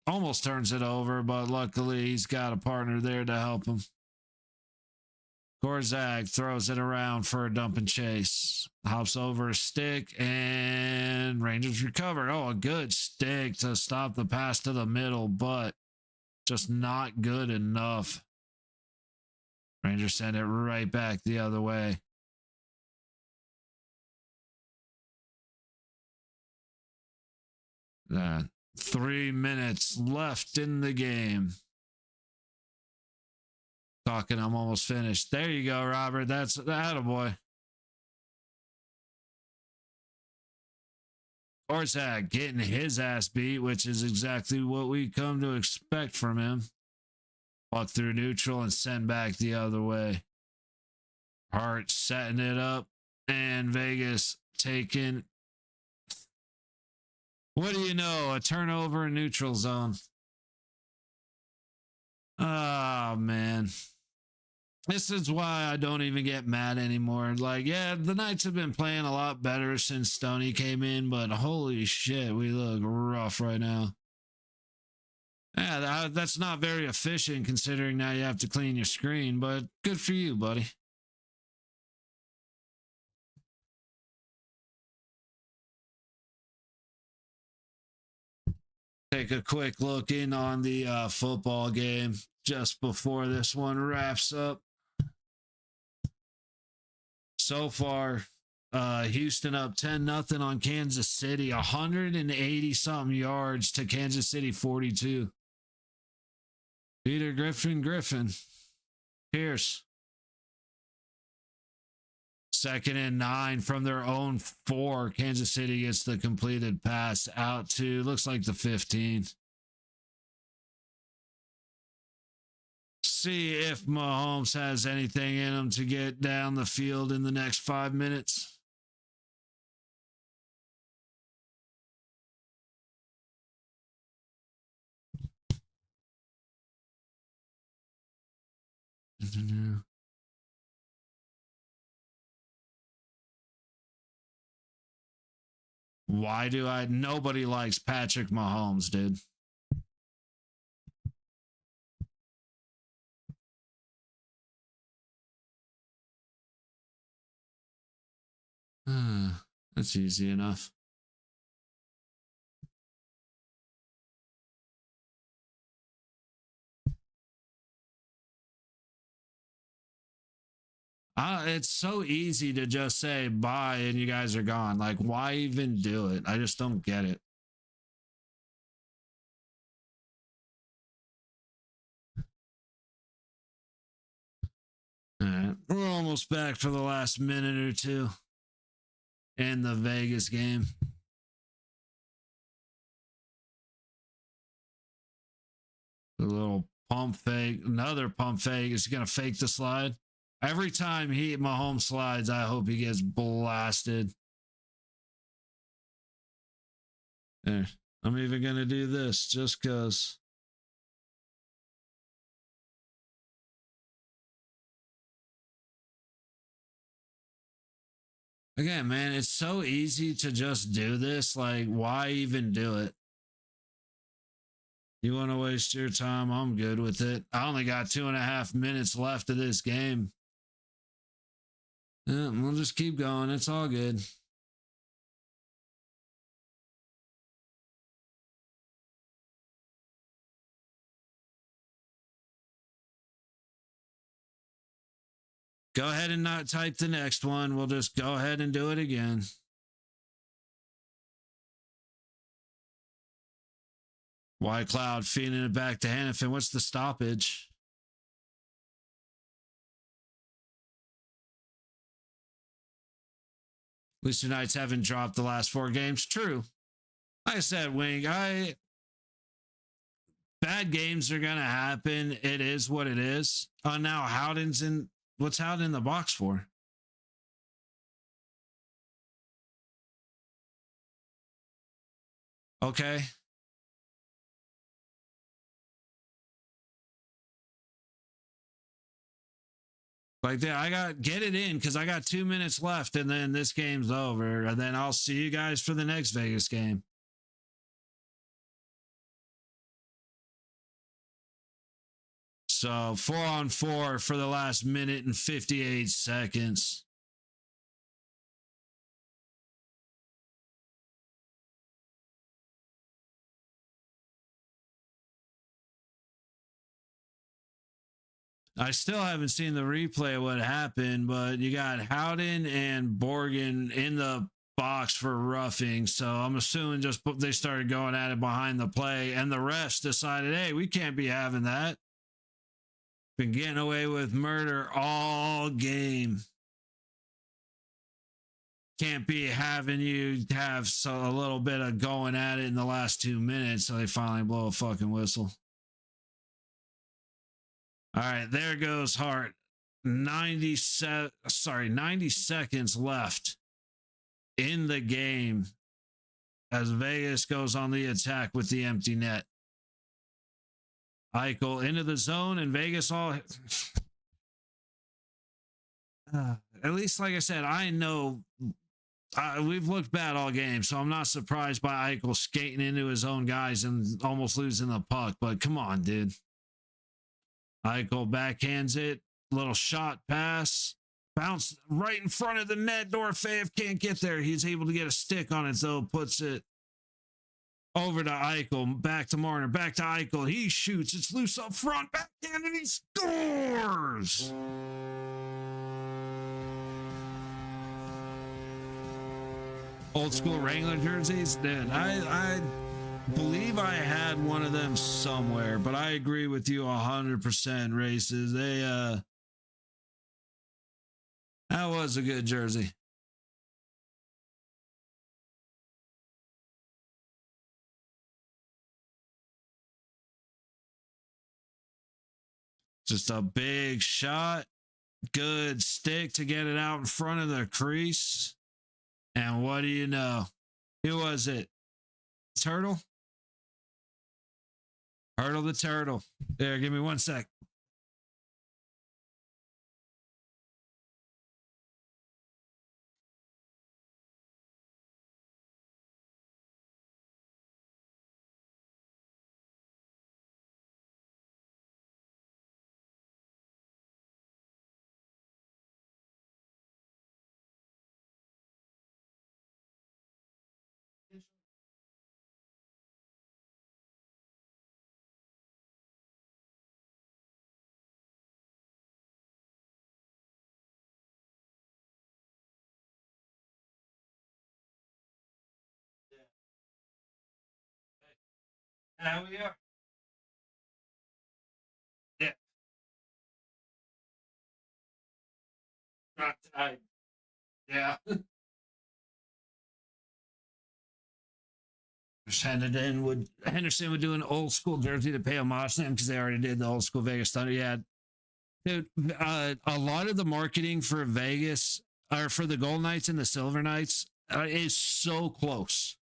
Almost turns it over, but luckily he's got a partner there to help him. Gorzag throws it around for a dump and chase. Hops over a stick, and Rangers recover. Oh, a good stick to stop the pass to the middle, but just not good enough. Rangers send it right back the other way. Uh, 3 minutes left in the game. Talking, I'm almost finished. There you go, Robert. That's attaboy. Orzak getting his ass beat, which is exactly what we come to expect from him. Walk through neutral and send back the other way. Hart setting it up, and Vegas taking... What do you know? A turnover in neutral zone. Oh, man. This is why I don't even get mad anymore. Like, yeah, the Knights have been playing a lot better since Stoney came in, but holy shit, we look rough right now. Yeah, that's not very efficient considering now you have to clean your screen, but good for you, buddy. Take a quick look in on the football game just before this one wraps up. So far, Houston up 10-0 on Kansas City, 180-something yards to Kansas City 42. Peter Griffin. Pierce. 2nd and 9 from their own 4. Kansas City gets the completed pass out to, looks like the 15. See if Mahomes has anything in him to get down the field in the next 5 minutes. Why do nobody likes Patrick Mahomes, dude. That's easy enough. It's so easy to just say bye and you guys are gone. Like, why even do it? I just don't get it. All right, we're almost back for the last minute or two in the Vegas game. A little pump fake, another pump fake. Is he gonna fake the slide? Every time Mahomes slides, I hope he gets blasted. There. I'm even gonna do this just because. Again, man, it's so easy to just do this. Like, why even do it? You want to waste your time? I'm good with it. I only got 2.5 minutes left of this game. Yeah, we'll just keep going. It's all good. Go ahead and not type the next one. We'll just go ahead and do it again. White Cloud feeding it back to Hannafin. What's the stoppage? At least the Knights haven't dropped the last 4 games. True. Like I said, Wing, bad games are gonna happen. It is what it is. Now Howden's in. What's Howden in the box for? Okay. Like that, get it in because I got 2 minutes left and then this game's over. And then I'll see you guys for the next Vegas game. So 4-on-4 for the last minute and 58 seconds. I still haven't seen the replay of what happened, but you got Howden and Borgen in the box for roughing. So I'm assuming just they started going at it behind the play, and the refs decided, hey, we can't be having that. Been getting away with murder all game. Can't be having you have a little bit of going at it in the last 2 minutes, so they finally blow a fucking whistle. All right, there goes Hart. 90 seconds left in the game as Vegas goes on the attack with the empty net. Eichel into the zone and Vegas all at least, like I said, I know we've looked bad all game, so I'm not surprised by Eichel skating into his own guys and almost losing the puck. But come on, dude. Eichel backhands it. Little shot pass. Bounce right in front of the net. Dorofeyev can't get there. He's able to get a stick on it, though. Puts it over to Eichel. Back to Marner. Back to Eichel. He shoots. It's loose up front. Backhand, and he scores. Old school Wrangler jerseys. Dude, I believe I had one of them somewhere, but I agree with you 100%, Races. That was a good jersey. Just a big shot. Good stick to get it out in front of the crease. And what do you know? Who was it? Turtle? Hurdle the turtle. There, give me 1 sec. Now we are. Yeah. Not tied. Yeah. Just handed in. Would Henderson would do an old school jersey to pay homage to him because they already did the old school Vegas Thunder. Yeah, dude. A lot of the marketing for Vegas or for the Gold Knights and the Silver Knights is so close.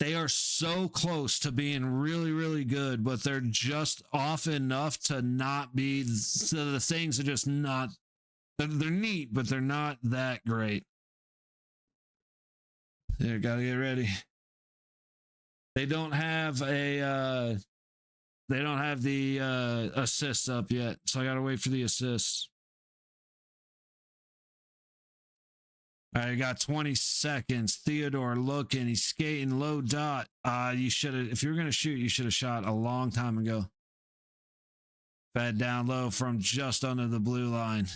They are so close to being really, really good, but they're just off enough to not be. So the things are just not. They're neat, but they're not that great. There, gotta get ready. They don't have a. They don't have the assists up yet, so I gotta wait for the assists. All right, got 20 seconds. Theodore looking. He's skating low dot. You should have, if you were going to shoot, you should have shot a long time ago. Fed down low from just under the blue line.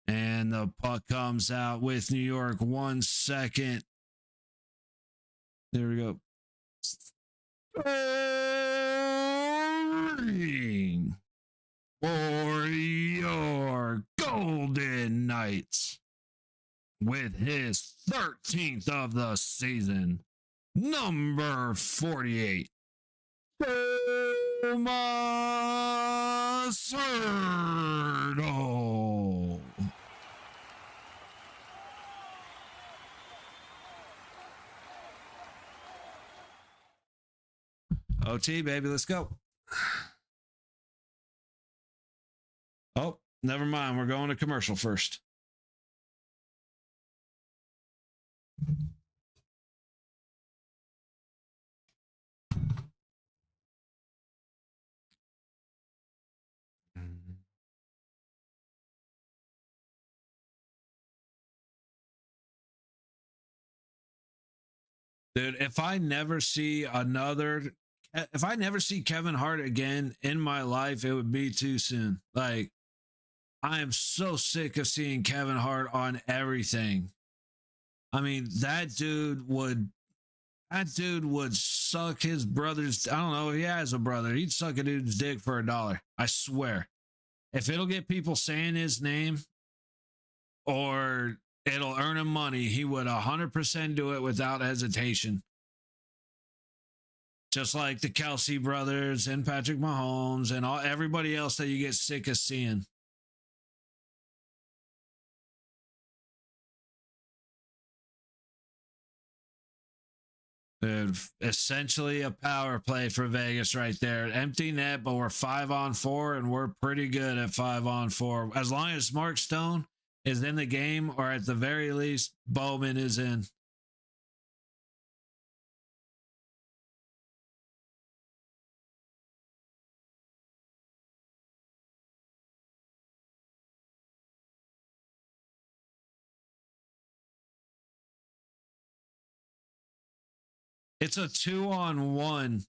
And the puck comes out with New York. 1 second. There we go. For your Golden Knights with his 13th of the season, number 48, Thomas Hertl. OT, baby, let's go. Oh, never mind. We're going to commercial first. Dude, if I never see Kevin Hart again in my life, it would be too soon. Like, I am so sick of seeing Kevin Hart on everything. I mean, that dude would suck his brother's. I don't know if he has a brother. He'd suck a dude's dick for $1. I swear. If it'll get people saying his name or it'll earn him money, he would 100% do it without hesitation. Just like the Kelsey brothers and Patrick Mahomes and everybody else that you get sick of seeing. Dude, essentially a power play for Vegas right there. Empty net, but we're 5-on-4, and we're pretty good at 5-on-4. As long as Mark Stone is in the game, or at the very least, Bowman is in. It's a 2-on-1.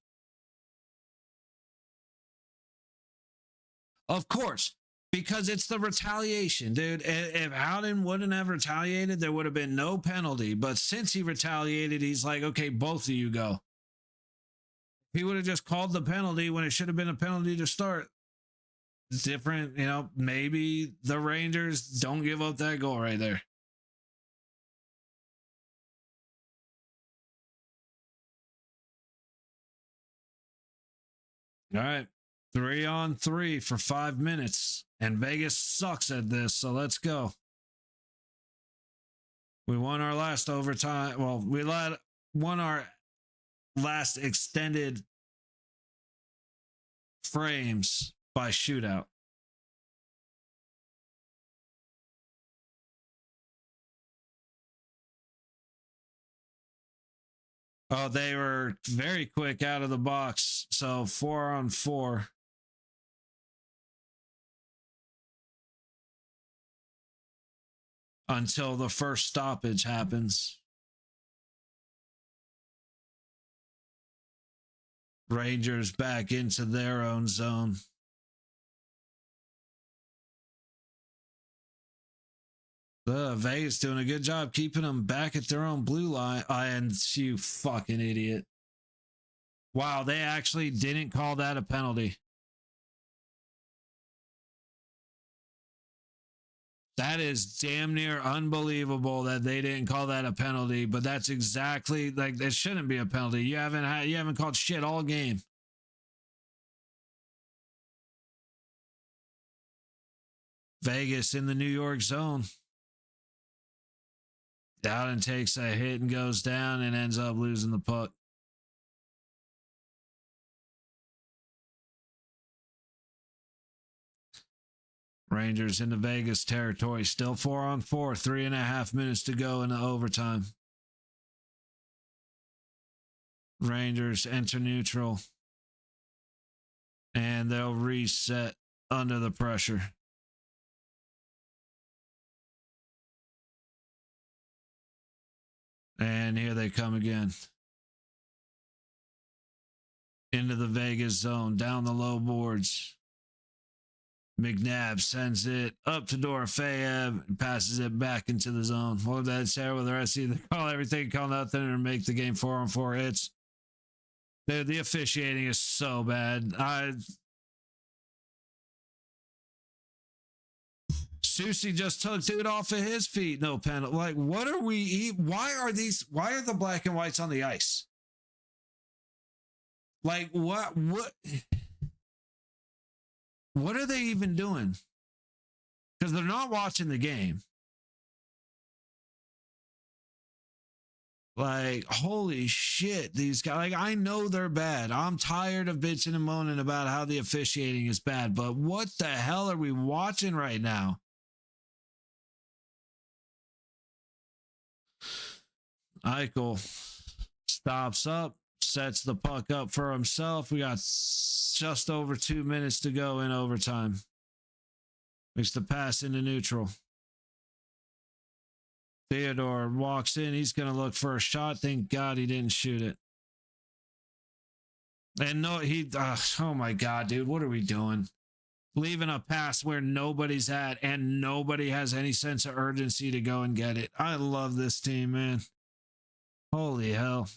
Of course, because it's the retaliation, dude. If Howden wouldn't have retaliated, there would have been no penalty. But since he retaliated, he's like, okay, both of you go. He would have just called the penalty when it should have been a penalty to start. Different, maybe the Rangers don't give up that goal right there. All right. 3-on-3 for 5 minutes. And Vegas sucks at this, so let's go. We won our last overtime. Well, we won our last extended frames by shootout. Oh, they were very quick out of the box. So 4-on-4. Until the first stoppage happens. Rangers back into their own zone. Vegas doing a good job keeping them back at their own blue line. And you fucking idiot. Wow, they actually didn't call that a penalty. That is damn near unbelievable that they didn't call that a penalty, but that's exactly like it shouldn't be a penalty. You haven't called shit all game. Vegas in the New York zone. Dowden takes a hit and goes down and ends up losing the puck. Rangers into Vegas territory. Still 4-on-4. 3.5 minutes to go in the overtime. Rangers enter neutral. And they'll reset under the pressure. And here they come again. Into the Vegas zone. Down the low boards. McNabb sends it up to Dorofeyev and passes it back into the zone. What did that say with the rest? Either call everything, call nothing, or make the game 4-on-4 hits. The officiating is so bad. Susie just took dude off of his feet. No penalty. Like, what are we? Why are the black and whites on the ice? Like, what? What are they even doing? Because they're not watching the game. Like, holy shit, these guys. Like, I know they're bad. I'm tired of bitching and moaning about how the officiating is bad, but what the hell are we watching right now? Eichel stops up, sets the puck up for himself. We got just over 2 minutes to go in overtime. Makes the pass into neutral. Theodore walks in. He's going to look for a shot. Thank God he didn't shoot it. And no, oh my God, dude, what are we doing? Leaving a pass where nobody's at and nobody has any sense of urgency to go and get it. I love this team, man. Holy hell.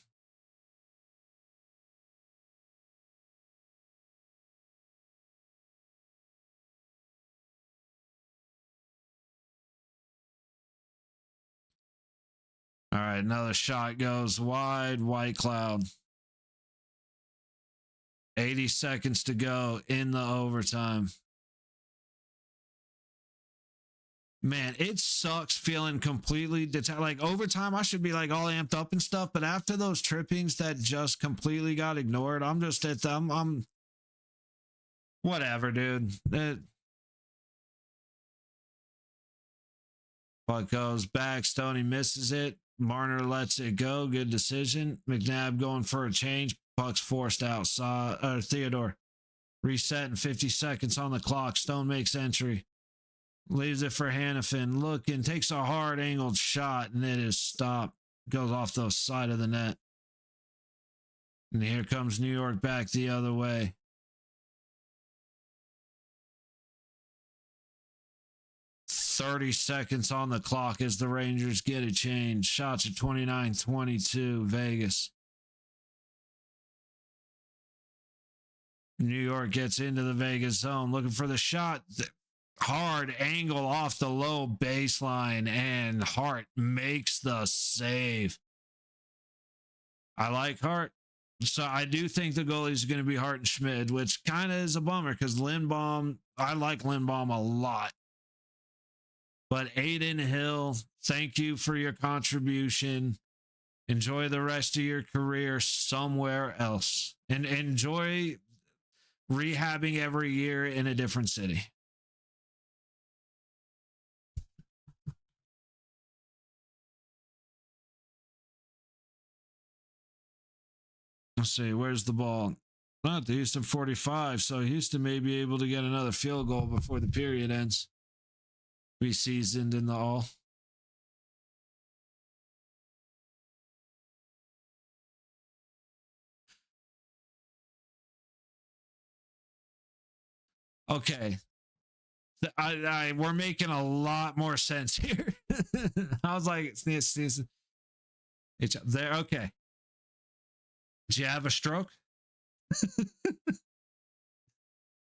All right, another shot goes wide. White Cloud. 80 seconds to go in the overtime. Man, it sucks feeling completely detached. Like overtime, I should be like all amped up and stuff, but after those trippings that just completely got ignored, I'm just at I'm whatever, dude. Puck goes back. Stoney misses it. Marner lets it go. Good decision. McNabb going for a change. Puck's forced outside. Theodore reset in 50 seconds on the clock. Stone makes entry. Leaves it for Hannafin. Looking. Takes a hard angled shot and it is stopped. Goes off the side of the net. And here comes New York back the other way. .30 seconds on the clock as the Rangers get a change. Shots at 29-22, Vegas. New York gets into the Vegas zone, looking for the shot. Hard angle off the low baseline, and Hart makes the save. I like Hart. So I do think the goalie is going to be Hart and Schmid, which kind of is a bummer because Lindbaum, I like Lindbaum a lot. But Aiden Hill, thank you for your contribution. Enjoy the rest of your career somewhere else. And enjoy rehabbing every year in a different city. Let's see, where's the ball? Not the Houston 45, so Houston may be able to get another field goal before the period ends. Be seasoned in the all. Okay. we're making a lot more sense here. I was like, it's there. Okay. Did you have a stroke?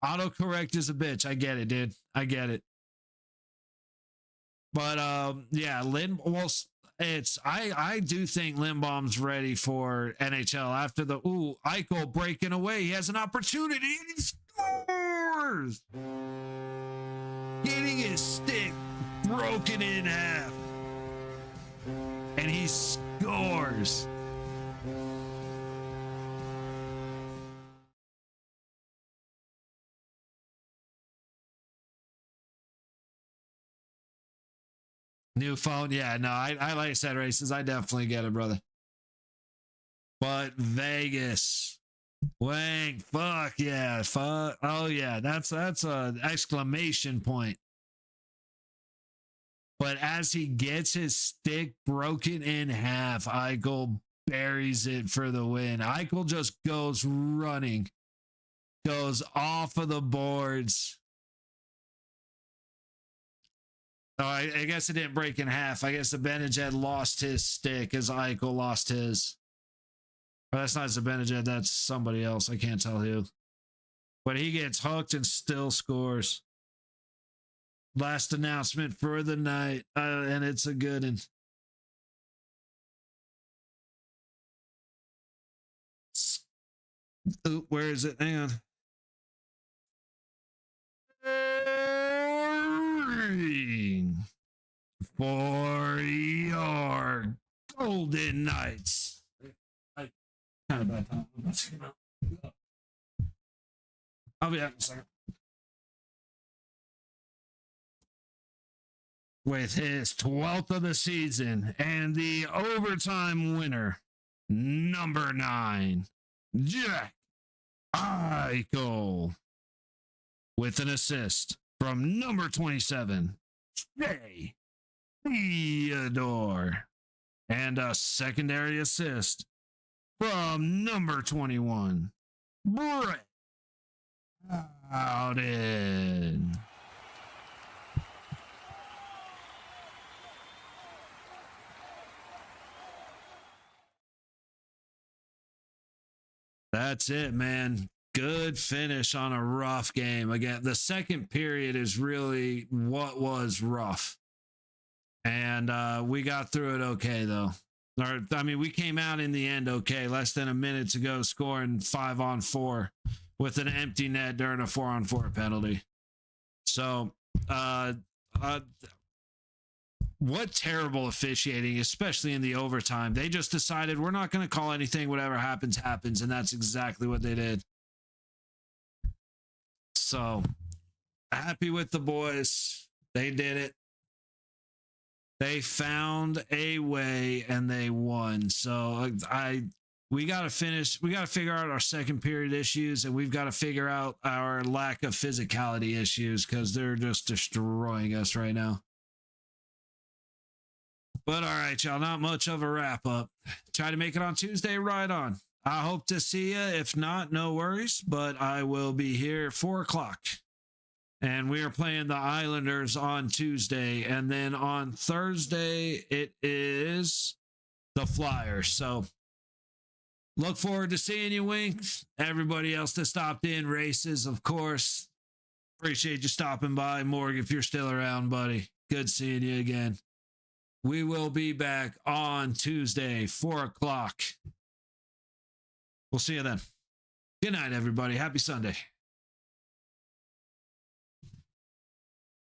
Autocorrect is a bitch. I get it, dude. I get it. But yeah, I do think Lindbaum's ready for NHL after the Eichel breaking away. He has an opportunity and he scores. Getting his stick broken in half. And he scores. New phone. Yeah, no, I like I said, races. I definitely get it, brother. But Vegas. Wang, fuck yeah. Fuck. Oh yeah, that's an exclamation point. But as he gets his stick broken in half, Eichel buries it for the win. Eichel just goes running, goes off of the boards. Oh, I guess it didn't break in half. I guess the Zibanejad lost his stick as Eichel lost his. Well, that's not Zibanejad, that's somebody else. I can't tell who. But he gets hooked and still scores. Last announcement for the night, and it's a good one. Ooh, where is it? Hang on. For your Golden Knights. I kind of bad time. I'll be back in a second. With his 12th of the season and the overtime winner, number 9, Jack Eichel, with an assist from number 27, Jay Theodore, and a secondary assist from number 21, Brett Howden. That's it, man. Good finish on a rough game. Again, the second period is really what was rough. And we got through it okay, though. I mean, we came out in the end okay. Less than a minute to go, scoring 5-on-4 with an empty net during a 4-on-4 penalty. So, what terrible officiating, especially in the overtime. They just decided we're not going to call anything. Whatever happens, happens. And that's exactly what they did. So, happy with the boys. They did it. They found a way and they won. So, we got to finish. We got to figure out our second period issues, and we've got to figure out our lack of physicality issues because they're just destroying us right now. But all right, y'all, not much of a wrap up. Try to make it on Tuesday, right on. I hope to see you. If not, no worries, but I will be here 4 o'clock. And we are playing the Islanders on Tuesday. And then on Thursday, it is the Flyers. So look forward to seeing you, Wink. Everybody else that stopped in, races, of course. Appreciate you stopping by. Morg, if you're still around, buddy. Good seeing you again. We will be back on Tuesday, 4 o'clock. We'll see you then. Good night, everybody. Happy Sunday.